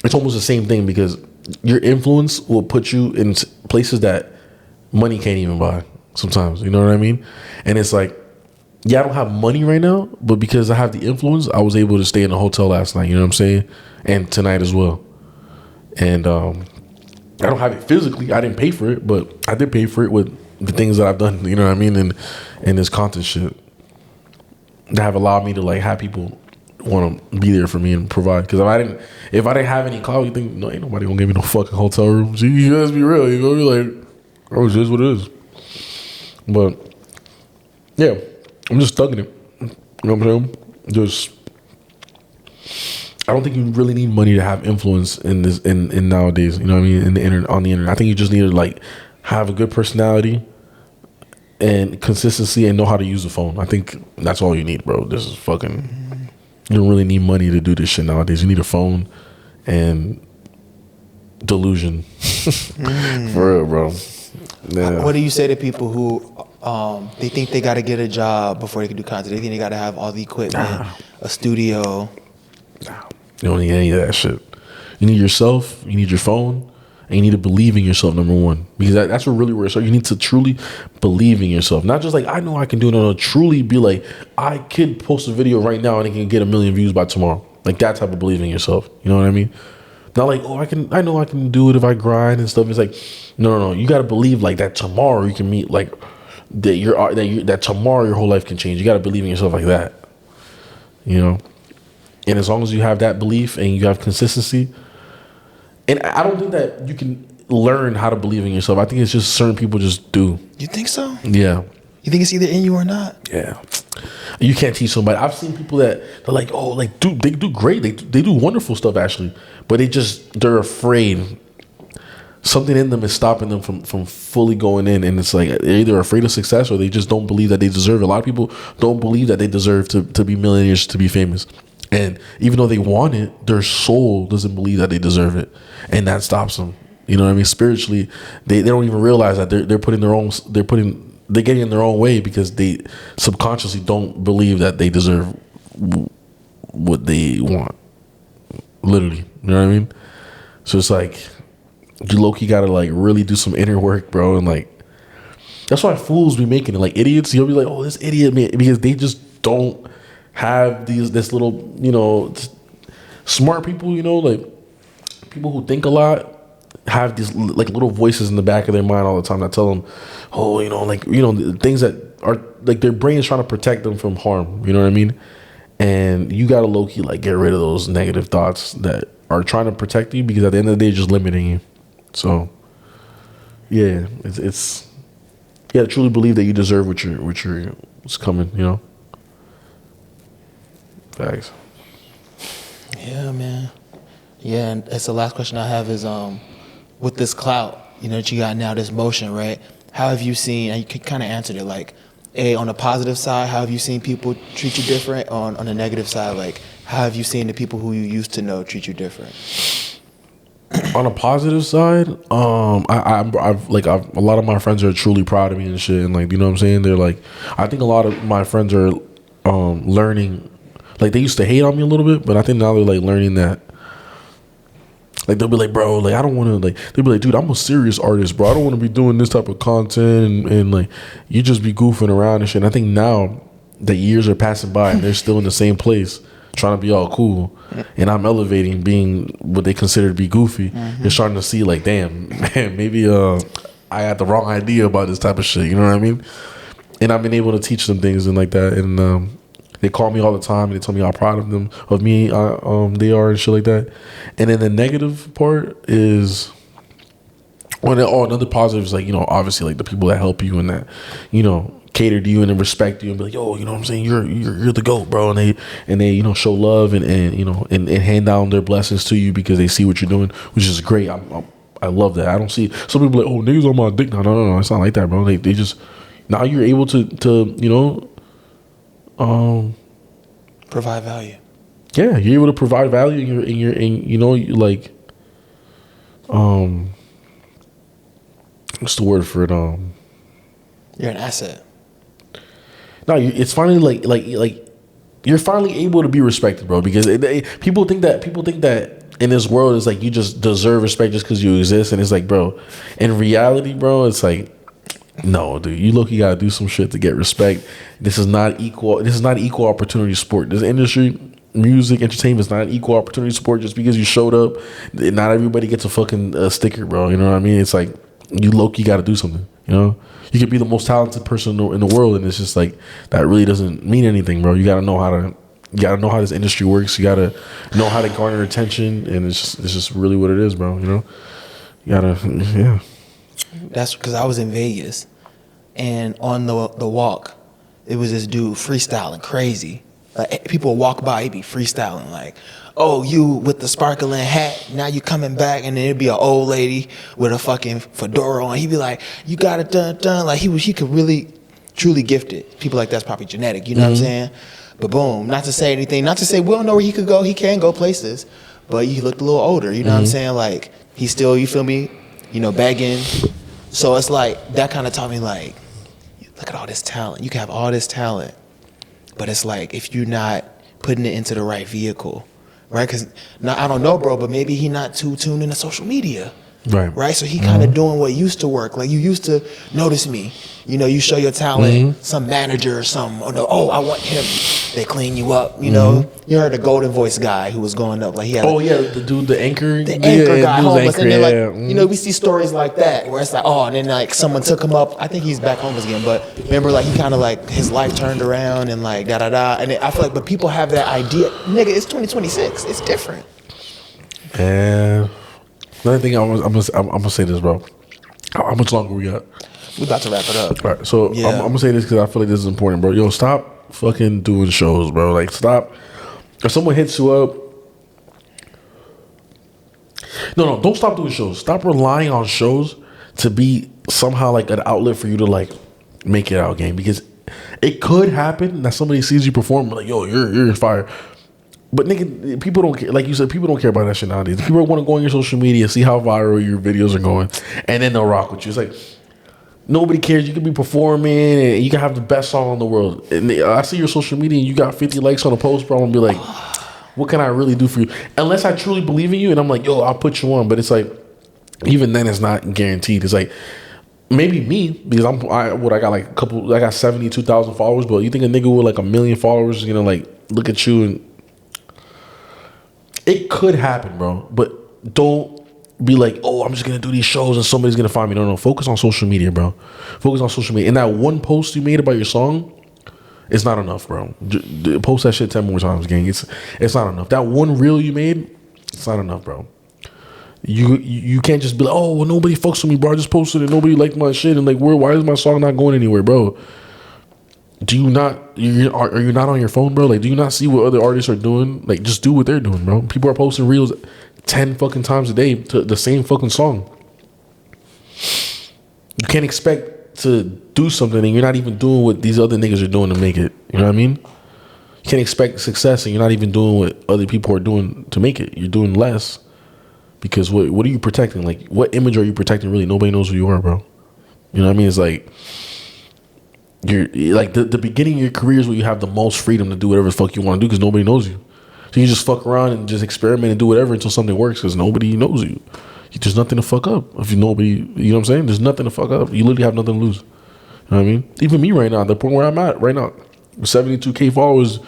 it's almost the same thing because your influence will put you in places that money can't even buy sometimes. You know what I mean? And it's like, yeah, I don't have money right now, but because I have the influence, I was able to stay in a hotel last night. You know what I'm saying? And tonight as well. And I don't have it physically. I didn't pay for it, but I did pay for it with the things that I've done. You know what I mean? And this content shit that have allowed me to like have people want to be there for me and provide. Because if I didn't have any clout, you think no, ain't nobody gonna give me no fucking hotel room. So you guys be real. You gonna be like, oh, it's just what it is. But yeah, I'm just thugging it. You know what I'm saying? Just I don't think you really need money to have influence in this in nowadays. You know what I mean? On the internet. I think you just need to like have a good personality and consistency and know how to use the phone. I think that's all you need, bro. This is fucking. You don't really need money to do this shit nowadays. You need a phone and delusion. For real, bro. Yeah. What do you say to people who they think they got to get a job before they can do content? They think they got to have all the equipment, a studio. You don't need any of that shit. You need yourself, you need your phone, and you need to believe in yourself, number one. Because that's what really where it starts. You need to truly believe in yourself. Not just like, I know I can do it. No, truly be like, I could post a video right now and it can get 1 million views by tomorrow. Like that type of believing in yourself. You know what I mean? Not like, oh, I know I can do it if I grind and stuff. It's like, no. You got to believe like that tomorrow you can meet like that tomorrow your whole life can change. You got to believe in yourself like that. You know? And as long as you have that belief and you have consistency, and I don't think that you can learn how to believe in yourself. I think it's just certain people just do. You think so? Yeah. You think it's either in you or not? Yeah. You can't teach somebody. I've seen people that they're like, oh, like, dude, they do great. They do wonderful stuff actually, but they're afraid something in them is stopping them from fully going in, and it's like they're either afraid of success or they just don't believe that they deserve it. A lot of people don't believe that they deserve to be millionaires, to be famous. And even though they want it, their soul doesn't believe that they deserve it, and that stops them. You know what I mean? Spiritually, they don't even realize that they're getting in their own way because they subconsciously don't believe that they deserve what they want. Literally, you know what I mean? So it's like you low-key gotta like really do some inner work, bro, and like that's why fools be making it. Like idiots, you'll be like, oh, this idiot, man, because they just don't have this little, you know, smart people, you know, like people who think a lot have these like little voices in the back of their mind all the time that tell them, oh, you know, like, you know, things that are like their brain is trying to protect them from harm. You know what I mean? And you gotta low key like get rid of those negative thoughts that are trying to protect you, because at the end of the day, it's just limiting you. So yeah, it's you gotta truly believe that you deserve what's coming. You know. Facts. Yeah, man. Yeah, and that's the last question I have is with this clout, you know, that you got now, this motion, right? How have you seen, and you kind of answered it, like, on the positive side, how have you seen people treat you different? On the negative side, like, how have you seen the people who you used to know treat you different? On a positive side, I've a lot of my friends are truly proud of me and shit, and like, you know what I'm saying? They're like, I think a lot of my friends are learning. Like, they used to hate on me a little bit, but I think now they're like learning that. Like, they'll be like, bro, like, I don't want to, like, they'll be like, dude, I'm a serious artist, bro. I don't want to be doing this type of content and like, you just be goofing around and shit. And I think now that years are passing by and they're still in the same place trying to be all cool, and I'm elevating, being what they consider to be goofy, you're starting to see like, damn, man, maybe I had the wrong idea about this type of shit. You know what I mean? And I've been able to teach them things and like that. And they call me all the time and they tell me how proud of them, of me, they are and shit like that. And then the negative part is, another positive is like, you know, obviously like the people that help you and that, you know, cater to you and then respect you and be like, yo, you know what I'm saying, you're the GOAT, bro. And they you know, show love and you know, and hand down their blessings to you because they see what you're doing, which is great. I love that. I don't see some people like, oh, niggas on my dick. No, it's not like that, bro. They just, now you're able to you know, Provide value. Yeah, you're able to provide value in you know, you like, what's the word for it? You're an asset. No, it's finally like you're finally able to be respected, bro. Because people think that in this world it's like you just deserve respect just because you exist, and it's like, bro, in reality, bro, it's like, no, dude, you gotta do some shit to get respect. This is not equal. This is not an equal opportunity sport. This industry, music, entertainment, is not an equal opportunity sport. Just because you showed up, not everybody gets a fucking sticker, bro. You know what I mean? It's like you low-key gotta do something. You know, you could be the most talented person in the world, and it's just like that really doesn't mean anything, bro. You gotta know how this industry works. You gotta know how to garner attention, and it's just really what it is, bro. You know, you gotta, yeah. That's because I was in Vegas, and on the walk, it was this dude freestyling crazy. Like, people would walk by, he'd be freestyling like, oh, you with the sparkling hat, now you coming back, and then it'd be an old lady with a fucking fedora on. He'd be like, you got it done. Like, he could really, truly gift it. People like that's probably genetic, you know what I'm saying? But boom, not to say anything, not to say we don't know where he could go. He can go places, but he looked a little older, you know what I'm saying? Like, he's still, you feel me, you know, begging. So it's like, that kind of taught me, like, look at all this talent. You can have all this talent, but it's like, if you're not putting it into the right vehicle, right? Because I don't know, bro, but maybe he not too tuned into social media. Right. So he kind of doing what used to work. Like, you used to notice me. You know, you show your talent, some manager or something. Oh, I want him. They clean you up. You know, you heard the Golden Voice guy who was going up. Like, he had the dude, the anchor guy, homeless. And then, like, you know, we see stories like that where it's like, oh, and then like someone took him up. I think he's back homeless again. But remember, like, he kind of like his life turned around and like da. And I feel like, but people have that idea. Nigga, it's 2026. It's different. And another thing I'm gonna say this, bro. How much longer we got? We about to wrap it up. All right, so yeah. I'm gonna say this because I feel like this is important, bro. Yo, stop fucking doing shows, bro. Like, stop. If someone hits you up, No, don't stop doing shows. Stop relying on shows to be somehow like an outlet for you to like make it out game, because it could happen that somebody sees you perform like, yo, you're fire. But nigga, people don't care. Like you said, people don't care about that shit nowadays. People want to go on your social media, see how viral your videos are going, and then they'll rock with you. It's like nobody cares. You can be performing and you can have the best song in the world. And I see your social media and you got 50 likes on a post, bro. I'm gonna be like, what can I really do for you? Unless I truly believe in you and I'm like, yo, I'll put you on. But it's like, even then, it's not guaranteed. It's like, maybe me, because I got 72,000 followers. But you think a nigga with like 1 million followers is gonna like look at you? And it could happen, bro. But don't be like, oh, I'm just gonna do these shows and somebody's gonna find me. No, focus on social media, bro. Focus on social media. And that one post you made about your song, it's not enough, bro. Post that shit 10 more times, gang. It's not enough. That one reel you made, it's not enough, bro. You can't just be like, oh, well, nobody fucks with me, bro. I just posted it, nobody liked my shit, and like, why is my song not going anywhere, bro? Are you not on your phone, bro? Like, do you not see what other artists are doing? Like, just do what they're doing, bro. People are posting reels 10 fucking times a day to the same fucking song. You can't expect to do something and you're not even doing what these other niggas are doing to make it. You know what I mean? You can't expect success and you're not even doing what other people are doing to make it. You're doing less because what are you protecting? Like, what image are you protecting? Really, nobody knows who you are, bro. You know what I mean? It's like you're like the beginning of your career is where you have the most freedom to do whatever the fuck you want to do because nobody knows you. So you just fuck around and just experiment and do whatever until something works because nobody knows you. There's nothing to fuck up. If nobody, you know what I'm saying? There's nothing to fuck up. You literally have nothing to lose. You know what I mean? Even me right now, the point where I'm at right now, 72K followers,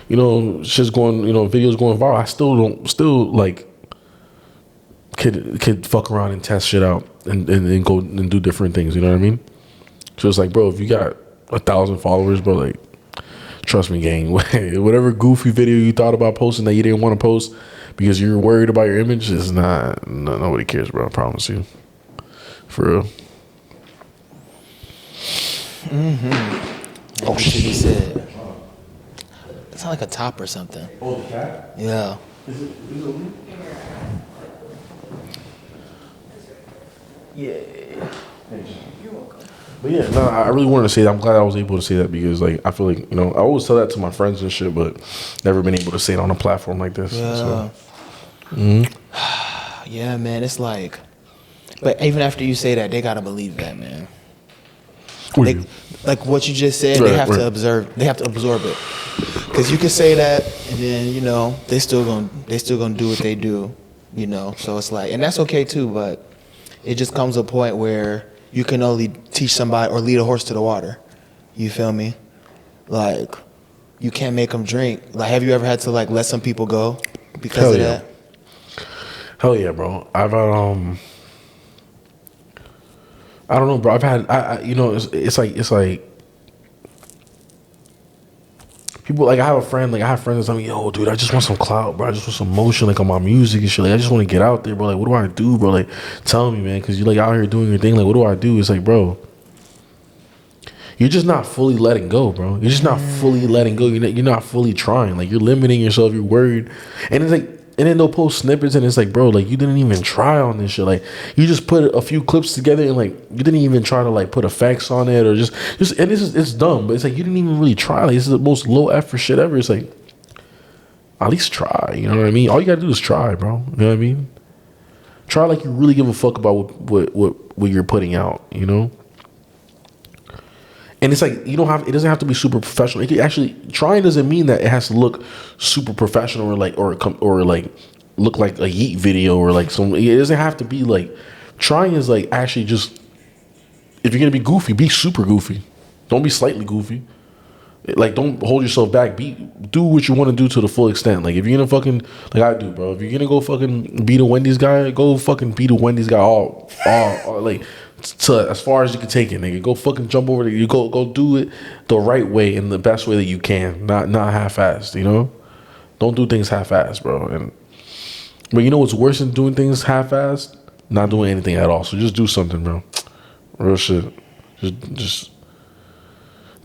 you know, shit's going, you know, videos going viral. I still like, could fuck around and test shit out and go and do different things. You know what I mean? So it's like, bro, if you got 1,000 followers, bro, like, trust me, gang, whatever goofy video you thought about posting that you didn't want to post because you're worried about your image is not, nobody cares, bro. I promise you. For real. Mm-hmm. What should be said? It's not like a top or something. Oh, the cat? Yeah. Is it me? Yeah. You're welcome. But yeah, no, I really wanted to say that. I'm glad I was able to say that because, like, I feel like, you know, I always tell that to my friends and shit, but never been able to say it on a platform like this. Yeah. So. Yeah, man. It's like, but even after you say that, they gotta believe that, man. Like what you just said, they have to observe. They have to absorb it. Because you can say that, and then you know they still gonna do what they do, you know. So it's like, and that's okay too. But it just comes a point where you can only teach somebody or lead a horse to the water. You feel me? Like, you can't make them drink. Like, have you ever had to like let some people go because of that? Hell yeah, bro. I've I don't know, bro. I've had I you know, it's like people, like, I have friends that tell me, yo, dude, I just want some clout, bro. I just want some motion, like, on my music and shit. Like, I just want to get out there, bro. Like, what do I do, bro? Like, tell me, man, because you're, like, out here doing your thing. Like, what do I do? It's like, bro, you're just not fully letting go, bro. You're just not fully letting go. You're not fully trying. Like, you're limiting yourself. You're worried. And it's like, and then they'll post snippets and it's like, bro, like, you didn't even try on this shit. Like, you just put a few clips together and, like, you didn't even try to, like, put effects on it or just and it's dumb, but it's like, you didn't even really try. Like, this is the most low effort shit ever. It's like, at least try. You know what I mean? All you gotta do is try, bro. You know what I mean? Try like you really give a fuck about what you're putting out, you know? And it's like, it doesn't have to be super professional. It can actually, trying doesn't mean that it has to look super professional or like look like a Yeet video or like some. It doesn't have to be like, trying is like actually just, if you're gonna be goofy, be super goofy. Don't be slightly goofy. Like, don't hold yourself back. Do what you want to do to the full extent. Like, if you're gonna fucking, like I do, bro. If you're gonna go fucking beat a Wendy's guy, go fucking beat a Wendy's guy all like, to as far as you can take it, nigga. Go fucking jump over there. You go do it the right way and the best way that you can. Not half-assed, you know? Don't do things half-assed, bro. But you know what's worse than doing things half-assed? Not doing anything at all. So just do something, bro. Real shit. Just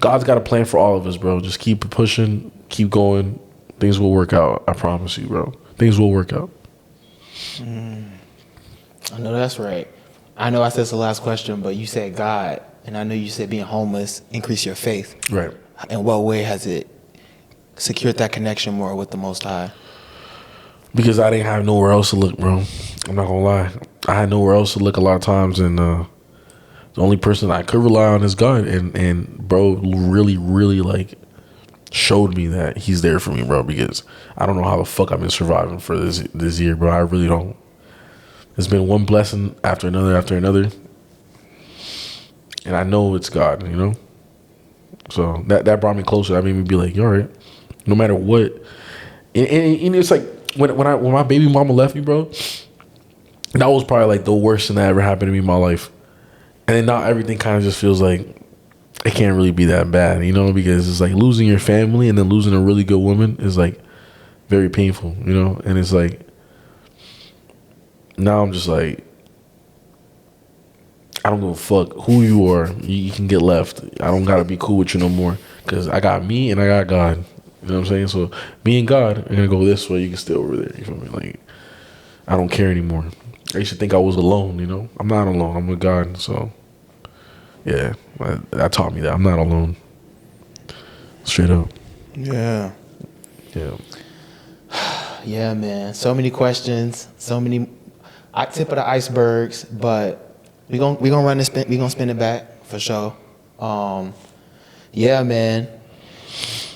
God's got a plan for all of us, bro. Just keep pushing, keep going. Things will work out. I promise you, bro. Things will work out. I know that's right. I know I said it's the last question, but you said God, and I know you said being homeless increased your faith. Right. In what way has it secured that connection more with the Most High? Because I didn't have nowhere else to look, bro. I'm not gonna lie. I had nowhere else to look a lot of times, and the only person I could rely on is God. And bro, really, really like showed me that He's there for me, bro. Because I don't know how the fuck I've been surviving for this year, bro. I really don't. It's been one blessing after another, and I know it's God, you know. So that brought me closer. That made me be like, all right, no matter what. And it's like when my baby mama left me, bro. That was probably like the worst thing that ever happened to me in my life. And then now everything kind of just feels like it can't really be that bad, you know, because it's like losing your family and then losing a really good woman is like very painful, you know. And it's like now I'm just like, I don't give a fuck who you are. You can get left. I don't gotta be cool with you no more because I got me and I got God. You know what I'm saying? So me and God are gonna go this way. You can stay over there. You feel me? Like I don't care anymore. I used to think I was alone. You know, I'm not alone. I'm with God. So yeah, that taught me that I'm not alone. Straight up. Yeah. Yeah. Yeah, man. So many questions. So many. Tip of the icebergs, but we gonna run this. We gonna spin it back for sure. Yeah, man.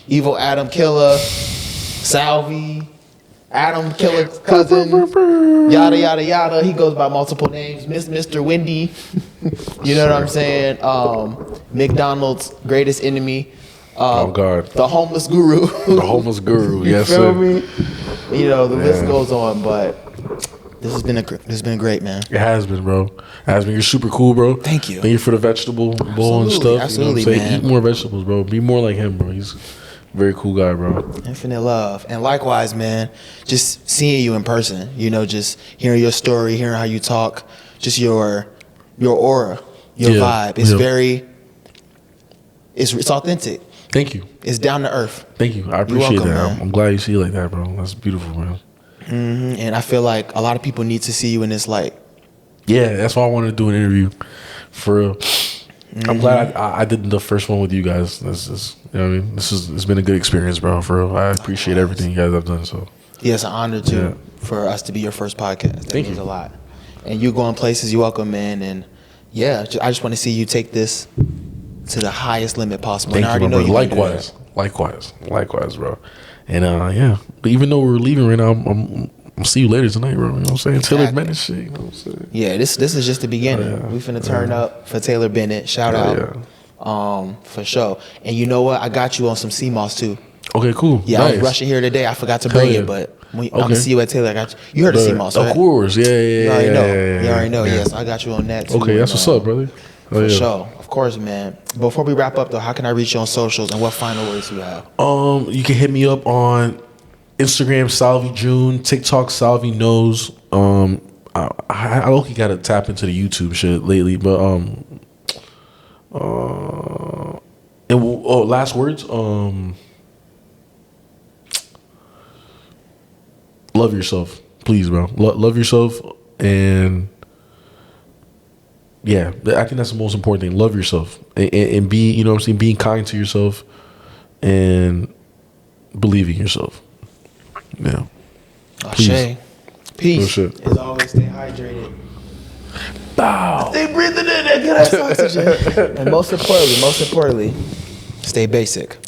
Evil Adamn, Killa, Salvi, Adamn, Killa's cousin, yada yada yada. He goes by multiple names. Mr. Wendy. You know what I'm saying? McDonald's greatest enemy. Oh God. The homeless guru. The homeless guru. You Yes, feel sir. me? You know the list goes on, but this has been great, man. It has been, bro. It has been. You're super cool, bro. Thank you. Thank you for the vegetable bowl and stuff. Absolutely, you know what I'm saying? man. Eat more vegetables, bro. Be more like him, bro. He's a very cool guy, bro. Infinite love. And likewise, man, just seeing you in person, you know, just hearing your story, hearing how you talk, just your aura, your vibe. It's very, it's authentic. Thank you. It's down to earth. Thank you. I appreciate welcome, that. man. I'm glad you see it like that, bro. That's beautiful, man. And I feel like a lot of people need to see you in this light. Yeah, that's why I wanted to do an interview. For real. I'm glad I did the first one with you guys. This is, you know what I mean? It's been a good experience, bro. For real. I appreciate everything you guys have done. So Yeah, it's an honor too for us to be your first podcast. That means a lot. And you going places, you're welcome, man. And yeah, I just want to see you take this to the highest limit possible. thank and I you, already my know brother. you can do that. Likewise, bro. And yeah, but even though we're leaving right now, I'm see you later tonight, bro. You know what I'm saying? Taylor Bennett shit. You know what I'm saying? Yeah, this is just the beginning. We finna turn up for Taylor Bennett. Shout out, for sure. And you know what? I got you on some CMOS too. Okay, cool. Yeah, nice. I was rushing here today. I forgot to bring it, but I'm gonna see you at Taylor. I got you. You heard of CMOS, right? Of course, yeah. You already know. Yeah. You already know. Yes, I got you on that too. Okay, that's what's up, brother. For sure, of course, man. Before we wrap up, though, how can I reach you on socials and what final words you have? You can hit me up on Instagram, Salvi June, TikTok, Salvi Knows. I low-key gotta tap into the YouTube shit lately, but last words. Love yourself, please, bro. Love yourself, and yeah, I think that's the most important thing. Love yourself and be, you know what I'm saying, being kind to yourself and believing in yourself. Yeah. Ashe. Peace. No shit. As always, stay hydrated. Bow. Stay breathing in that good ass oxygen. And most importantly, stay basic.